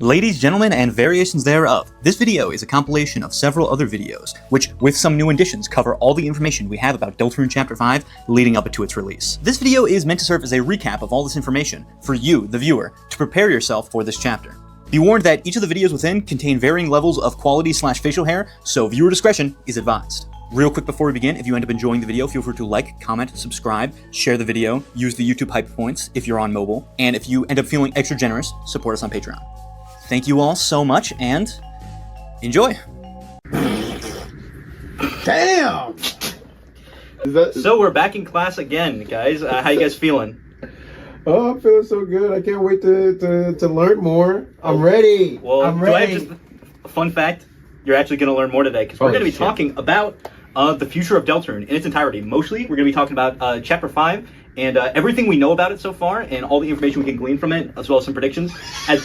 Ladies, gentlemen, and variations thereof, this video is a compilation of several other videos, which, with some new additions, cover all the information we have about Deltarune Chapter 5 leading up to its release. This video is meant to serve as a recap of all this information for you, the viewer, to prepare yourself for this chapter. Be warned that each of the videos within contain varying levels of quality/facial hair, so viewer discretion is advised. Real quick before we begin, if you end up enjoying the video, feel free to like, comment, subscribe, share the video, use the YouTube hype points if you're on mobile, and if you end up feeling extra generous, support us on Patreon. Thank you all so much, and enjoy! Damn! So we're back in class again, guys. How you guys feeling? Oh, I'm feeling so good. I can't wait to learn more. I'm ready. Well, I'm ready. Do I have just a fun fact? You're actually going to learn more today, because we're going to be talking about the future of Deltarune in its entirety. Mostly, we're going to be talking about Chapter 5 and everything we know about it so far, and all the information we can glean from it, as well as some predictions. As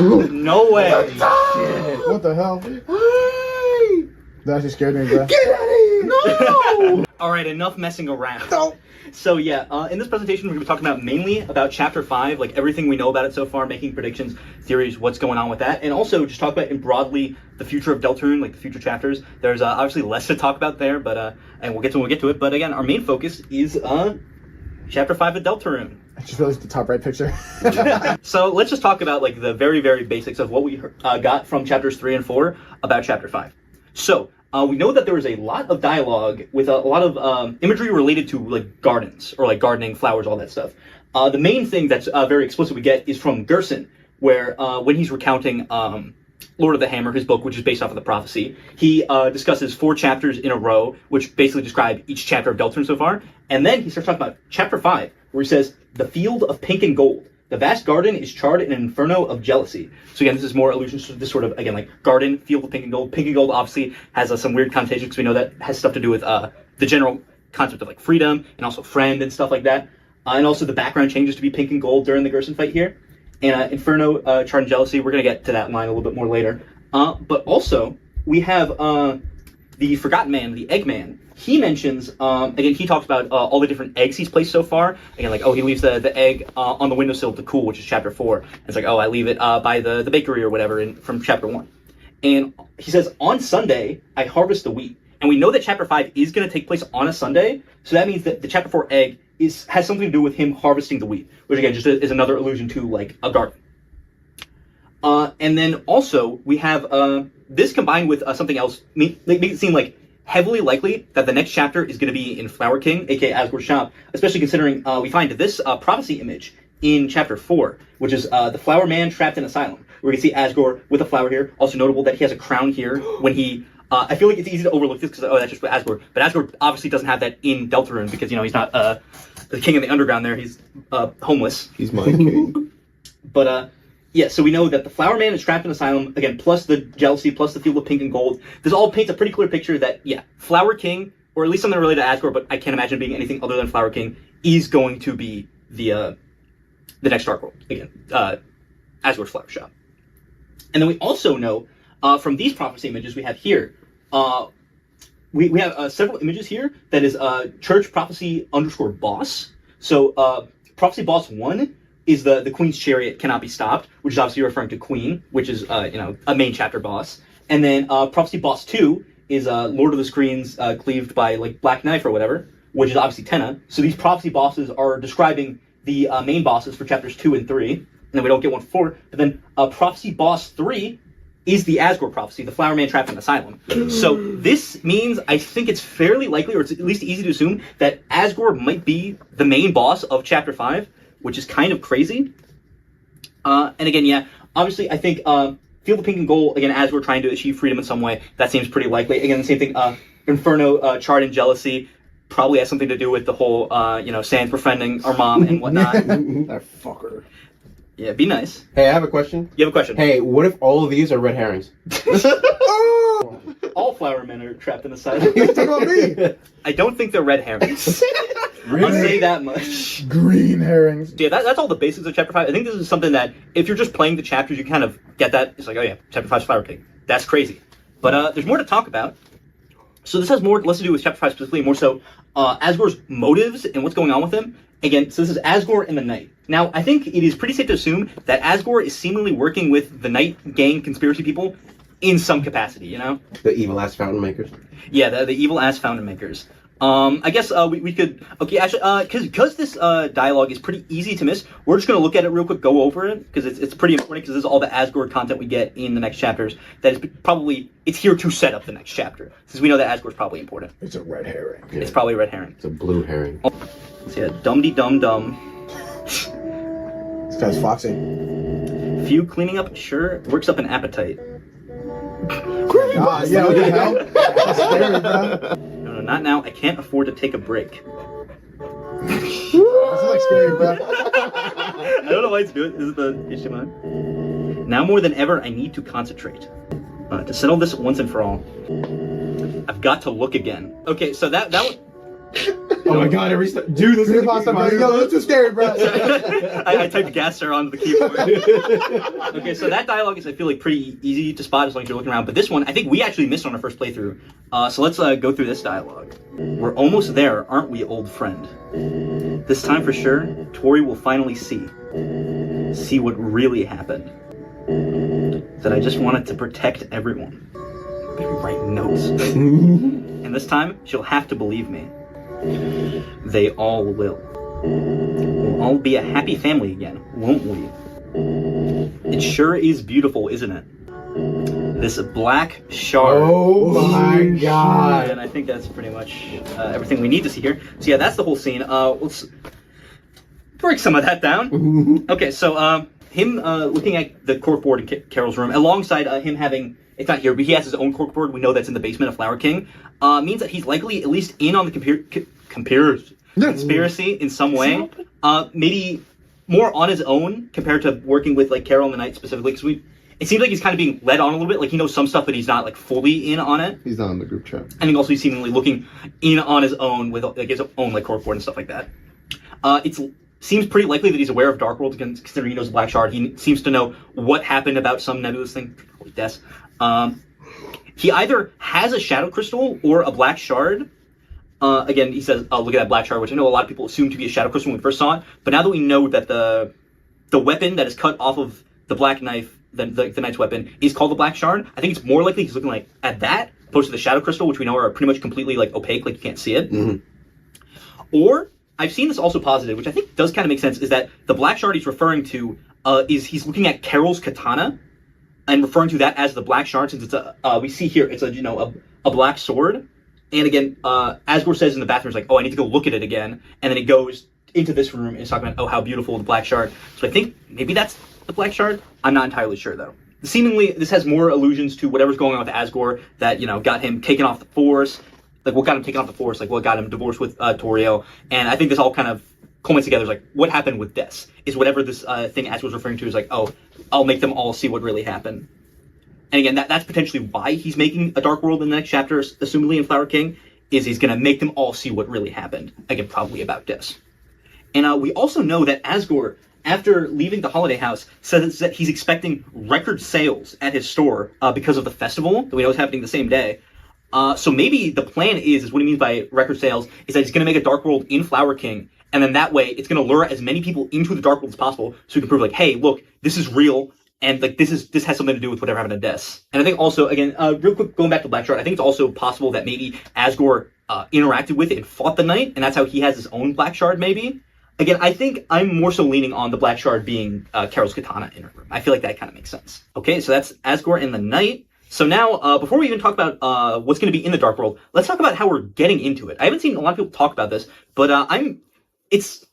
no way! What the hell? That actually scared me, bro. Get out of here! No! All right, enough messing around. No. So yeah, in this presentation, we're going to be talking about mainly about Chapter 5, like everything we know about it so far, making predictions, theories, what's going on with that, and also just talk about in broadly the future of Deltarune, like the future chapters. There's obviously less to talk about there, but and we'll get to it. But again, our main focus is Chapter 5 of Deltarune. I just realized the top right picture. So let's just talk about like the very, very basics of what we got from chapters 3 and 4 about Chapter 5. So we know that there was a lot of dialogue with a lot of imagery related to like gardens or like gardening, flowers, all that stuff. The main thing that's very explicit we get is from Gerson, where when he's recounting Lord of the Hammer, his book, which is based off of the prophecy, he discusses 4 chapters in a row, which basically describe each chapter of Deltarune so far. And then he starts talking about Chapter 5, where he says, "The field of pink and gold. The vast garden is charred in an inferno of jealousy." So again, this is more allusions to this sort of, again, like garden, field of pink and gold. Pink and gold obviously has some weird connotations, because we know that has stuff to do with the general concept of like freedom and also friend and stuff like that. And also the background changes to be pink and gold during the Gerson fight here. And Inferno, charred in jealousy, we're going to get to that line a little bit more later. But also, we have the Forgotten Man, the Eggman. He mentions, again, he talks about all the different eggs he's placed so far. Again, like, oh, he leaves the egg on the windowsill to cool, which is Chapter 4. And it's like, oh, I leave it by the bakery or whatever from Chapter 1. And he says, on Sunday, I harvest the wheat. And we know that Chapter 5 is going to take place on a Sunday. So that means that the Chapter 4 egg has something to do with him harvesting the wheat, which again just is another allusion to like a garden. And then also we have this combined with something else, make it seem like heavily likely that the next chapter is going to be in Flower King, aka Asgore's shop, especially considering we find this prophecy image in Chapter 4, which is the Flower Man trapped in asylum. Where you can see Asgore with a flower here. Also notable that he has a crown here when he. I feel like it's easy to overlook this because, oh, that's just Asgore. But Asgore obviously doesn't have that in Deltarune because, you know, he's not the king of the underground there. He's homeless. He's my king. But, yeah, so we know that the Flower Man is trapped in asylum, again, plus the jealousy, plus the field of pink and gold. This all paints a pretty clear picture that, yeah, Flower King, or at least something related to Asgore, but I can't imagine being anything other than Flower King, is going to be the next Dark World. Again, Asgore's flower shop. And then we also know from these prophecy images we have here, we have several images here that is church prophecy _ boss. So prophecy boss 1 is the Queen's chariot cannot be stopped, which is obviously referring to Queen, which is you know, a main chapter boss. And then prophecy boss 2 is Lord of the Screens cleaved by like black knife or whatever, which is obviously Tenna. So these prophecy bosses are describing the main bosses for chapters 2 and 3. And then we don't get one 4. But then prophecy boss 3 is the Asgore prophecy, the Flower Man trapped in asylum. So this means I think it's fairly likely, or it's at least easy to assume, that Asgore might be the main boss of Chapter 5, which is kind of crazy. And again, yeah, obviously I think Field of Pink and Gold, again, Asgore trying to achieve freedom in some way, that seems pretty likely. Again, the same thing, Inferno, charred in jealousy, probably has something to do with the whole, you know, Sans befriending our mom and whatnot. That fucker. Yeah, be nice. Hey, I have a question. You have a question? Hey, what if all of these are red herrings? All flower men are trapped in asylum. I don't think they're red herrings. Really? I'll say that much. Green herrings. Yeah, that's all the basics of Chapter 5. I think this is something that, if you're just playing the chapters, you kind of get that. It's like, oh yeah, Chapter 5's Flower King. That's crazy. But there's more to talk about. So this has less to do with Chapter 5 specifically, more so Asgore's motives and what's going on with him. Again, so this is Asgore and the Knight. Now, I think it is pretty safe to assume that Asgore is seemingly working with the Knight gang conspiracy people in some capacity, you know? The evil-ass fountain makers. Yeah, the evil-ass fountain makers. I guess we could... Okay, actually, because this dialogue is pretty easy to miss, we're just going to look at it real quick, go over it, because it's pretty important, because this is all the Asgore content we get in the next chapters. That is probably... It's here to set up the next chapter, since we know that Asgore's probably important. It's a red herring. Yeah. It's probably a red herring. It's a blue herring. So yeah, dum-de-dum-dum. This guy's foxy. Few cleaning up, sure, works up an appetite. Ah, yeah, what the hell? That's scary, bro. No, not now. I can't afford to take a break. That's like scary, bro. I don't know why it's doing. Is it the HDMI? Now more than ever, I need to concentrate. To settle this once and for all. I've got to look again. Okay, so that was... Oh my god, every step. Dude, this is awesome. Yo, that's too scary, bro. I typed Gasser onto the keyboard. Okay, so that dialogue is, I feel like, pretty easy to spot as long as you're looking around. But this one, I think we actually missed on our first playthrough. So let's go through this dialogue. We're almost there, aren't we, old friend? This time for sure, Tori will finally see what really happened. That I just wanted to protect everyone. Maybe write notes. And this time, she'll have to believe me. They all will. We'll all be a happy family again, won't we? It sure is beautiful, isn't it? This black shard. Oh my god. And I think that's pretty much everything we need to see here. So yeah, that's the whole scene. Let's break some of that down. Okay, so him looking at the corkboard in Carol's room, alongside him having... It's not here, but he has his own corkboard. We know that's in the basement of Flower King. Means that he's likely at least in on the conspiracy in some way. Maybe more on his own compared to working with like Carol and the Knight specifically. Because it seems like he's kind of being led on a little bit. Like he knows some stuff, but he's not like fully in on it. He's not in the group chat. I think also he's seemingly looking in on his own with like his own like corkboard and stuff like that. It seems pretty likely that he's aware of Darkworld, considering he knows Black Shard. He seems to know what happened about some nebulous thing. Probably Des. He either has a shadow crystal or a black shard. Again, he says, look at that black shard, which I know a lot of people assumed to be a shadow crystal when we first saw it. But now that we know that the weapon that is cut off of the black knife, the knight's weapon, is called the black shard, I think it's more likely he's looking like at that, opposed to the shadow crystal, which we know are pretty much completely like opaque, like you can't see it. Mm-hmm. Or, I've seen this also posited, which I think does kind of make sense, is that the black shard he's referring to is he's looking at Carol's katana, and referring to that as the black shard, since it's we see here, it's a black sword. And again, Asgore says in the bathroom, like, oh, I need to go look at it again. And then it goes into this room and is talking about, oh, how beautiful the black shard. So I think maybe that's the black shard. I'm not entirely sure, though. Seemingly, this has more allusions to whatever's going on with Asgore that, got him taken off the force. Like, what got him taken off the force, like, what got him divorced with Torio. And I think this all kind of culminates together. Like, what happened with Des is whatever this thing Asgore's referring to is like, oh, I'll make them all see what really happened. And again, that's potentially why he's making a Dark World in the next chapter, assumedly in Flower King, is he's going to make them all see what really happened. Again, probably about Des. And we also know that Asgore, after leaving the holiday house, says that he's expecting record sales at his store because of the festival that we know is happening the same day. So maybe the plan is what he means by record sales, is that he's going to make a Dark World in Flower King, and then that way it's going to lure as many people into the Dark World as possible, so we can prove like, hey, look, this is real. And like this has something to do with whatever happened to Des. And I think also, again, real quick, going back to Black Shard, I think it's also possible that maybe Asgore interacted with it and fought the Knight, and that's how he has his own Black Shard, maybe. Again, I think I'm more so leaning on the Black Shard being Carol's katana in her room. I feel like that kind of makes sense. Okay, so that's Asgore and the Knight. So now, before we even talk about what's going to be in the Dark World, let's talk about how we're getting into it. I haven't seen a lot of people talk about this, but it's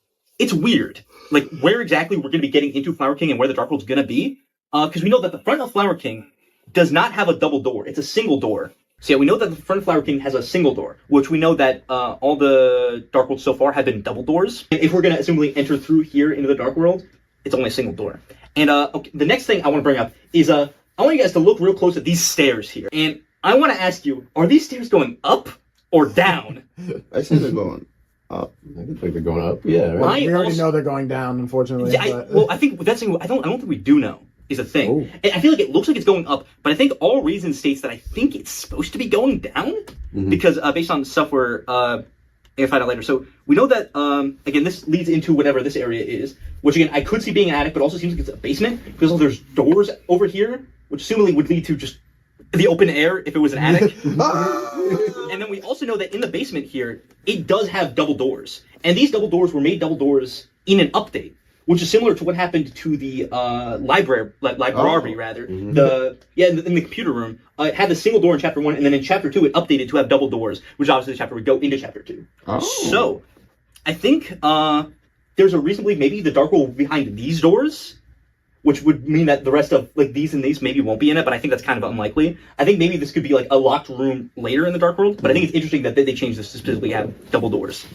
weird, like where exactly we're going to be getting into Flower King and where the Dark World's going to be. Because we know that the front of Flower King does not have a double door. It's a single door. So yeah, we know that the front of Flower King has a single door, which we know that all the Dark Worlds so far have been double doors. If we're going to assumably enter through here into the Dark World, it's only a single door. And okay, the next thing I want to bring up is I want you guys to look real close at these stairs here. And I want to ask you, are these stairs going up or down? I say they're going up. I think they're going up. Yeah, right. We already know they're going down, unfortunately. Yeah, I think that's thing. I don't think we do know. Is a thing. Oh. And I feel like it looks like it's going up, but I think all reason states that I think it's supposed to be going down, because based on stuff where and find out later. So we know that, again, this leads into whatever this area is, which again, I could see being an attic, but also seems like it's a basement, because there's doors over here, which assumingly would lead to just the open air if it was an attic. And then we also know that in the basement here, it does have double doors. And these double doors were made double doors in an update, which is similar to what happened to the library, rather. Mm-hmm. In the computer room. It had the single door in Chapter 1, and then in Chapter 2, it updated to have double doors, which obviously the chapter would go into Chapter 2. Oh. So, I think there's a reason to believe maybe the dark world behind these doors, which would mean that the rest of like these and these maybe won't be in it, but I think that's kind of unlikely. I think maybe this could be like a locked room later in the dark world, but I think it's interesting that they changed this to specifically have double doors.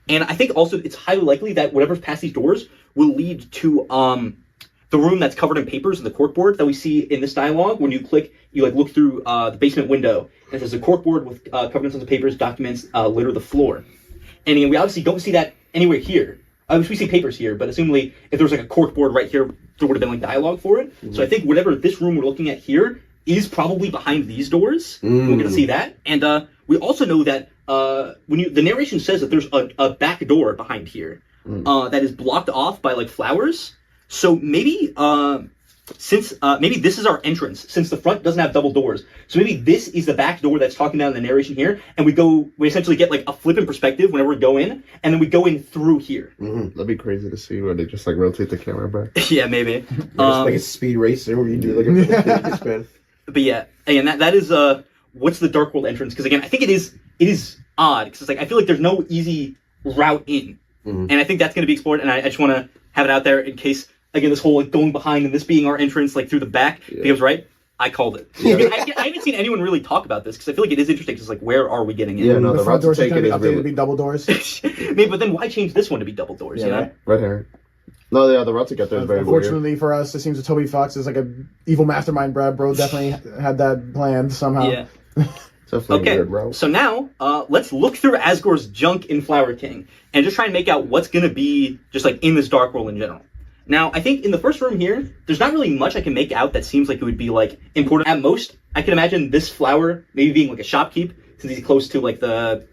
And I think also it's highly likely that whatever's past these doors will lead to the room that's covered in papers and the corkboard that we see in this dialogue. When you click, you like look through the basement window, and it says a corkboard with covered in tons of papers, documents litter the floor. And again, we obviously don't see that anywhere here. We see papers here, but assumingly if there was like a corkboard right here, there would have been like dialogue for it. Mm-hmm. So I think whatever this room we're looking at here is probably behind these doors. We're going to see that. And we also know that the narration says that there's a back door behind here that is blocked off by like flowers. So maybe maybe this is our entrance, since the front doesn't have double doors. So maybe this is the back door that's talking down in the narration here, and we essentially get like a flippant perspective whenever we go in, and then we go in through here. Mm-hmm. That'd be crazy to see where they just like rotate the camera back. Yeah, maybe. It's like a speed racer where you do like a spin. But yeah, and that is what's the dark world entrance? Because again, I think it is odd, because it's like I feel like there's no easy route in, and I think that's going to be explored. And I just want to have it out there in case. Again, this whole like going behind and this being our entrance like through the back, because right, I called it. Yeah. I haven't seen anyone really talk about this because I feel like it is interesting. Because like, where are we getting in? Yeah, no, the front doors are going to be double doors. Maybe, but then why change this one to be double doors? Yeah, you know? Red hair. No, yeah, the route to get there is very Unfortunately weird. for us, it seems that Toby Fox is like a evil mastermind. Bro definitely had that planned somehow. Yeah. Definitely okay, weird route. So now let's look through Asgore's junk in Flower King and just try and make out what's going to be just like in this dark world in general. Now, I think in the first room here, there's not really much I can make out that seems like it would be, like, important. At most, I can imagine this flower maybe being, like, a shopkeep, since he's close to, like, the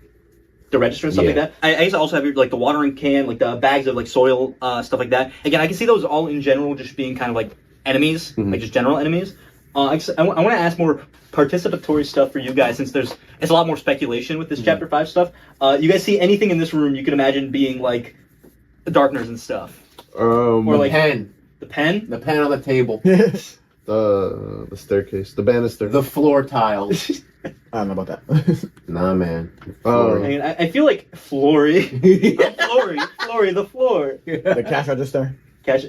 register and stuff like that. I guess I also have, like, the watering can, like, the bags of, like, soil, stuff like that. Again, I can see those all in general just being kind of, like, enemies, like, just general enemies. I want to ask more participatory stuff for you guys, since it's a lot more speculation with this Chapter 5 stuff. You guys see anything in this room you can imagine being, like, darkeners and stuff? Or like pen. The pen? The pen on the table. The staircase. The banister. The floor tiles. I don't know about that. Nah, man. I feel like Flory. Flory, the floor. The cash register.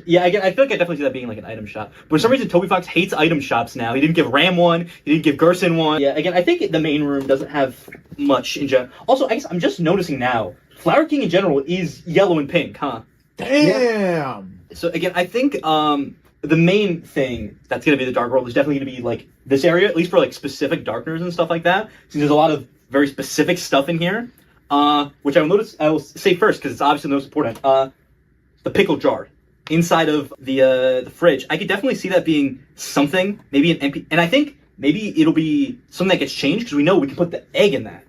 Yeah, again, I feel like I definitely see that being like an item shop. But for some reason, Toby Fox hates item shops now. He didn't give Ram one. He didn't give Gerson one. Yeah, again, I think the main room doesn't have much in general. Also, I guess I'm just noticing now, Flower King in general is yellow and pink, huh? Damn! So again, I think the main thing that's going to be the dark world is definitely going to be like this area, at least for like specific darkeners and stuff like that. Since there's a lot of very specific stuff in here, which I will say first because it's obviously the most important. The pickle jar inside of the fridge. I could definitely see that being something, maybe an MP, and I think maybe it'll be something that gets changed because we know we can put the egg in that.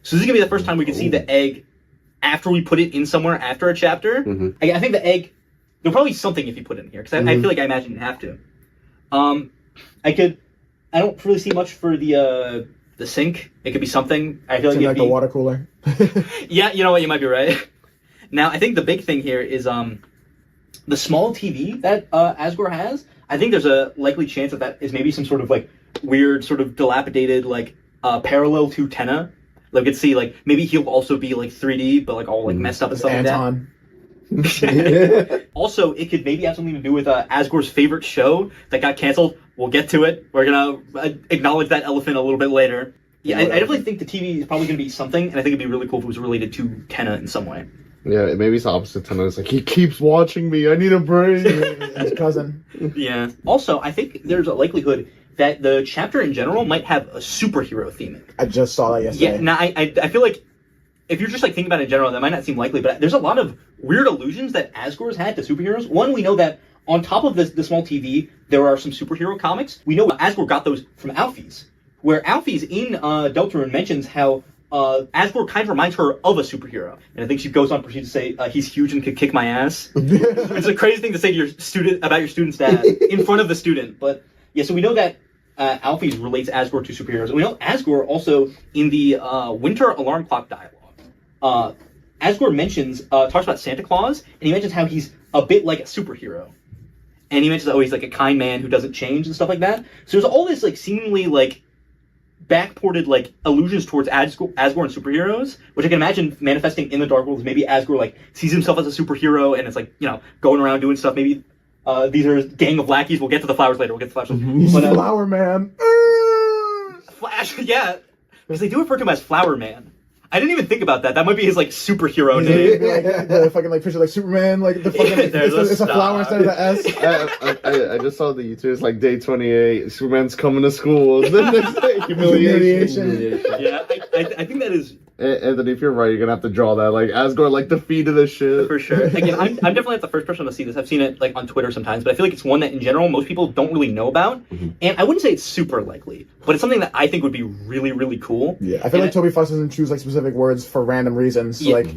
So this is gonna be the first time we can see the egg after we put it in somewhere after a chapter. I think the egg, there'll probably be something if you put it in here, because I feel like I imagine you have to. I don't really see much for the sink. It could be something. I feel like the water cooler. Yeah, you know what? You might be right. Now, I think the big thing here is the small TV that Asgore has. I think there's a likely chance that is maybe some sort of like weird, sort of dilapidated, like parallel to Tenna. Like, we could see, like, maybe he'll also be, like, 3D, but, like, all, like, messed up and stuff Anton. like that. Also, it could maybe have something to do with Asgore's favorite show that got canceled. We'll get to it. We're going to acknowledge that elephant a little bit later. Yeah, I definitely think the TV is probably going to be something, and I think it'd be really cool if it was related to Tenna in some way. Yeah, maybe it's the opposite. Tenna is like, he keeps watching me. I need a break. His cousin. Yeah. Also, I think there's a likelihood that the chapter in general might have a superhero theme. I just saw that yesterday. Yeah, now I feel like if you're just like thinking about it in general, that might not seem likely, but there's a lot of weird allusions that Asgore's had to superheroes. One, we know that on top of the small TV, there are some superhero comics. We know Asgore got those from Alphys, where Alphys in Deltarune mentions how Asgore kind of reminds her of a superhero, and I think she goes on to proceed to say he's huge and could kick my ass. It's a crazy thing to say to your student about your student's dad in front of the student, but yeah. So we know that Alphys relates Asgore to superheroes, and we know Asgore also in the Winter Alarm Clock dialogue. Asgore talks about Santa Claus, and he mentions how he's a bit like a superhero. And he mentions, he's like a kind man who doesn't change and stuff like that. So there's all this like seemingly like backported like allusions towards Asgore and superheroes, which I can imagine manifesting in the Dark World. Maybe Asgore like sees himself as a superhero and it's like, going around doing stuff. Maybe these are a gang of lackeys. We'll get to the flowers later. He's Flower Man. Flash, yeah. Because they do refer to him as Flower Man. I didn't even think about that. That might be his like superhero name. The fucking like picture like Superman, like the fucking it's a flower instead of the S. I just saw the YouTube. It's like day 28. Superman's coming to school. The next day, humiliation. Yeah, I think that is. Anthony, if you're right, you're gonna have to draw that like Asgore, like the feet of the shit. For sure. Again, I'm definitely not the first person to see this. I've seen it like on Twitter sometimes, but I feel like it's one that in general most people don't really know about. And I wouldn't say it's super likely, but it's something that I think would be really, really cool. Yeah, I feel like Toby Fox doesn't choose like specific words for random reasons. Yeah. Like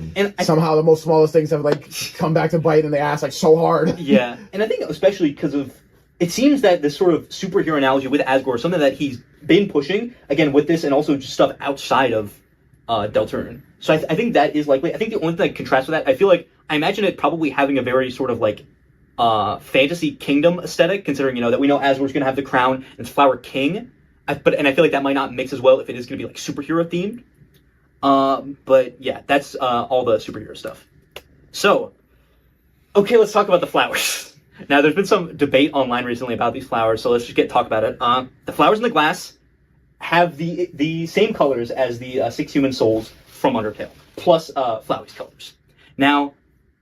somehow the most smallest things have like come back to bite in the ass like so hard. Yeah, and I think especially because of it seems that this sort of superhero analogy with Asgore is something that he's been pushing again with this, and also just stuff outside of Deltarune. So I think that is likely. I think the only thing that contrasts with that, I imagine it probably having a very sort of like fantasy kingdom aesthetic, considering that we know Asgore's going to have the crown and it's Flower King. And I feel like that might not mix as well if it is going to be like superhero themed. But yeah, that's all the superhero stuff. So, okay, let's talk about the flowers. Now, there's been some debate online recently about these flowers, so let's just talk about it. The flowers in the glass have the same colors as the 6 human souls from Undertale, plus Flowey's colors. Now,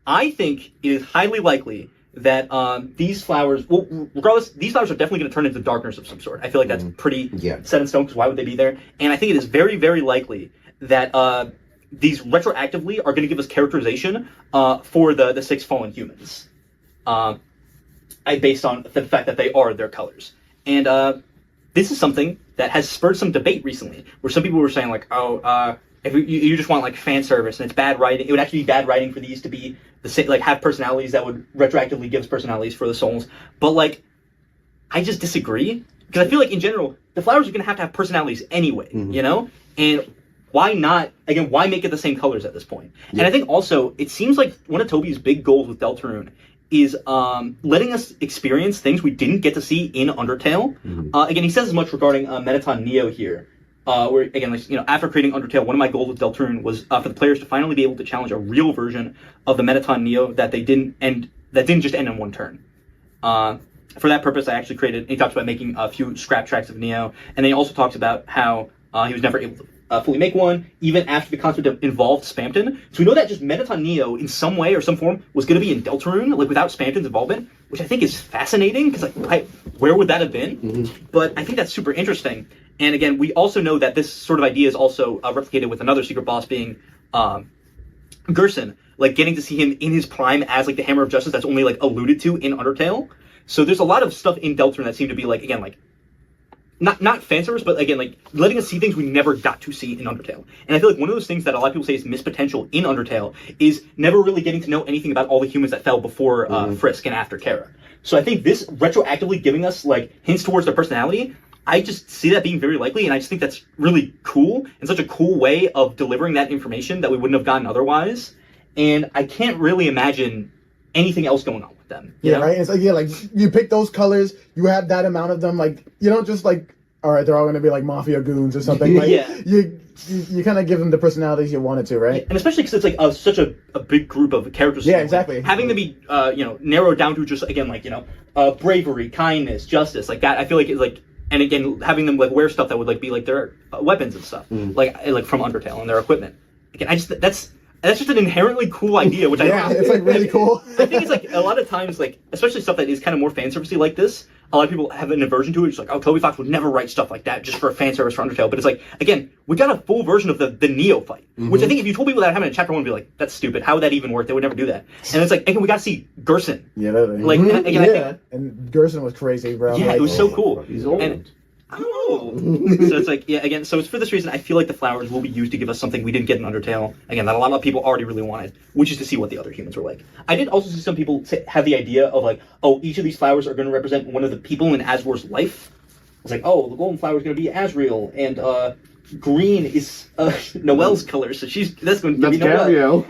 I think it is highly likely that these flowers, well, regardless, these flowers are definitely going to turn into darkness of some sort. I feel like that's pretty set in stone, because why would they be there? And I think it is very, very likely that these retroactively are going to give us characterization for the 6 fallen humans, based on the fact that they are their colors. And this is something that has spurred some debate recently, where some people were saying like, if you just want like fan service and it's bad writing, it would actually be bad writing for these to be the same, like have personalities that would retroactively give us personalities for the souls. But like, I just disagree, because I feel like in general the flowers are going to have personalities anyway, and why not? Again, why make it the same colors at this point? And I think also it seems like one of Toby's big goals with Deltarune is letting us experience things we didn't get to see in Undertale. Again, he says as much regarding Mettaton Neo here, where again, after creating Undertale, one of my goals with Deltarune was for the players to finally be able to challenge a real version of the Mettaton Neo that didn't just end in one turn. For that purpose, I actually he talks about making a few scrap tracks of Neo, and then he also talks about how he was never able to fully make one, even after the concept of involved Spamton. So we know that just Mettaton Neo, in some way or some form, was going to be in Deltarune, like without Spamton's involvement, which I think is fascinating, because where would that have been? But I think that's super interesting. And again, we also know that this sort of idea is also replicated with another secret boss being Gerson, like getting to see him in his prime as like the Hammer of Justice that's only like alluded to in Undertale. So there's a lot of stuff in Deltarune that seem to be like, again, like not fan service, but again, like letting us see things we never got to see in Undertale. And I feel like one of those things that a lot of people say is missed potential in Undertale is never really getting to know anything about all the humans that fell before Frisk and after Kara. So I think this retroactively giving us like hints towards their personality, I just see that being very likely, and I just think that's really cool and such a cool way of delivering that information that we wouldn't have gotten otherwise. And I can't really imagine anything else going on with them. Yeah, right. It's like like you pick those colors, you have that amount of them. Like you don't just like, all right, they're all going to be like mafia goons or something. Like, you kind of give them the personalities you wanted to, right? And especially because it's like such a big group of characters. Yeah, exactly. Having them be narrowed down to just again like bravery, kindness, justice, like that. I feel like it's like. And again, having them like wear stuff that would like be like their weapons and stuff, like from Undertale and their equipment. Again, that's just an inherently cool idea, which it's like really cool. I think it's like a lot of times, like especially stuff that is kind of more fan servicey like this. A lot of people have an aversion to it. It's like, oh, Toby Fox would never write stuff like that just for a fan service for Undertale. But it's like, again, we got a full version of the Neo fight, which I think if you told people that happened in Chapter 1, would be like, that's stupid. How would that even work? They would never do that. And it's like, again, we got to see Gerson. Yeah, like again, I think, and Gerson was crazy, bro. Yeah, like, it was so cool. He's old. And Oh. So it's like, yeah, again, so it's for this reason I feel like the flowers will be used to give us something we didn't get in Undertale. Again, that a lot of people already really wanted, which is to see what the other humans were like. I did also see some people have the idea of like, oh, each of these flowers are going to represent one of the people in Asgore's life. It's like, oh, the golden flower is going to be Asriel, and green is Noelle's color, so that's going to be Noelle.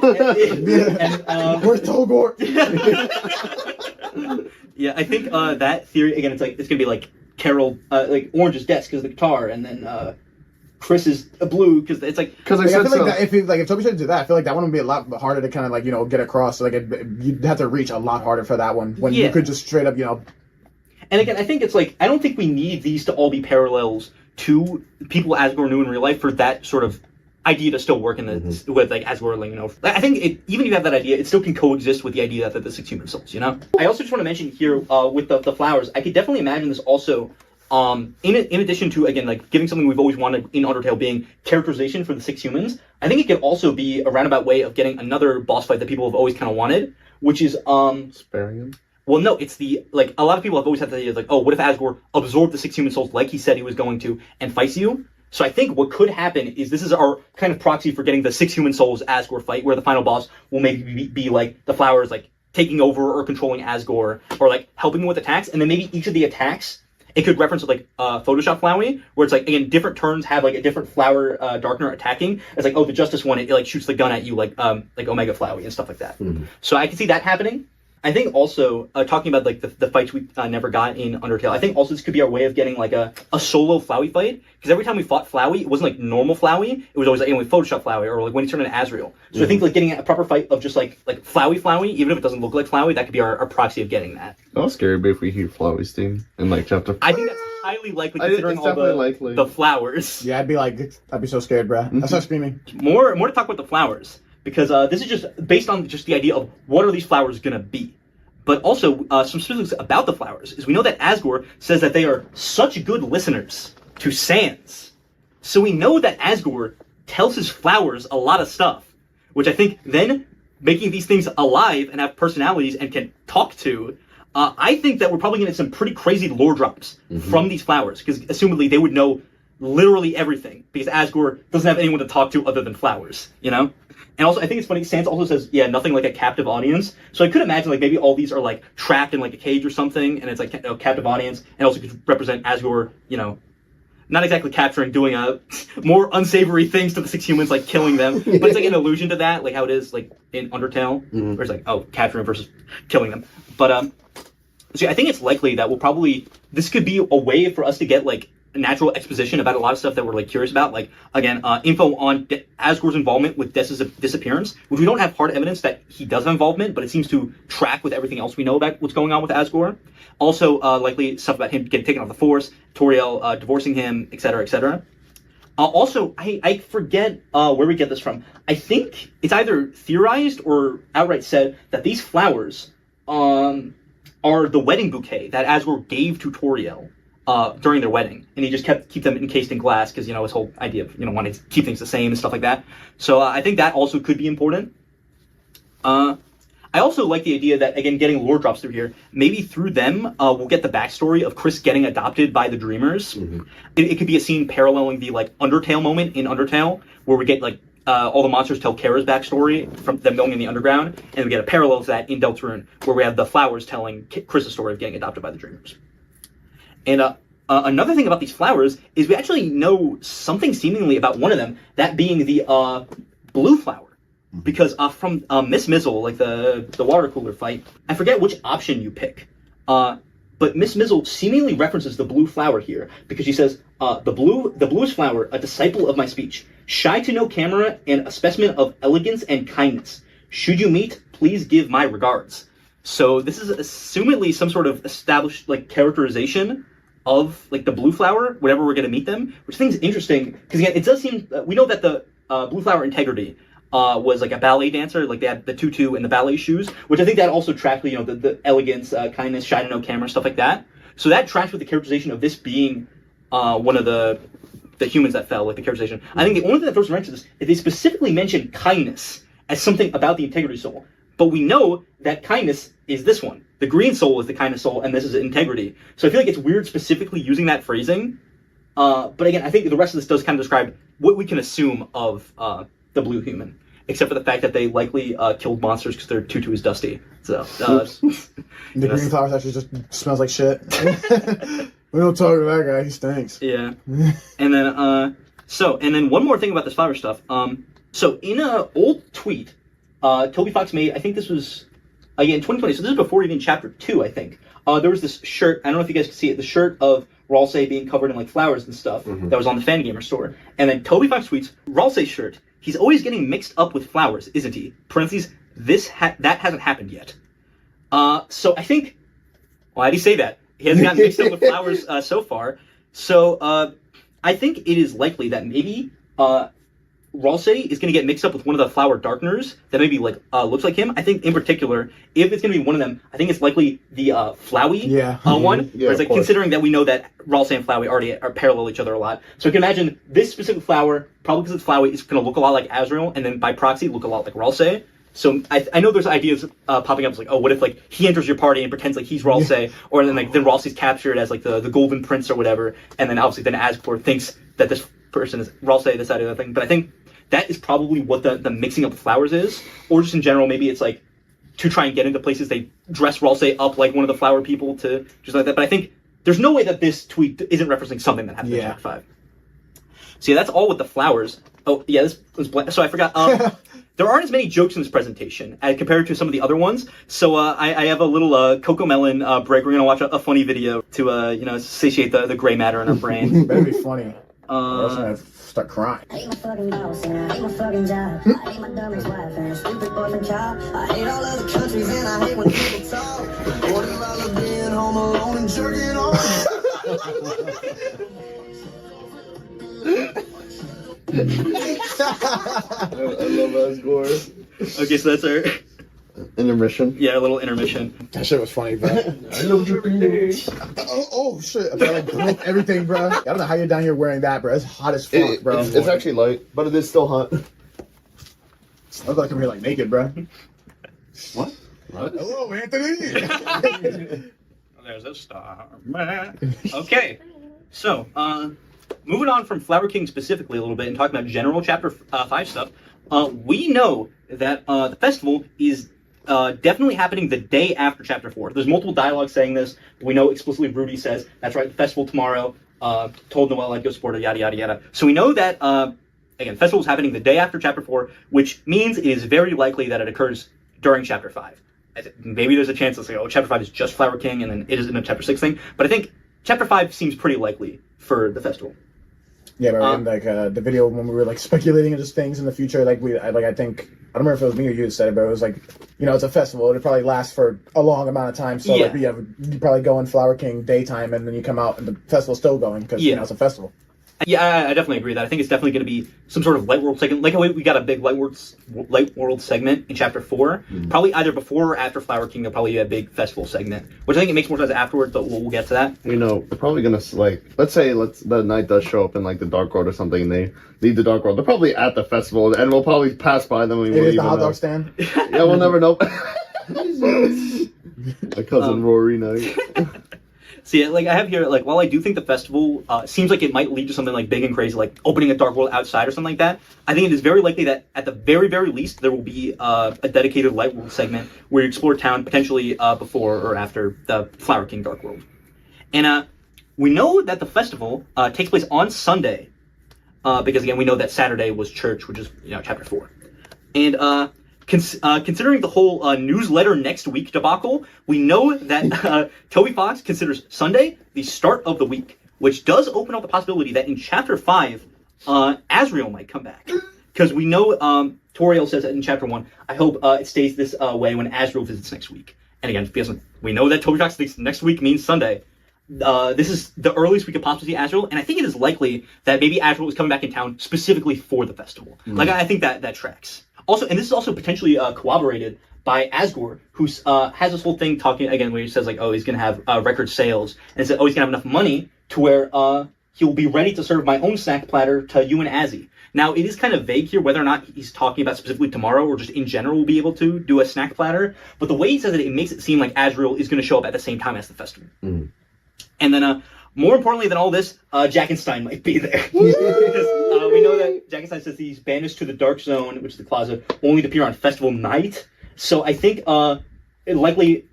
Where's Togor? Yeah, I think that theory again. It's going to be like Carol, like Orange's desk because of the guitar, and then Chris is blue because it's like. Because I feel like that, if Toby should do that, I feel like that one would be a lot harder to kind of like get across. Like you'd have to reach a lot harder for that one when you could just straight up And again, I think it's like I don't think we need these to all be parallels to people Asgore knew in real life for that sort of idea to still work in the with like Asgore, I think even if you have that idea, it still can coexist with the idea that the 6 human souls, I also just want to mention here with the flowers, I could definitely imagine this also in addition to again like giving something we've always wanted in Undertale being characterization for the 6 humans. I think it could also be a roundabout way of getting another boss fight that people have always kind of wanted, which is sparing him. Well, no, it's like a lot of people have always had the idea like, oh, what if Asgore absorbed the 6 human souls like he said he was going to and fights you? So I think what could happen is this is our kind of proxy for getting the 6 human souls Asgore fight, where the final boss will maybe be like the flowers like taking over or controlling Asgore or like helping him with attacks, and then maybe each of the attacks it could reference like Photoshop Flowey, where it's like again different turns have like a different flower darkener attacking. It's like, oh, the Justice one it like shoots the gun at you like Omega Flowey and stuff like that. So I can see that happening. I think also, talking about like the fights we never got in Undertale, I think also this could be our way of getting like a solo Flowey fight, because every time we fought Flowey, it wasn't like normal Flowey, it was always like Photoshop Flowey, or like when he turned into Asriel. So I think like getting a proper fight of just like Flowey, even if it doesn't look like Flowey, that could be our proxy of getting that. That scary, but if we hear Flowey's theme in like chapter 5. I think that's highly likely considering all the flowers. Yeah, I'd be so scared, bruh. I'd start screaming. More to talk about the flowers, because this is just based on just the idea of what are these flowers gonna be. But also, some specifics about the flowers is we know that Asgore says that they are such good listeners to Sans. So we know that Asgore tells his flowers a lot of stuff, which I think then making these things alive and have personalities and can talk to, I think that we're probably going to get some pretty crazy lore drops from these flowers, because assumedly they would know literally everything, because Asgore doesn't have anyone to talk to other than flowers, And also, I think it's funny, Sans also says, yeah, nothing like a captive audience. So I could imagine, like, maybe all these are, like, trapped in, like, a cage or something, and it's, like, captive audience, and also could represent Asgore, not exactly capturing, doing more unsavory things to the 6 humans, like, killing them. But it's, like, an allusion to that, like, how it is, like, in Undertale, where it's, like, oh, capturing versus killing them. But, so I think it's likely that this could be a way for us to get, like, natural exposition about a lot of stuff that we're like curious about, like again info on Asgore's involvement with Dess's disappearance, which we don't have hard evidence that he does have involvement, but it seems to track with everything else we know about what's going on with Asgore. Also likely stuff about him getting taken off the force, Toriel divorcing him, etc., etc. Also, I forget where we get this from. I think it's either theorized or outright said that these flowers are the wedding bouquet that Asgore gave to Toriel during their wedding, and he just keep them encased in glass because his whole idea of wanting to keep things the same and stuff like that. So I think that also could be important. I also like the idea that again getting lore drops through here, maybe through them we'll get the backstory of Chris getting adopted by the Dreamers. It could be a scene paralleling the like Undertale moment in Undertale where we get like all the monsters tell Kara's backstory from them going in the underground, and we get a parallel to that in Deltarune where we have the flowers telling Chris's story of getting adopted by the Dreamers. And another thing about these flowers is we actually know something seemingly about one of them, that being the blue flower. Because from Miss Mizzle, like the water cooler fight, I forget which option you pick. But Miss Mizzle seemingly references the blue flower here, because she says, the bluest flower, a disciple of my speech, shy to no camera and a specimen of elegance and kindness. Should you meet, please give my regards. So this is assumedly some sort of established like characterization of like the blue flower whenever we're going to meet them, which I think is interesting because again it does seem we know that the blue flower Integrity was like a ballet dancer, like they had the tutu and the ballet shoes, which I think that also tracked the elegance, kindness, shy to no camera, stuff like that. So that tracks with the characterization of this being one of the humans that fell, like the characterization. I think the only thing that throws wrench to this is they specifically mention kindness as something about the Integrity soul, but we know that kindness is this one. The green soul is the kindness soul, and this is integrity. So I feel like it's weird specifically using that phrasing But again, I think the rest of this does kind of describe what we can assume of the blue human, except for the fact that they likely killed monsters because their tutu is dusty. So the green flowers actually just smells like shit. We don't talk to that guy. He stinks. Yeah. And then one more thing about this flower stuff. So in an old tweet, Toby Fox made, I think this was in 2020. So this is before even chapter 2, I think. There was this shirt. I don't know if you guys can see it. The shirt of Ralsei being covered in like flowers and stuff that was on the Fangamer store. And then Toby Fox tweets, Ralsei's shirt. He's always getting mixed up with flowers, isn't he? Parentheses, that hasn't happened yet. So I think, why did he say that? He hasn't gotten mixed up with flowers so far. So I think it is likely that maybe Ralsei is going to get mixed up with one of the flower darkeners that maybe like looks like him. I think in particular, if it's going to be one of them, I think it's likely the Flowey one. Yeah, it's like considering that we know that Ralsei and Flowey already are parallel each other a lot. So you can imagine this specific flower, probably because it's Flowey, is going to look a lot like Azrael, and then by proxy look a lot like Ralsei. So I know there's ideas popping up. It's like, oh, what if like he enters your party and pretends like he's Ralsei, or then Ralsei's captured as like the Golden Prince or whatever, and then obviously then Asgore thinks that this person is Ralsei, this, that, other thing. But I think that is probably what the mixing up of flowers is, or just in general, maybe it's like to try and get into places they dress Ralsei up like one of the flower people to just like that. But I think there's no way that this tweet isn't referencing something that happened in chapter 5. So yeah, that's all with the flowers. Oh yeah, this was so I forgot. There aren't as many jokes in this presentation as compared to some of the other ones. So I have a little Cocomelon break. We're gonna watch a funny video to satiate the gray matter in our brain. Better be funny. I was gonna start crying. I hate my fucking boss and I hate my fucking job. I hate my dumb ex-wife and her stupid boyfriend child. I hate all other countries and I hate when people talk. What about being home alone and jerking off? I love Asgore. Okay, so that's our Intermission. a little intermission. That shit was funny, bro. I love jerking. Oh shit! I like broke everything, bro. I don't know how you're down here wearing that, bro. It's hot as fuck, bro. It's actually light, but it is still hot. I look like I'm here like naked, bro. What? Hello, Anthony. There's a star, man. Okay, so moving on from Flower King specifically a little bit and talking about general chapter 5 stuff, we know that the festival is definitely happening the day after chapter 4. There's multiple dialogues saying this, but we know explicitly Rudy says, that's right, the festival tomorrow, told Noelle I'd go support her, yada, yada, yada. So we know that, again, the festival is happening the day after chapter 4, which means it is very likely that it occurs during chapter 5. Maybe there's a chance to say, oh, chapter 5 is just Flower King, and then it isn't a chapter 6 thing, but I think chapter 5 seems pretty likely for the festival. Yeah, but in like the video when we were like speculating into things in the future, like I think I don't remember if it was me or you that said it, but it was like, it's a festival. It'll probably last for a long amount of time. So like you probably go in Flower King daytime, and then you come out and the festival's still going because it's a festival. Yeah, I definitely agree with that. I think it's definitely going to be some sort of Light World segment. Like we got a big Light World segment in chapter 4. Mm-hmm. Probably either before or after Flower King, there'll probably be a big festival segment, which I think it makes more sense afterwards, but we'll get to that. They're probably going to, let's say the knight does show up in, the Dark World or something, and they leave the Dark World. They're probably at the festival, and we'll probably pass by them. It is the hot dog stand? Yeah, we'll never know. My cousin Rory Knight. See, I have here, while I do think the festival seems like it might lead to something big and crazy, like opening a Dark World outside or something like that, I think it is very likely that at the very, very least there will be a dedicated Light World segment where you explore town potentially before or after the Flower King Dark World. And we know that the festival takes place on Sunday because again we know that Saturday was church, which is chapter 4, and considering the whole newsletter next week debacle, we know that Toby Fox considers Sunday the start of the week, which does open up the possibility that in chapter 5, Azrael might come back. Because we know Toriel says that in chapter 1, I hope it stays this way when Azrael visits next week. And again, because we know that Toby Fox thinks next week means Sunday. This is the earliest we could possibly see Azrael, and I think it is likely that maybe Azrael is coming back in town specifically for the festival. I think that tracks. Also, and this is also potentially corroborated by Asgore, who has this whole thing talking, again, where he says, he's going to have record sales, and he said, he's going to have enough money to where he'll be ready to serve my own snack platter to you and Azzy. Now, it is kind of vague here whether or not he's talking about specifically tomorrow or just in general will be able to do a snack platter, but the way he says it makes it seem like Azrael is going to show up at the same time as the festival. And then more importantly than all this, Jackenstein might be there. Because we know that Jackenstein says he's banished to the Dark Zone, which is the closet, only to appear on festival night. So I think likely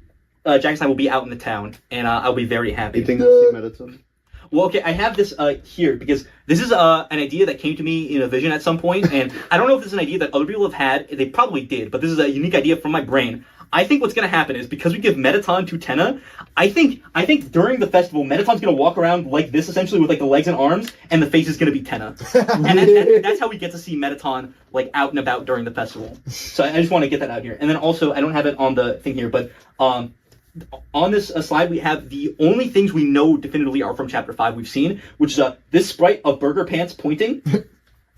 Jackenstein will be out in the town, and I'll be very happy. You think we'll see Mediton? Well, okay, I have this here because this is an idea that came to me in a vision at some point, and I don't know if this is an idea that other people have had. They probably did, but this is a unique idea from my brain. I think what's going to happen is because we give Mettaton to Tenna, I think during the festival, Mettaton's going to walk around like this, essentially, with like the legs and arms, and the face is going to be Tenna. And that's how we get to see Mettaton like out and about during the festival. So I just want to get that out here. And then also, I don't have it on the thing here, but on this slide, we have the only things we know definitively are from Chapter 5 we've seen, which is this sprite of Burger Pants pointing.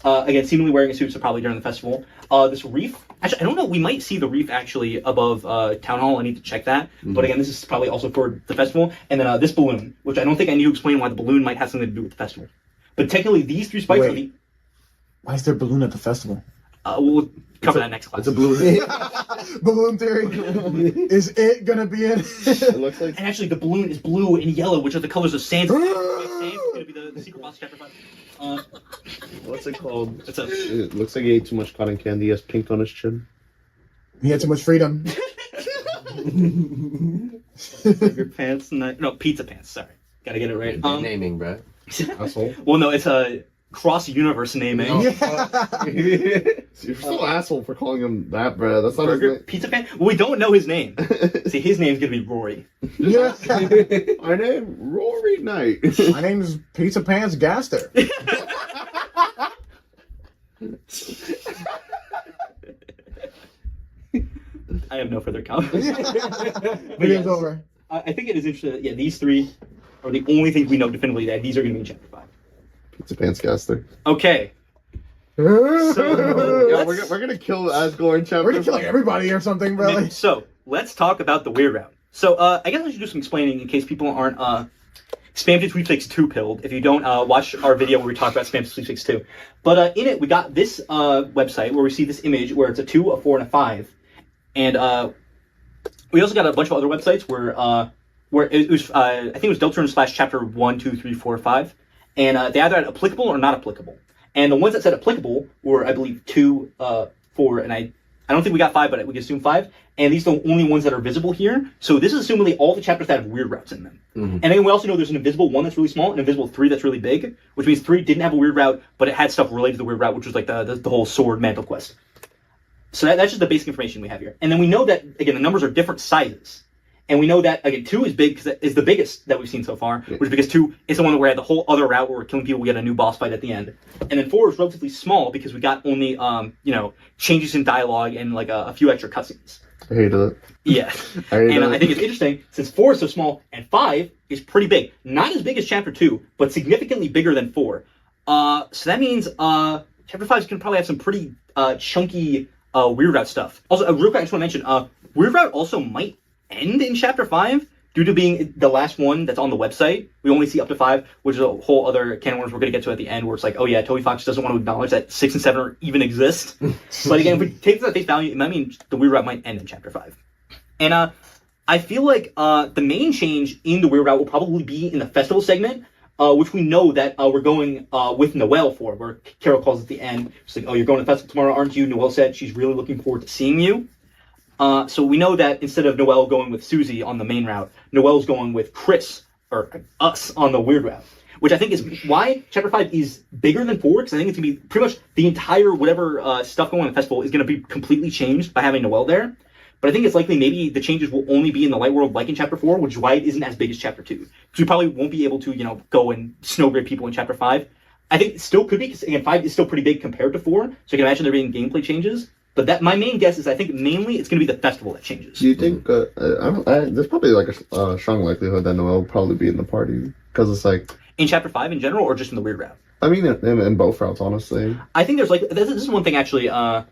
Again, seemingly wearing a suit, so probably during the festival. This reef. Actually, I don't know. We might see the reef actually above Town Hall. I need to check that. Mm-hmm. But again, this is probably also for the festival. And then this balloon, which I don't think I need to explain why the balloon might have something to do with the festival. But technically, these three sprites are the... Why is there a balloon at the festival? We'll cover that next class. It's a balloon. Balloon theory. Is it gonna be in? It looks like. And actually, the balloon is blue and yellow, which are the colors of sand. Sand is gonna be the secret boss of Chapter 5. What's it called? It looks like he ate too much cotton candy. He has pink on his chin. He had too much freedom. Burger Pants, no, Pizza Pants. Sorry, gotta get it right. Naming, bro. Asshole. Well, no, it's a cross-universe naming. Oh. You're so asshole for calling him that, bro. That's not Burger his name. Pizza Pants. Well, we don't know his name. See, his name's gonna be Rory. Yeah. My name, Rory Knight. My name is Pizza Pants Gaster. I have no further comment. Video's over. I think it is interesting that, yeah, these three are the only things we know definitively that these are going to be in Chapter 5. Pizza Pants Gaster. Okay. Yeah, we're gonna kill Asgore in Chapter We're gonna kill like everybody or something, bro. Like, So, let's talk about the Weird Route. So, I guess I should do some explaining in case people aren't Spam to Sweepstakes 2 pilled. If you don't watch our video where we talk about Spam to Sweepstakes 2. But in it, we got this website where we see this image where it's a 2, a 4, and a 5. And we also got a bunch of other websites where it was, I think it was Deltarune / chapter 1, 2, 3, 4, 5. And they either had applicable or not applicable. And the ones that said applicable were, I believe, 2, 4, and I don't think we got 5, but we can assume 5. And these are the only ones that are visible here. So this is assumingly all the chapters that have weird routes in them. Mm-hmm. And then we also know there's an invisible 1 that's really small, and an invisible 3 that's really big, which means 3 didn't have a weird route, but it had stuff related to the weird route, which was like the whole sword mantle quest. So that's just the basic information we have here. And then we know that, again, the numbers are different sizes. And we know that, again, 2 is big because it is the biggest that we've seen so far, which is because 2 is the one where we had the whole other route where we're killing people, we get a new boss fight at the end. And then 4 is relatively small because we got only, changes in dialogue and like a few extra cutscenes. I hated it. Yeah. I think it's interesting since 4 is so small and 5 is pretty big. Not as big as Chapter 2, but significantly bigger than 4. So that means Chapter 5 is going to probably have some pretty chunky Weird Route stuff. Also, real quick, I just want to mention, Weird Route also might end in Chapter 5 due to being the last one that's on the website. We only see up to 5, which is a whole other can of worms we're going to get to at the end where it's like, oh yeah, tobyfox doesn't want to acknowledge that 6 and 7 even exist. But again, if we take this at face value, it might mean the Weird Route might end in Chapter 5. And I feel like the main change in the Weird Route will probably be in the festival segment, which we know that we're going with Noelle for, where Carol calls at the end. She's like, oh, you're going to the festival tomorrow, aren't you? Noelle said she's really looking forward to seeing you. So we know that instead of Noelle going with Susie on the main route, Noelle's going with Chris, or us, on the Weird Route. Which I think is why Chapter 5 is bigger than 4, because I think it's going to be pretty much the entire whatever stuff going on in the festival is going to be completely changed by having Noelle there. But I think it's likely maybe the changes will only be in the light world like in Chapter 4, which is why it isn't as big as Chapter 2. Because we probably won't be able to, go and snowgrade people in Chapter 5. I think it still could be, because again, 5 is still pretty big compared to 4, so I can imagine there being gameplay changes. But that my main guess is I think mainly it's going to be the festival that changes. Do you think there's probably like a strong likelihood that Noelle will probably be in the party because it's like in Chapter 5 in general, or just in the Weird Route? I mean, in both routes, honestly. I think there's like this is one thing actually. I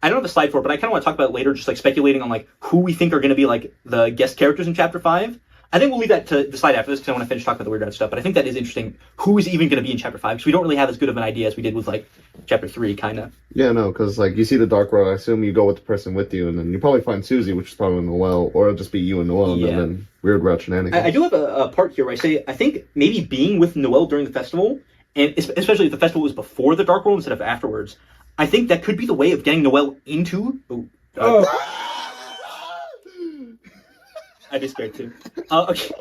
don't have a slide for it, but I kind of want to talk about it later, just like speculating on like who we think are going to be like the guest characters in Chapter 5. I think we'll leave that to decide after this because I want to finish talking about the Weird Route stuff. But I think that is interesting. Who is even going to be in Chapter 5? Because we don't really have as good of an idea as we did with, like, Chapter 3, kind of. Yeah, no, because, like, you see the Dark World, I assume you go with the person with you, and then you probably find Susie, which is probably Noelle, or it'll just be you and Noelle, and then Weird Route shenanigans. I do have a part here where I say, I think maybe being with Noelle during the festival, and especially if the festival was before the Dark World instead of afterwards, I think that could be the way of getting Noelle into... I'd be scared too. Okay.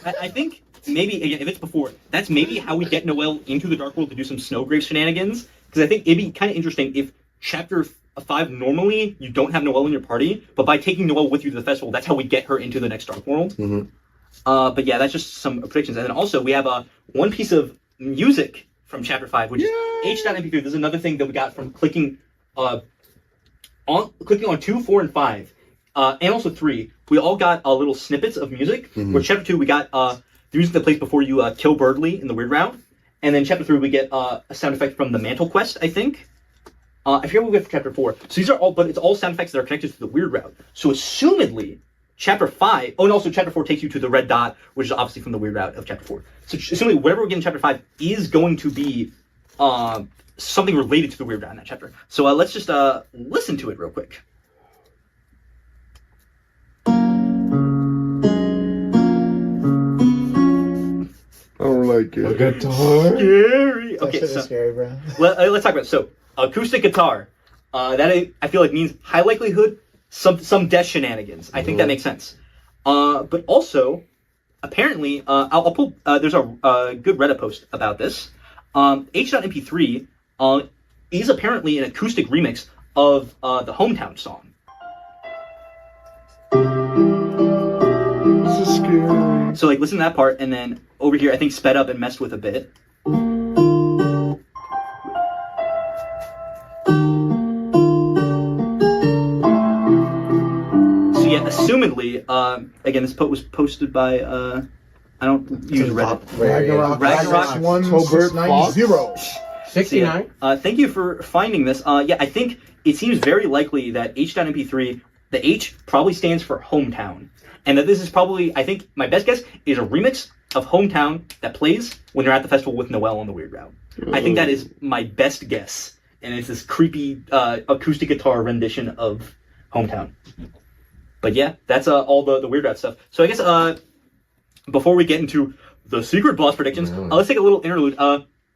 I think maybe, again, if it's before, that's maybe how we get Noelle into the Dark World to do some Snowgrave shenanigans. Because I think it'd be kind of interesting if Chapter 5, normally, you don't have Noelle in your party, but by taking Noelle with you to the festival, that's how we get her into the next Dark World. Mm-hmm. But yeah, that's just some predictions. And then also, we have one piece of music from Chapter 5, which is H.MP3. This is another thing that we got from clicking on 2, 4, and 5, and also 3, we all got little snippets of music. Where Chapter 2, we got the music that plays before you kill Birdley in the Weird Route. And then Chapter 3, we get a sound effect from the Mantle Quest, I think. I forget what we get for Chapter 4. So these are all, but it's all sound effects that are connected to the Weird Route. So assumedly, Chapter 5, and also Chapter 4 takes you to the Red Dot, which is obviously from the Weird Route of Chapter 4. So assumedly, whatever we get in Chapter 5 is going to be something related to the Weird Route in that chapter. So let's just listen to it real quick. I don't like it. A guitar. Scary. That Okay, shit so is scary, bro. let's talk about it. So acoustic guitar. That I feel like means high likelihood some death shenanigans. I think that makes sense. But also, apparently, I'll pull. There's a good Reddit post about this. H.MP3 is apparently an acoustic remix of the Hometown song. This is scary. So, like, listen to that part, and then over here, I think sped up and messed with a bit. So, yeah, assumedly, again, this was posted by, I don't use Reddit. Ragnarok Ragnarok 1690. 69. Thank you for finding this. Yeah, I think it seems very likely that H.MP3, the H probably stands for Hometown. And that this is probably, I think, my best guess is a remix of Hometown that plays when you're at the festival with Noelle on the Weird Route. I think that is my best guess. And it's this creepy acoustic guitar rendition of Hometown. But yeah, that's all the Weird Route stuff. So I guess before we get into the secret boss predictions, let's take a little interlude.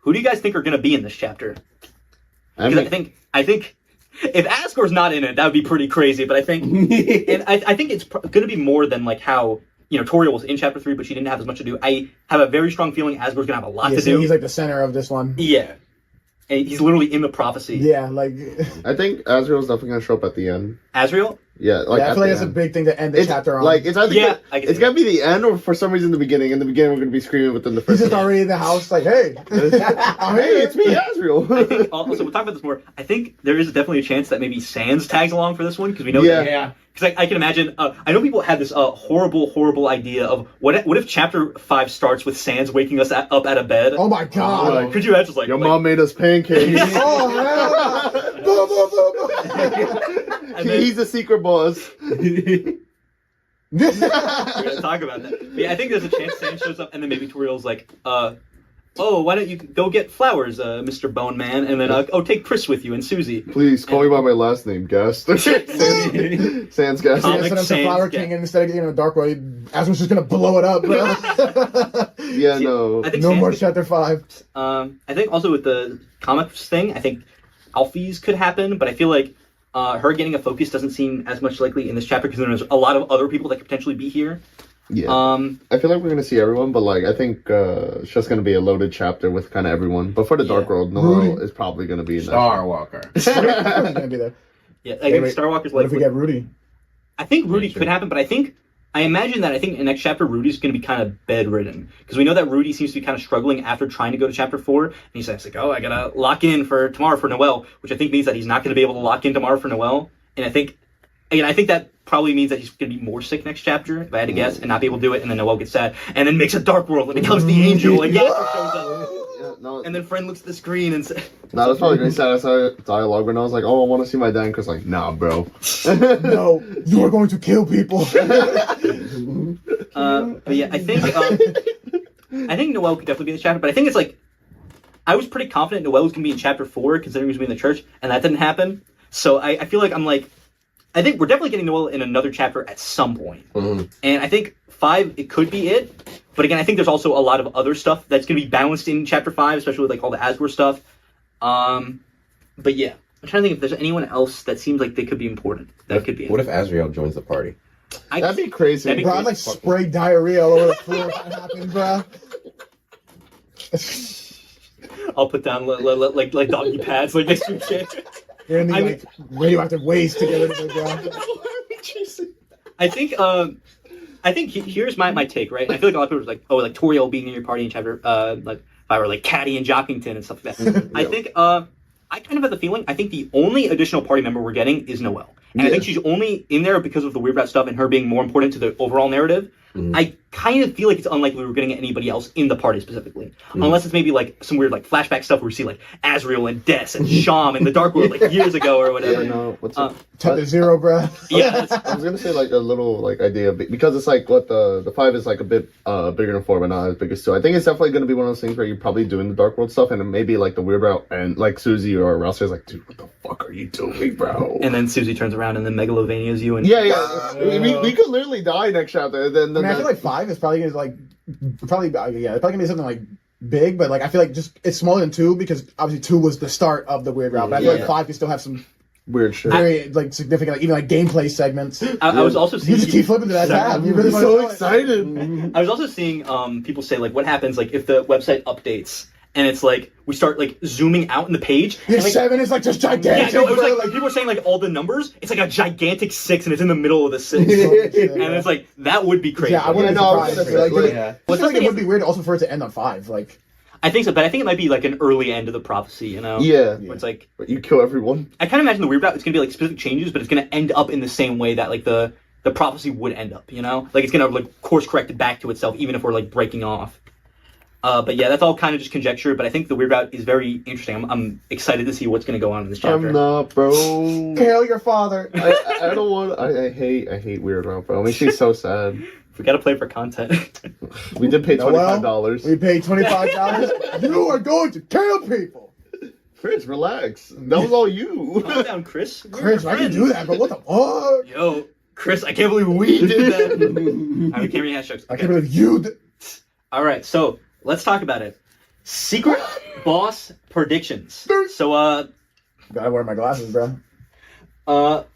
Who do you guys think are going to be in this chapter? Because I think if Asgore's not in it, that would be pretty crazy. But I think, and I think it's going to be more than like how Toriel was in Chapter 3, but she didn't have as much to do. I have a very strong feeling Asgore's going to have a lot to do. He's like the center of this one. Yeah, and he's literally in the prophecy. Yeah, like I think Azrael's definitely gonna show up at the end. Azrael? Yeah, like I feel like that's a big thing to end the chapter on. Like it's either it's that. gonna be the end or for some reason the beginning. In the beginning, we're gonna be screaming within the He's first. just already in the house, like, hey, Hey, it's me, Azrael. I think also we'll talk about this more. I think there is definitely a chance that maybe Sans tags along for this one because we know that. Yeah. Because I can imagine. I know people have this horrible idea of what if Chapter 5 starts with Sans waking us up out of bed. Oh my god! Could you imagine? Like Your mom made us pancakes. Oh hell! And then, He's the secret boss. we're gonna talk about that. But yeah, I think there's a chance Sans shows up, and then maybe Toriel's like, oh, why don't you go get flowers, Mr. Bone Man, and then take Chris with you and Susie. Please call me by my last name, Guest. Sans Guest. Yeah, send him to Sans, Flower King, and instead of getting a Dark World, Asmon's just gonna blow it up, bro. Yeah, no. I think No Sans more could- Chapter 5. I think also with the comics thing, I think Alfie's could happen, but I feel like her getting a focus doesn't seem as much likely in this chapter because there's a lot of other people that could potentially be here. Yeah. I feel like we're gonna see everyone, but like I think it's just gonna be a loaded chapter with kind of everyone. But for the Dark World, Noelle is probably gonna be in that. Starwalker. Rudy's gonna be there. Yeah, I think wait, Starwalker's What if we like. get Rudy? I think Rudy could happen, but I imagine that in next chapter Rudy's going to be kind of bedridden because we know that Rudy seems to be kind of struggling after trying to go to Chapter 4, and he says like, "Oh, I gotta lock in for tomorrow for Noelle," which I think means that he's not going to be able to lock in tomorrow for Noelle, and I think that probably means that he's going to be more sick next chapter, if I had to guess, and not be able to do it, and then Noelle gets sad, and then makes a Dark World and becomes the angel, and Yasser shows up. no. And then friend looks at the screen and says, No, that's probably gonna say that dialogue when I was like, oh, I want to see my dad. And Chris like, nah, bro. No, you are going to kill people. but yeah, I think Noelle could definitely be in the chapter, but I think it's like, I was pretty confident Noelle was going to be in chapter 4, considering he was going to be in the church, and that didn't happen. So I feel like I think we're definitely getting Noelle in another chapter at some point. Mm-hmm. And I think 5, it could be it. But again, I think there's also a lot of other stuff that's going to be balanced in chapter 5, especially with like all the Asgore stuff. But yeah, I'm trying to think if there's anyone else that seems like they could be important. That could be it. What if Azrael joins the party? That'd be crazy. That'd be Bro, I'd like spray diarrhea all over the floor if that happened, bro. I'll put down like doggy pads, like this shit. You're gonna need like radioactive waste to get rid of it, bro. I think here's my take, right? And I feel like a lot of people are like, oh, like Toriel being in your party in chapter like 5, or like Caddy and Jockington and stuff like that. I think I kind of have the feeling I think the only additional party member we're getting is Noelle. And I think she's only in there because of the Weird Rat stuff and her being more important to the overall narrative. Mm-hmm. I kind of feel like it's unlikely we're getting anybody else in the party specifically. Unless it's maybe like some weird like flashback stuff where we see like Azrael and Des and Sham in the Dark World like years ago or whatever. Yeah, no, what's Chapter 0, bro. Yeah. I was gonna say like a little like idea because it's like what the 5 is like a bit bigger than 4 but not as big as 2. I think it's definitely gonna be one of those things where you're probably doing the Dark World stuff and maybe like the Weird Route and like Susie or Rousey is like, dude, what the fuck are you doing, bro? And then Susie turns around and then Megalovania's you and we could literally die next chapter. Then I feel like 5 is probably gonna like it's probably gonna be something like big, but like I feel like just it's smaller than 2 because obviously 2 was the start of the Weird Route. But I feel like 5 can still have some weird shit. very like significant, like even like gameplay segments. I was also seeing You just keep flipping to that tab. You really so want to excited. I was also seeing people say like what happens like if the website updates and it's like we start like zooming out in the page. Yeah, and, like, 7 is like just gigantic. Yeah, no, it was bro, like people were saying like all the numbers. It's like a gigantic 6 and it's in the middle of the 6, and it's like that would be crazy. Yeah, I wouldn't be surprised. Yeah. I feel like it would be weird also for it to end on 5. Like I think so, but I think it might be like an early end of the prophecy, you know? Yeah. Where it's like You kill everyone. I kind of imagine the Weird Route. It's gonna be like specific changes, but it's gonna end up in the same way that like the prophecy would end up, you know? Like it's gonna like course correct it back to itself, even if we're like breaking off. But yeah, that's all kind of just conjecture. But I think the Weird Route is very interesting. I'm excited to see what's gonna go on in this chapter. I'm not, bro. kill your father. I don't want. I hate Weird Route, bro. It makes me so sad. We gotta play for content. We did pay $25. We paid $25. You are going to kill people. Chris, relax. That was all you. Calm down, Chris. Chris, I can do that, but what the fuck? Yo, Chris, I can't believe we did that. Alright, we can't read hashtags. I can't believe you did. Alright, so let's talk about it. Secret boss predictions. So Gotta wear my glasses, bro.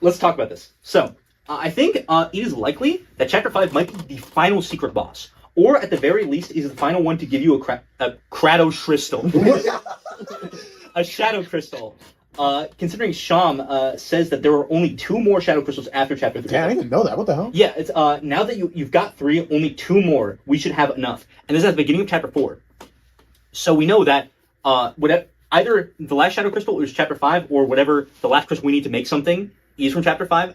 let's talk about this. So I think it is likely that Chapter 5 might be the final secret boss. Or at the very least, is the final one to give you a Kratos crystal. A shadow crystal. Considering Sham says that there are only 2 more shadow crystals after Chapter 3. Damn, I didn't even know that. What the hell? Yeah, it's now that you've got 3, only 2 more. We should have enough. And this is at the beginning of Chapter 4. So we know that either the last shadow crystal is Chapter 5, or whatever the last crystal we need to make something is from Chapter 5.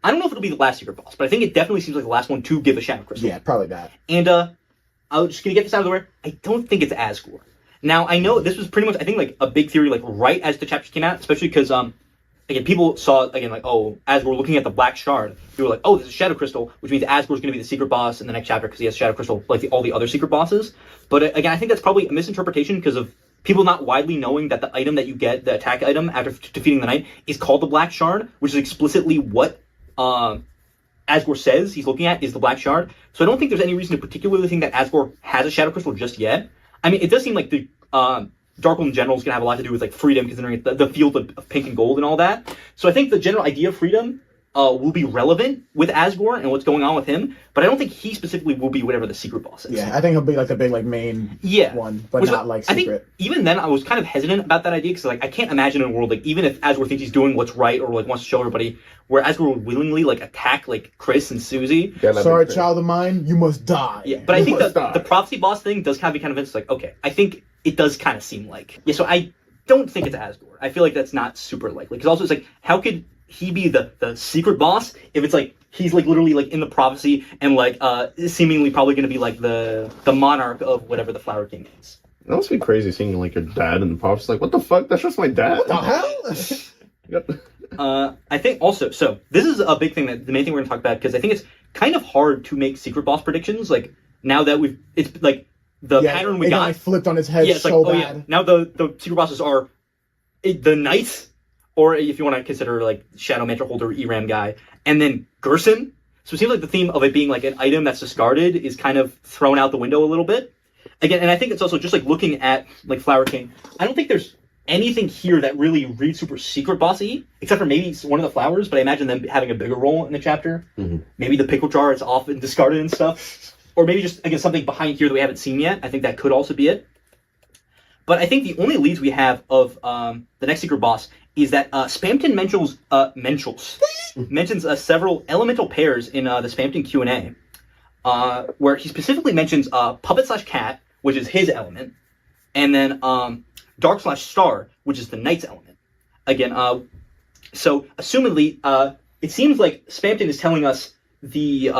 I don't know if it'll be the last secret boss, but I think it definitely seems like the last one to give a shadow crystal. Yeah, probably that. And I'm just gonna get this out of the way. I don't think it's Asgore. Now I know this was pretty much I think like a big theory like right as the chapters came out, especially because again people saw again like oh Asgore looking at the black shard. They were like oh there's a shadow crystal, which means Asgore's gonna be the secret boss in the next chapter because he has shadow crystal like all the other secret bosses. But again I think that's probably a misinterpretation because of people not widely knowing that the item that you get, the attack item after defeating the knight, is called the black shard, which is explicitly what Asgore says he's looking at is the black shard. So I don't think there's any reason to particularly think that Asgore has a shadow crystal just yet. I mean, it does seem like the Darkhold in general is going to have a lot to do with like freedom, considering it's the field of pink and gold and all that. So I think the general idea of freedom will be relevant with Asgore and what's going on with him, but I don't think he specifically will be whatever the secret boss is. Yeah, I think he'll be like the big like main one, but Which, not like I secret. think even then I was kind of hesitant about that idea because like I can't imagine in a world like even if Asgore thinks he's doing what's right or like wants to show everybody, where Asgore would willingly like attack like Chris and Susie. Yeah, Sorry, child of mine, you must die. Yeah, but I think must the prophecy boss thing does kind of be kind of it's like okay, I think it does kind of seem like so I don't think it's Asgore. I feel like that's not super likely because also it's like how could he be the secret boss if it's like he's like literally like in the prophecy and like seemingly probably going to be like the monarch of whatever the Flower King is. That must be crazy seeing like your dad and the pop's like, what the fuck? That's just my dad. What the hell? I think also, so this is a big thing that the main thing we're going to talk about, because I think it's kind of hard to make secret boss predictions. Like now that it's like the pattern we got flipped on its head it's so like, bad. Oh yeah, now the secret bosses are the knight, or if you want to consider like Shadow Mantra Holder, ERAM guy, and then Gerson. So it seems like the theme of it being like an item that's discarded is kind of thrown out the window a little bit. Again, and I think it's also just like looking at like Flower King. I don't think there's anything here that really reads super secret bossy, except for maybe one of the flowers, but I imagine them having a bigger role in the chapter. Mm-hmm. Maybe the pickle jar is often discarded and stuff. Or maybe just, again, something behind here that we haven't seen yet. I think that could also be it. But I think the only leads we have of the next secret boss is that Spamton mentions several elemental pairs in the Spamton Q&A, where he specifically mentions Puppet/Cat, which is his element, and then Dark/Star, which is the knight's element. Again, so assumedly, it seems like Spamton is telling us the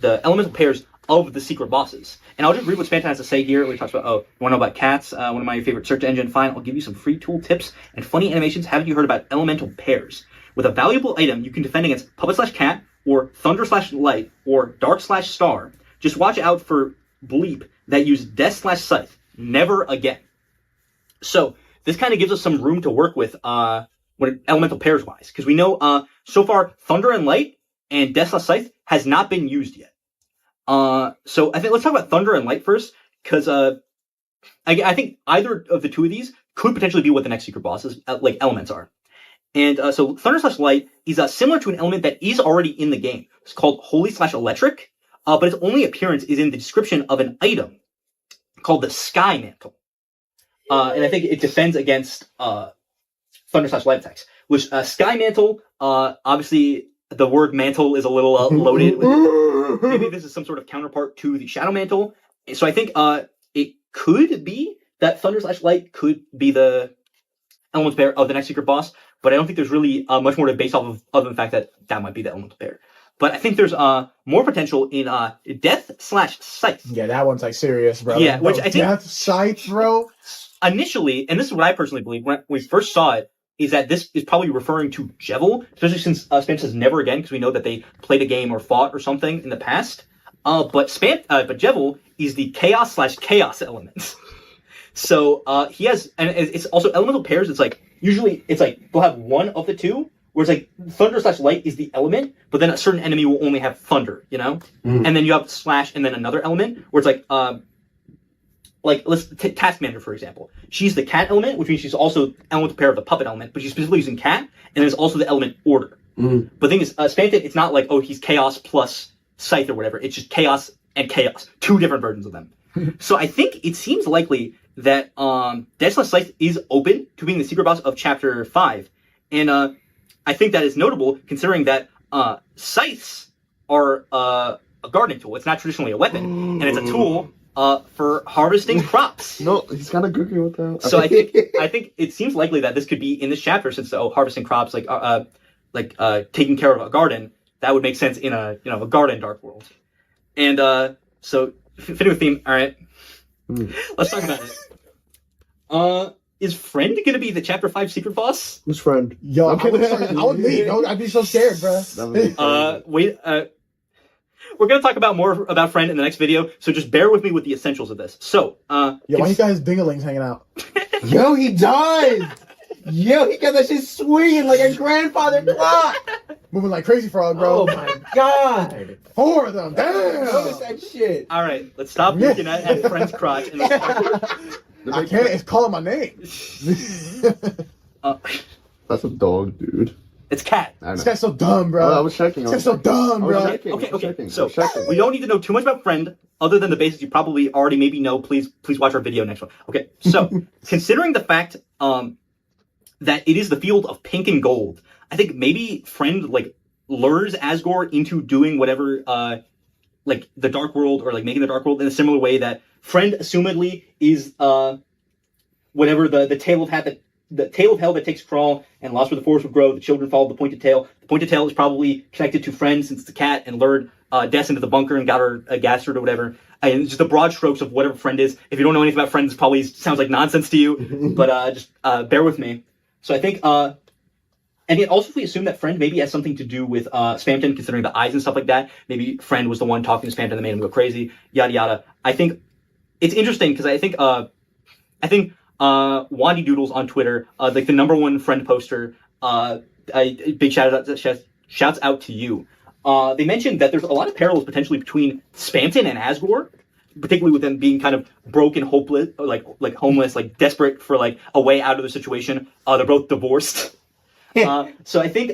elemental pairs of the secret bosses. And I'll just read what Spamton has to say here. He talks about, you want to know about cats? One of my favorite search engine. Fine, I'll give you some free tool tips and funny animations. Haven't you heard about elemental pairs? With a valuable item, you can defend against Puppet/Cat, or Thunder/Light, or Dark/Star. Just watch out for Bleep that use Death/Scythe. Never again. So this kind of gives us some room to work with when elemental pairs wise, because we know so far Thunder and Light and Death/Scythe has not been used yet. So I think let's talk about Thunder and Light first, because I think either of the two of these could potentially be what the next secret bosses like elements are. And so Thunder/Light is similar to an element that is already in the game. It's called Holy/Electric, but its only appearance is in the description of an item called the Sky Mantle. And I think it defends against Thunder/Light attacks. Which Sky Mantle, obviously the word mantle is a little loaded. Maybe this is some sort of counterpart to the Shadow Mantle. So I think it could be that Thunder/Light could be the elemental pair of the next secret boss, but I don't think there's really much more to base off of other than the fact that that might be the elemental pair. But I think there's more potential in Death/Scythe. Yeah, that one's like serious, bro. Yeah, which I think Death/Scythe, bro. Initially, and this is what I personally believe when we first saw it, is that this is probably referring to Jevil, especially since Spam says never again, because we know that they played a game or fought or something in the past. But Jevil is the Chaos/Chaos element. So he has, and it's also elemental pairs. It's like usually it's like they'll have one of the two, where it's like Thunder/Light is the element, but then a certain enemy will only have Thunder, you know. And then you have Slash, and then another element where it's like let's take Taskmaster for example. She's the cat element, which means she's also elemental pair of the puppet element, but she's specifically using cat, and there's also the element order. But the thing is, Spamton, it's not like, oh, he's Chaos plus Scythe or whatever. It's just Chaos and Chaos, two different versions of them. So I think it seems likely that Death/Scythe is open to being the secret boss of Chapter 5. And I think that is notable considering that scythes are a gardening tool. It's not traditionally a weapon, and it's a tool for harvesting crops. No, he's kind of goofy with that. So I think it seems likely that this could be in this chapter, since harvesting crops, like taking care of a garden, that would make sense in a garden Dark World. And so fitting with theme. All right, let's talk about it. Is Friend gonna be the Chapter 5 secret boss? Who's Friend? Yo, I would leave. I'd be so scared, bro. Wait. We're gonna talk about more about Friend in the next video, so just bear with me with the essentials of this. So, why you guys dinglings hanging out? Yo, he does! Yo, he got that shit swinging like a grandfather clock! Moving like crazy frog, bro. Oh my god! 4 of them. Damn. Notice that shit. All right, let's stop looking at Friend's crotch. And I can't. It's calling my name. That's a dog, dude. It's Cat. This guy's so dumb, bro. I was checking. This guy's so dumb, bro. Okay. So we don't need to know too much about Friend, other than the basics you probably already maybe know. Please watch our video next one. Okay. So considering the fact that it is the field of pink and gold, I think maybe Friend like lures Asgore into doing whatever like the Dark World, or like making the Dark World in a similar way that Friend assumedly is whatever the tail of hat that the tail of hell that takes crawl and lost where the forest would grow. The children followed the pointed tail. The pointed tail is probably connected to Friend since it's a cat and lured Des into the bunker and got her gassed or whatever. And just the broad strokes of whatever Friend is. If you don't know anything about Friend, this probably sounds like nonsense to you, but just bear with me. So I think, and yet also if we assume that Friend maybe has something to do with Spamton, considering the eyes and stuff like that, maybe Friend was the one talking to Spamton that made him go crazy, yada yada. I think it's interesting because I think Wandy Doodles on Twitter, like the #1 Friend poster, big shouts out to you. They mentioned that there's a lot of parallels potentially between Spamton and Asgore, particularly with them being kind of broken, hopeless, like homeless, like desperate for like a way out of the situation. They're both divorced. So I think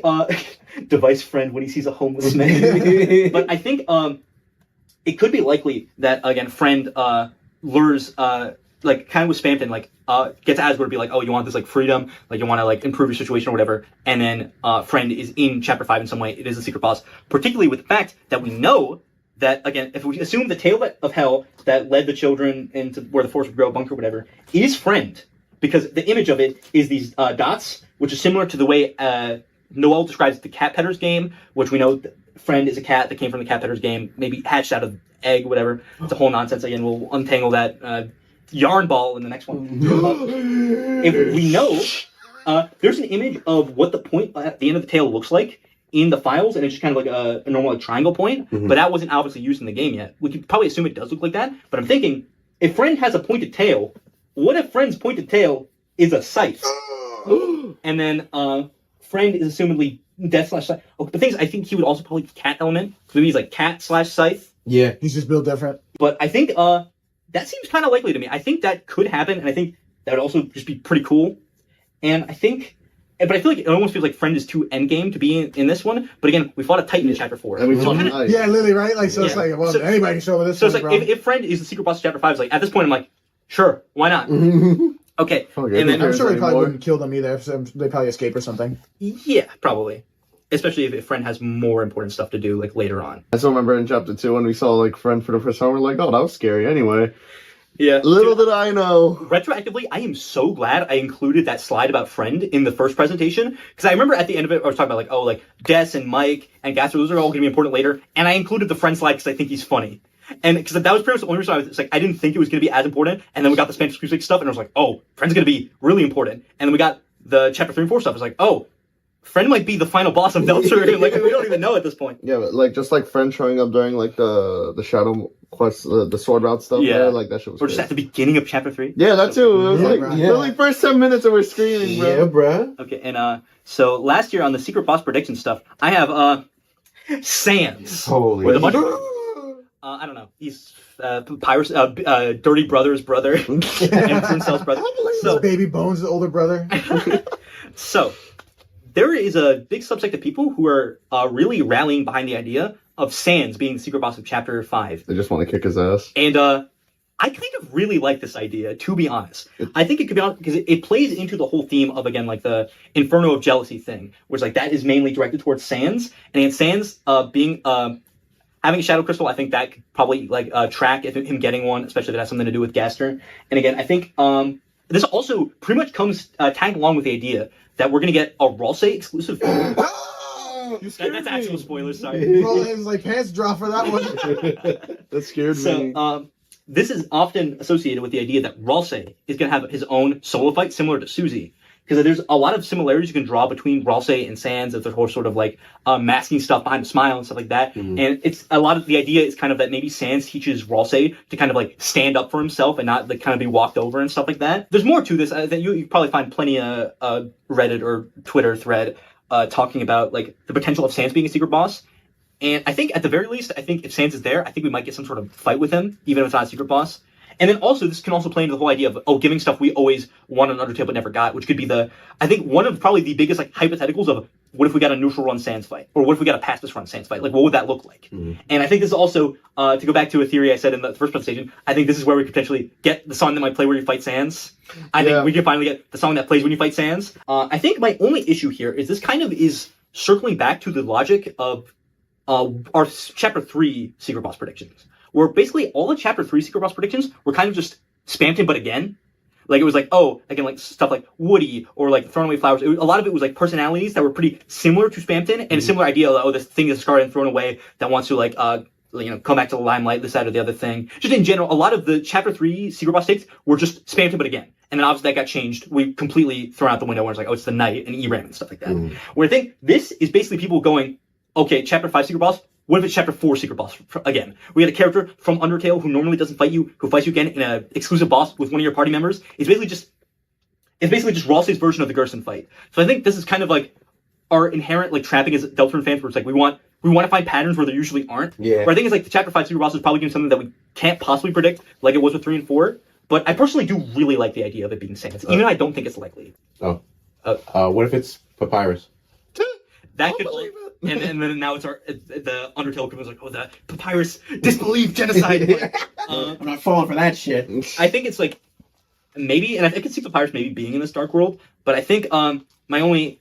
device Friend when he sees a homeless man. But I think it could be likely that again Friend lures like kind of with Spamton, like gets Asgore to be like, oh, you want this like freedom, like you want to like improve your situation or whatever, and then Friend is in chapter 5 in some way. It is a secret boss, particularly with the fact that we know that again, if we assume the tail of hell that led the children into where the forest would grow, bunker, whatever, is Friend, because the image of it is these dots, which is similar to the way Noel describes the Cat Pedders game, which we know Friend is a cat that came from the Cat Pedders game, maybe hatched out of egg, whatever. It's a whole nonsense. Again, we'll untangle that yarn ball in the next one. If we know, there's an image of what the point at the end of the tail looks like in the files, and it's just kind of like a normal like, triangle point, but that wasn't obviously used in the game yet. We could probably assume it does look like that, but I'm thinking, if Friend has a pointed tail, what if Friend's pointed tail is a scythe? And then Friend is assumedly death/scythe. Oh, the thing is, I think he would also probably cat element, so maybe he's like cat/scythe. Yeah. He's just built different. But I think that seems kind of likely to me. I think that could happen, and I think that would also just be pretty cool. And I think, but I feel like it almost feels like Friend is too endgame to be in this one. But again, we fought a Titan in chapter 4. And we So fought kinda- Knight. Yeah, Lily, right? Like, so it's Yeah. like, well, So- anybody can show with this So it's one, like, bro. if Friend is the secret boss of chapter 5, it's like, at this point, I'm like, sure, why not? Okay. Okay, And then, I'm sure they probably anymore. wouldn't kill them either. So they probably escape or something. yeah, probably. Especially if Friend has more important stuff to do, like, later on. I still remember in chapter 2 when we saw like Friend for the first time, we're like, oh, that was scary. Anyway, Yeah. little did I know. Retroactively, I am so glad I included that slide about Friend in the first presentation, because I remember at the end of it, I was talking about like, oh, like Des and Mike and Gasper, those are all going to be important later, and I included the Friend slide because I think he's funny, and because that was pretty much the only reason I didn't think it was going to be as important, and then we got the Spanish music stuff, and I was like, oh, Friend's going to be really important, and then we got the chapter 3 and 4 stuff. I was like, oh, Friend might be the final boss of Deltarune. Like we don't even know at this point. Yeah, but like just like Friend showing up during like the Shadow Quest, the Sword Route stuff. Yeah. There, like that shit was. Or just great. at the beginning of chapter 3. Yeah, that too. It was Yeah, like bro. literally first 10 minutes and we're screaming, bro. Yeah, bruh. Okay, and so last year on the secret boss prediction stuff, I have Sans. Holy With a bunch of I don't know. He's Pirates, Dirty Brother's brother, and Princel's brother. So, Baby Bones, the older brother. So there is a big subsect of people who are really rallying behind the idea of Sans being the secret boss of chapter 5, They just want to kick his ass. and I kind of really like this idea, to be honest. I think it could be honest because it plays into the whole theme of again like the Inferno of Jealousy thing, which like that is mainly directed towards Sans, and again Sans being having a shadow crystal, I think that could probably like track if him getting one, especially if it has something to do with Gaster. And again, I think this also pretty much comes tagged along with the idea that we're gonna get a Ralsei exclusive. That's actual spoilers. Sorry. Bro, it was like pants drop for that one. That scared me. So this is often associated with the idea that Ralsei is gonna have his own solo fight similar to Suzy. Because there's a lot of similarities you can draw between Ralsei and Sans, if there's whole sort of like masking stuff behind a smile and stuff like that. And it's a lot of the idea is kind of that maybe Sans teaches Ralsei to kind of like stand up for himself and not like kind of be walked over and stuff like that. There's more to this that you probably find plenty of Reddit or Twitter thread talking about like the potential of Sans being a secret boss. And I think at the very least, I think if Sans is there, I think we might get some sort of fight with him, even if it's not a secret boss. And then also, this can also play into the whole idea of, giving stuff we always wanted on Undertale but never got, which could be I think one of probably the biggest, like, hypotheticals of what if we got a neutral run Sans fight? Or what if we got a pacifist run Sans fight? Like, what would that look like? And I think this is also, to go back to a theory I said in the first presentation, I think this is where we could potentially get the song that might play where you fight Sans. I think we could finally get the song that plays when you fight Sans. I think my only issue here is this kind of is circling back to the logic of our Chapter 3 secret boss predictions. Where basically all the Chapter 3 secret boss predictions were kind of just Spamton, but again. Like it was like, oh, again, like stuff like Woody or like Thrown Away Flowers. A lot of it was like personalities that were pretty similar to Spamton and a similar idea of, oh, this thing is scarred and thrown away that wants to like, come back to the limelight, this, that, or the other thing. Just in general, a lot of the Chapter 3 Secret Boss takes were just Spamton, but again. And then obviously that got changed. We completely thrown out the window where it's like, oh, it's the Knight and ERAM and stuff like that. Where I think this is basically people going, okay, Chapter 5 Secret Boss, what if it's Chapter 4 Secret Boss again? We had a character from Undertale who normally doesn't fight you, who fights you again in an exclusive boss with one of your party members. It's basically just Ralsei's version of the Gerson fight. So I think this is kind of like our inherent like trapping as Deltarune fans, where it's like we want to find patterns where there usually aren't. Yeah. But I think it's like the Chapter 5 Secret Boss is probably doing something that we can't possibly predict, like it was with 3 and 4. But I personally do really like the idea of it being Sans, even though I don't think it's likely. What if it's Papyrus? That could, and then now it's the Undertale group was like, oh, the Papyrus disbelief genocide. I'm not falling for that shit. I think it's like maybe, and I could see Papyrus maybe being in this Dark World, but I think my only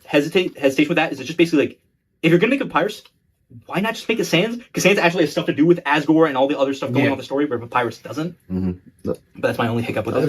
hesitation with that is it's just basically like, if you're gonna make a Papyrus, why not just make it Sans? Because Sans actually has stuff to do with Asgore and all the other stuff going on in the story, where Papyrus doesn't. But that's my only hiccup with it.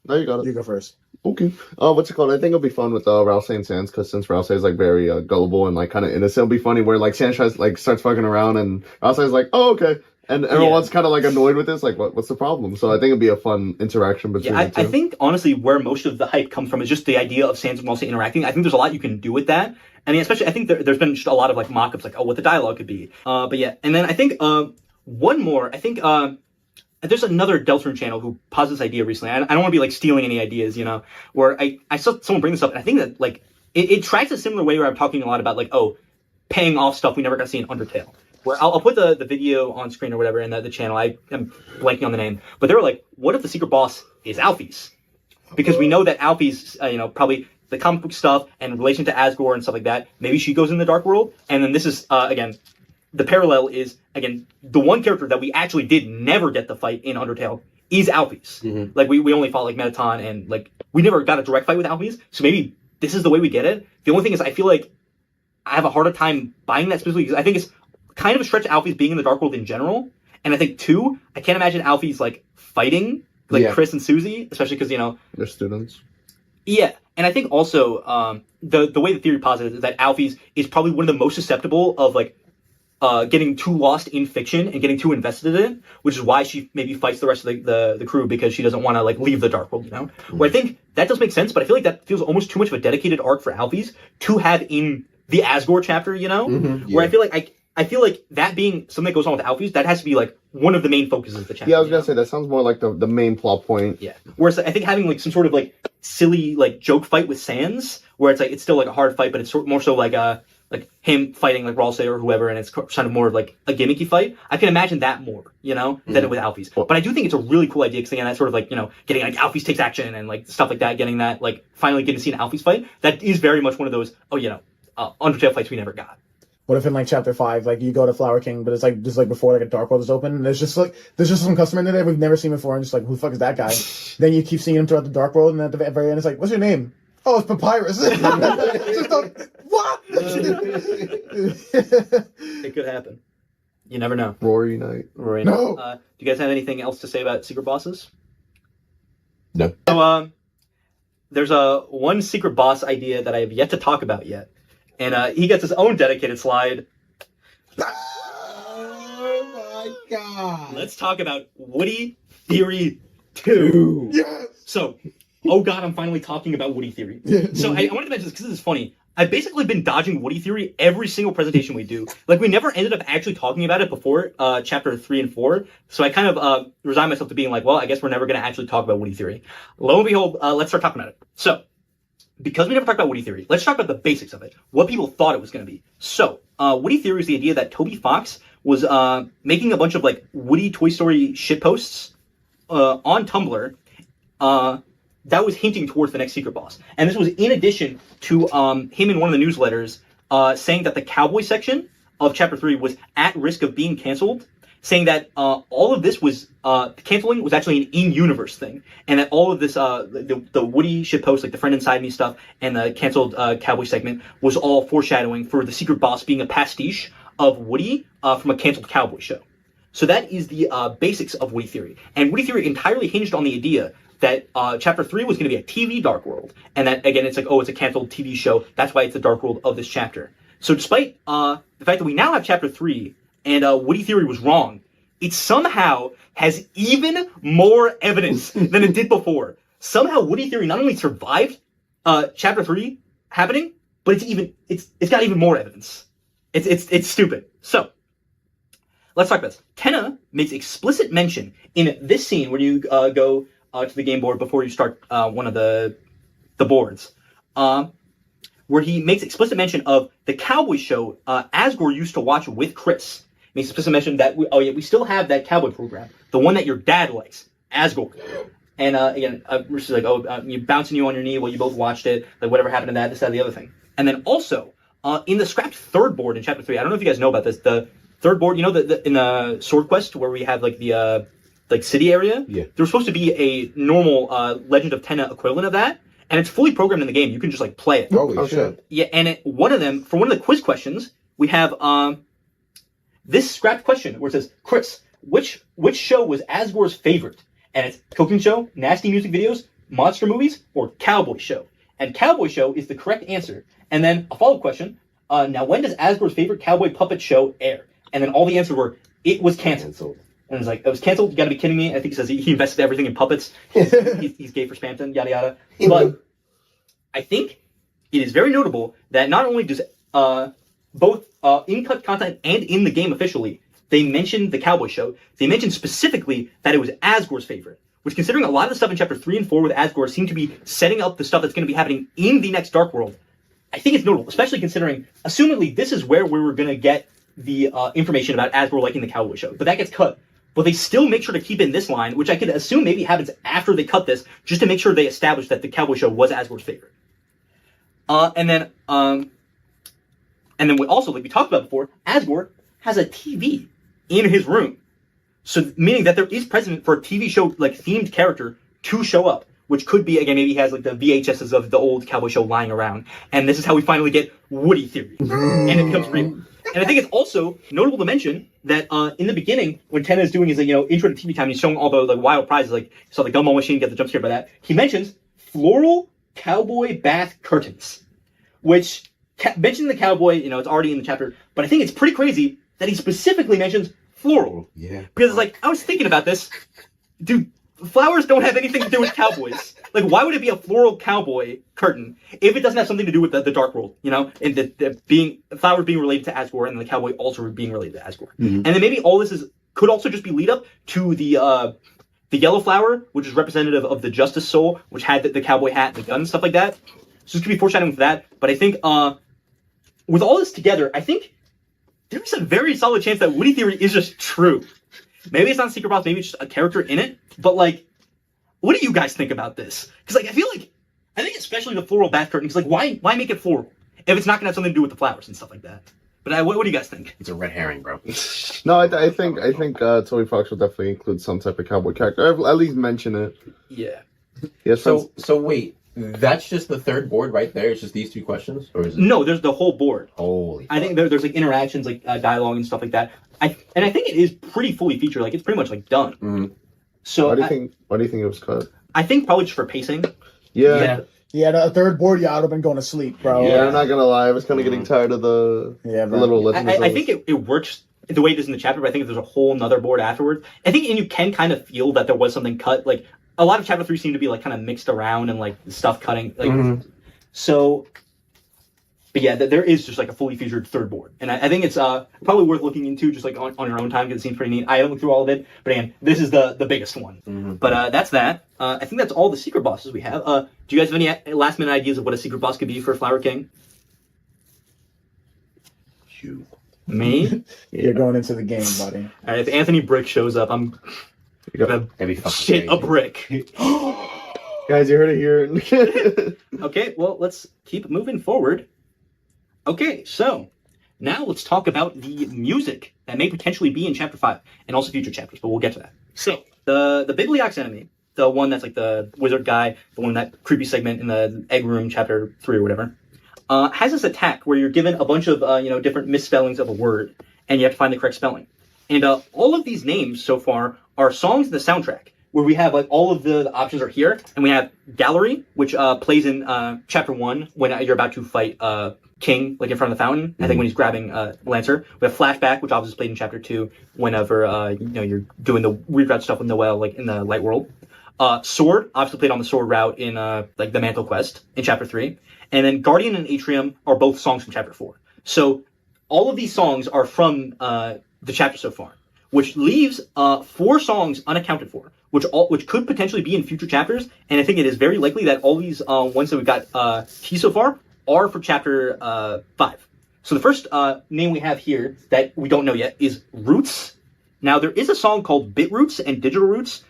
No, you got it. You go first. Okay. What's it called? I think it'll be fun with Ralsei and Sans, because since Ralsei is like very gullible and like kind of innocent, it'll be funny where like Sans tries like starts fucking around and Ralsei's like, oh, okay. And everyone's kind of like annoyed with this, like, what's the problem? So I think it'd be a fun interaction between the two. I think honestly where most of the hype comes from is just the idea of Sans and Ralsei interacting. I think there's a lot you can do with that. I mean, especially I think there's been just a lot of like mock-ups, like, oh, what the dialogue could be. But yeah, and then I think one more. I think there's another Deltarune channel who posed this idea recently. I don't want to be like stealing any ideas, where I saw someone bring this up, and I think that like it tracks a similar way where I'm talking a lot about like, oh, paying off stuff we never got to see in Undertale. Where I'll put the video on screen or whatever in the channel. I am blanking on the name, but they were like, what if the secret boss is Alphys? Because we know that Alphys, probably the comic book stuff and relation to Asgore and stuff like that. Maybe she goes in the Dark World, and then this is again, the parallel is again the one character that we actually did never get the fight in Undertale is Alphys. Like we only fought like Mettaton, and like we never got a direct fight with Alphys. So maybe this is the way we get it. The only thing is, I feel like I have a harder time buying that specifically because I think it's kind of a stretch Alphys being in the Dark World in general. And I think, two, I can't imagine Alphys, like, fighting, like, Chris and Susie, especially because, they're students. Yeah, and I think also, the way the theory posits is that Alphys is probably one of the most susceptible of, like, getting too lost in fiction and getting too invested in it, which is why she maybe fights the rest of the crew, because she doesn't want to, like, leave the Dark World, Where I think that does make sense, but I feel like that feels almost too much of a dedicated arc for Alphys to have in the Asgore chapter, Where I feel like that being something that goes on with Alphys, that has to be like one of the main focuses of the chapter. Yeah, I was gonna say that sounds more like the main plot point. Yeah. Whereas I think having like some sort of like silly like joke fight with Sans, where it's like it's still like a hard fight, but it's more so like him fighting like Ralsei or whoever, and it's kind of more of like a gimmicky fight. I can imagine that more, than with Alphys. But I do think it's a really cool idea because again, that sort of like getting like Alphys takes action and like stuff like that, getting that like finally getting to see an Alphys fight. That is very much one of those Undertale fights we never got. What if in like Chapter 5, like you go to Flower King, but it's like just like before like a Dark World is open, and there's just some customer in there we've never seen before, and just like, who the fuck is that guy? Then you keep seeing him throughout the Dark World, and at the very end it's like, what's your name? Oh, it's Papyrus. What? It could happen. You never know. Rory Knight. Rory Knight. No. Do you guys have anything else to say about secret bosses? No. So there's one secret boss idea that I have yet to talk about yet. And he gets his own dedicated slide. Oh my god. Let's talk about Woody Theory 2. Yes. So, oh god, I'm finally talking about Woody Theory. So I wanted to mention this because this is funny. I've basically been dodging Woody Theory every single presentation we do. Like, we never ended up actually talking about it before Chapter 3 and 4. So I kind of resigned myself to being like, well, I guess we're never going to actually talk about Woody Theory. Lo and behold, let's start talking about it. So, because we never talked about Woody Theory, let's talk about the basics of it. What people thought it was going to be. So, Woody Theory is the idea that Tobyfox was making a bunch of, like, Woody Toy Story shitposts on Tumblr that was hinting towards the next secret boss. And this was in addition to him in one of the newsletters saying that the cowboy section of Chapter 3 was at risk of being canceled, saying that all of this was, canceling was actually an in-universe thing, and that all of this, the Woody shitpost, like the Friend Inside Me stuff, and the canceled cowboy segment was all foreshadowing for the secret boss being a pastiche of Woody from a canceled cowboy show. So that is the basics of Woody Theory. And Woody Theory entirely hinged on the idea that chapter 3 was going to be a TV Dark World, and that again it's like, oh, it's a canceled TV show. That's why it's the Dark World of this chapter. So despite the fact that we now have chapter 3 and Woody Theory was wrong, it somehow has even more evidence than it did before. Somehow Woody Theory not only survived chapter 3 happening, but it's got even more evidence. It's stupid. So let's talk about this. Tenna makes explicit mention in this scene where you go to the game board before you start one of the boards, where he makes explicit mention of the cowboy show Asgore used to watch with Chris. He makes explicit mention that we still have that cowboy program, the one that your dad likes, Asgore. And again, Bruce is like, you bouncing you on your knee while you both watched it, like whatever happened to that, this, that, the other thing. And then also in the scrapped third board in chapter 3, I don't know if you guys know about this. The third board, you know, in the Sword Quest where we have like the like city area. Yeah. There was supposed to be a normal Legend of Tenna equivalent of that, and it's fully programmed in the game. You can just like play it. Holy shit. Yeah, and one of them, for one of the quiz questions, we have this scrapped question where it says, Chris, which show was Asgore's favorite? And it's cooking show, nasty music videos, monster movies, or cowboy show. And cowboy show is the correct answer. And then a follow-up question, now when does Asgore's favorite cowboy puppet show air? And then all the answers were, it was canceled. And it's like, it was canceled, you gotta be kidding me. I think he says he invested everything in puppets. He's gay for Spampton, yada yada. But I think it is very notable that not only does both in-cut content and in the game officially, they mentioned the cowboy show, they mentioned specifically that it was Asgore's favorite. Which, considering a lot of the stuff in chapter 3 and 4 with Asgore seem to be setting up the stuff that's going to be happening in the next Dark World, I think it's notable, especially considering, assumedly, this is where we were going to get the information about Asgore liking the cowboy show. But that gets cut. But they still make sure to keep in this line, which I could assume maybe happens after they cut this, just to make sure they establish that the cowboy show was Asgore's favorite. And then we also, like we talked about before, Asgore has a TV in his room. So, meaning that there is precedent for a TV show, like, themed character to show up, which could be, again, maybe he has, like, the VHSs of the old cowboy show lying around. And this is how we finally get Woody Theory. And it becomes real. And I think it's also notable to mention that in the beginning, when Tenna is doing his, intro to TV time, he's showing all the, like, wild prizes, like, you saw the gumball machine, get the jump scare by that. He mentions floral cowboy bath curtains, which, mentioning the cowboy, it's already in the chapter, but I think it's pretty crazy that he specifically mentions floral. Yeah. Because, like, I was thinking about this. Dude, flowers don't have anything to do with cowboys. Like, why would it be a floral cowboy curtain if it doesn't have something to do with the Dark World, And the flowers being related to Asgore and the cowboy also being related to Asgore. Mm-hmm. And then maybe all this could also just be lead up to the yellow flower, which is representative of the Justice Soul, which had the cowboy hat and the gun and stuff like that. So this could be foreshadowing for that. But I think with all this together, I think there's a very solid chance that Woody Theory is just true. Maybe it's not Secret Boss, maybe it's just a character in it. But, like, what do you guys think about this? Because, like, I think especially the floral bath curtain, because, like, why make it floral if it's not going to have something to do with the flowers and stuff like that? But what do you guys think? It's a red herring, bro. No, I think Toby Fox will definitely include some type of cowboy character. At least mention it. Yeah. Yes. So wait, that's just the third board right there? It's just these 2 questions? Or is it... No, there's the whole board. Holy I think there's like interactions, like dialogue and stuff like that. I think it is pretty fully featured. Like, it's pretty much like done. Mm-hmm. So why do you think it was cut? I think probably just for pacing. Yeah. Yeah, the third board, I would have been going to sleep, bro. Yeah, I'm not gonna lie. I was kind of getting tired of the little legends. I think it works the way it is in the chapter, but I think if there's a whole nother board afterwards, I think, and you can kind of feel that there was something cut. Like, a lot of chapter 3 seemed to be like kind of mixed around and like stuff cutting. Like, So, but yeah, there is just like a fully featured third board, and I think it's probably worth looking into just like on your own time because it seems pretty neat. I haven't looked through all of it, but again, this is the biggest one. Mm-hmm. But that's that. I think that's all the secret bosses we have. Do you guys have any last minute ideas of what a secret boss could be for Flower King? You. Me? You're going into the game, buddy. All right, if Anthony Brick shows up, I'm gonna shit a brick. Guys, you heard it here. Okay, well, let's keep moving forward. Okay, so now let's talk about the music that may potentially be in Chapter 5 and also future chapters, but we'll get to that. So, the Bibliox enemy, the one that's like the wizard guy, the one that creepy segment in the Egg Room Chapter 3 or whatever, has this attack where you're given a bunch of different misspellings of a word, and you have to find the correct spelling. And all of these names so far are songs in the soundtrack where we have like all of the options are here, and we have gallery, which plays in chapter 1 when you're about to fight King, like in front of the fountain. I think when he's grabbing Lancer. We have flashback, which obviously played in chapter 2 whenever you're doing the weird route stuff with Noelle, like in the light world. Sword obviously played on the sword route in like the Mantle quest in chapter 3, and then Guardian and Atrium are both songs from chapter 4. So all of these songs are from the chapter so far, which leaves 4 songs unaccounted for, which could potentially be in future chapters. And I think it is very likely that all these ones that we've got teased so far are for chapter 5. So the first name we have here that we don't know yet is Roots. Now there is a song called Bit Roots and Digital Roots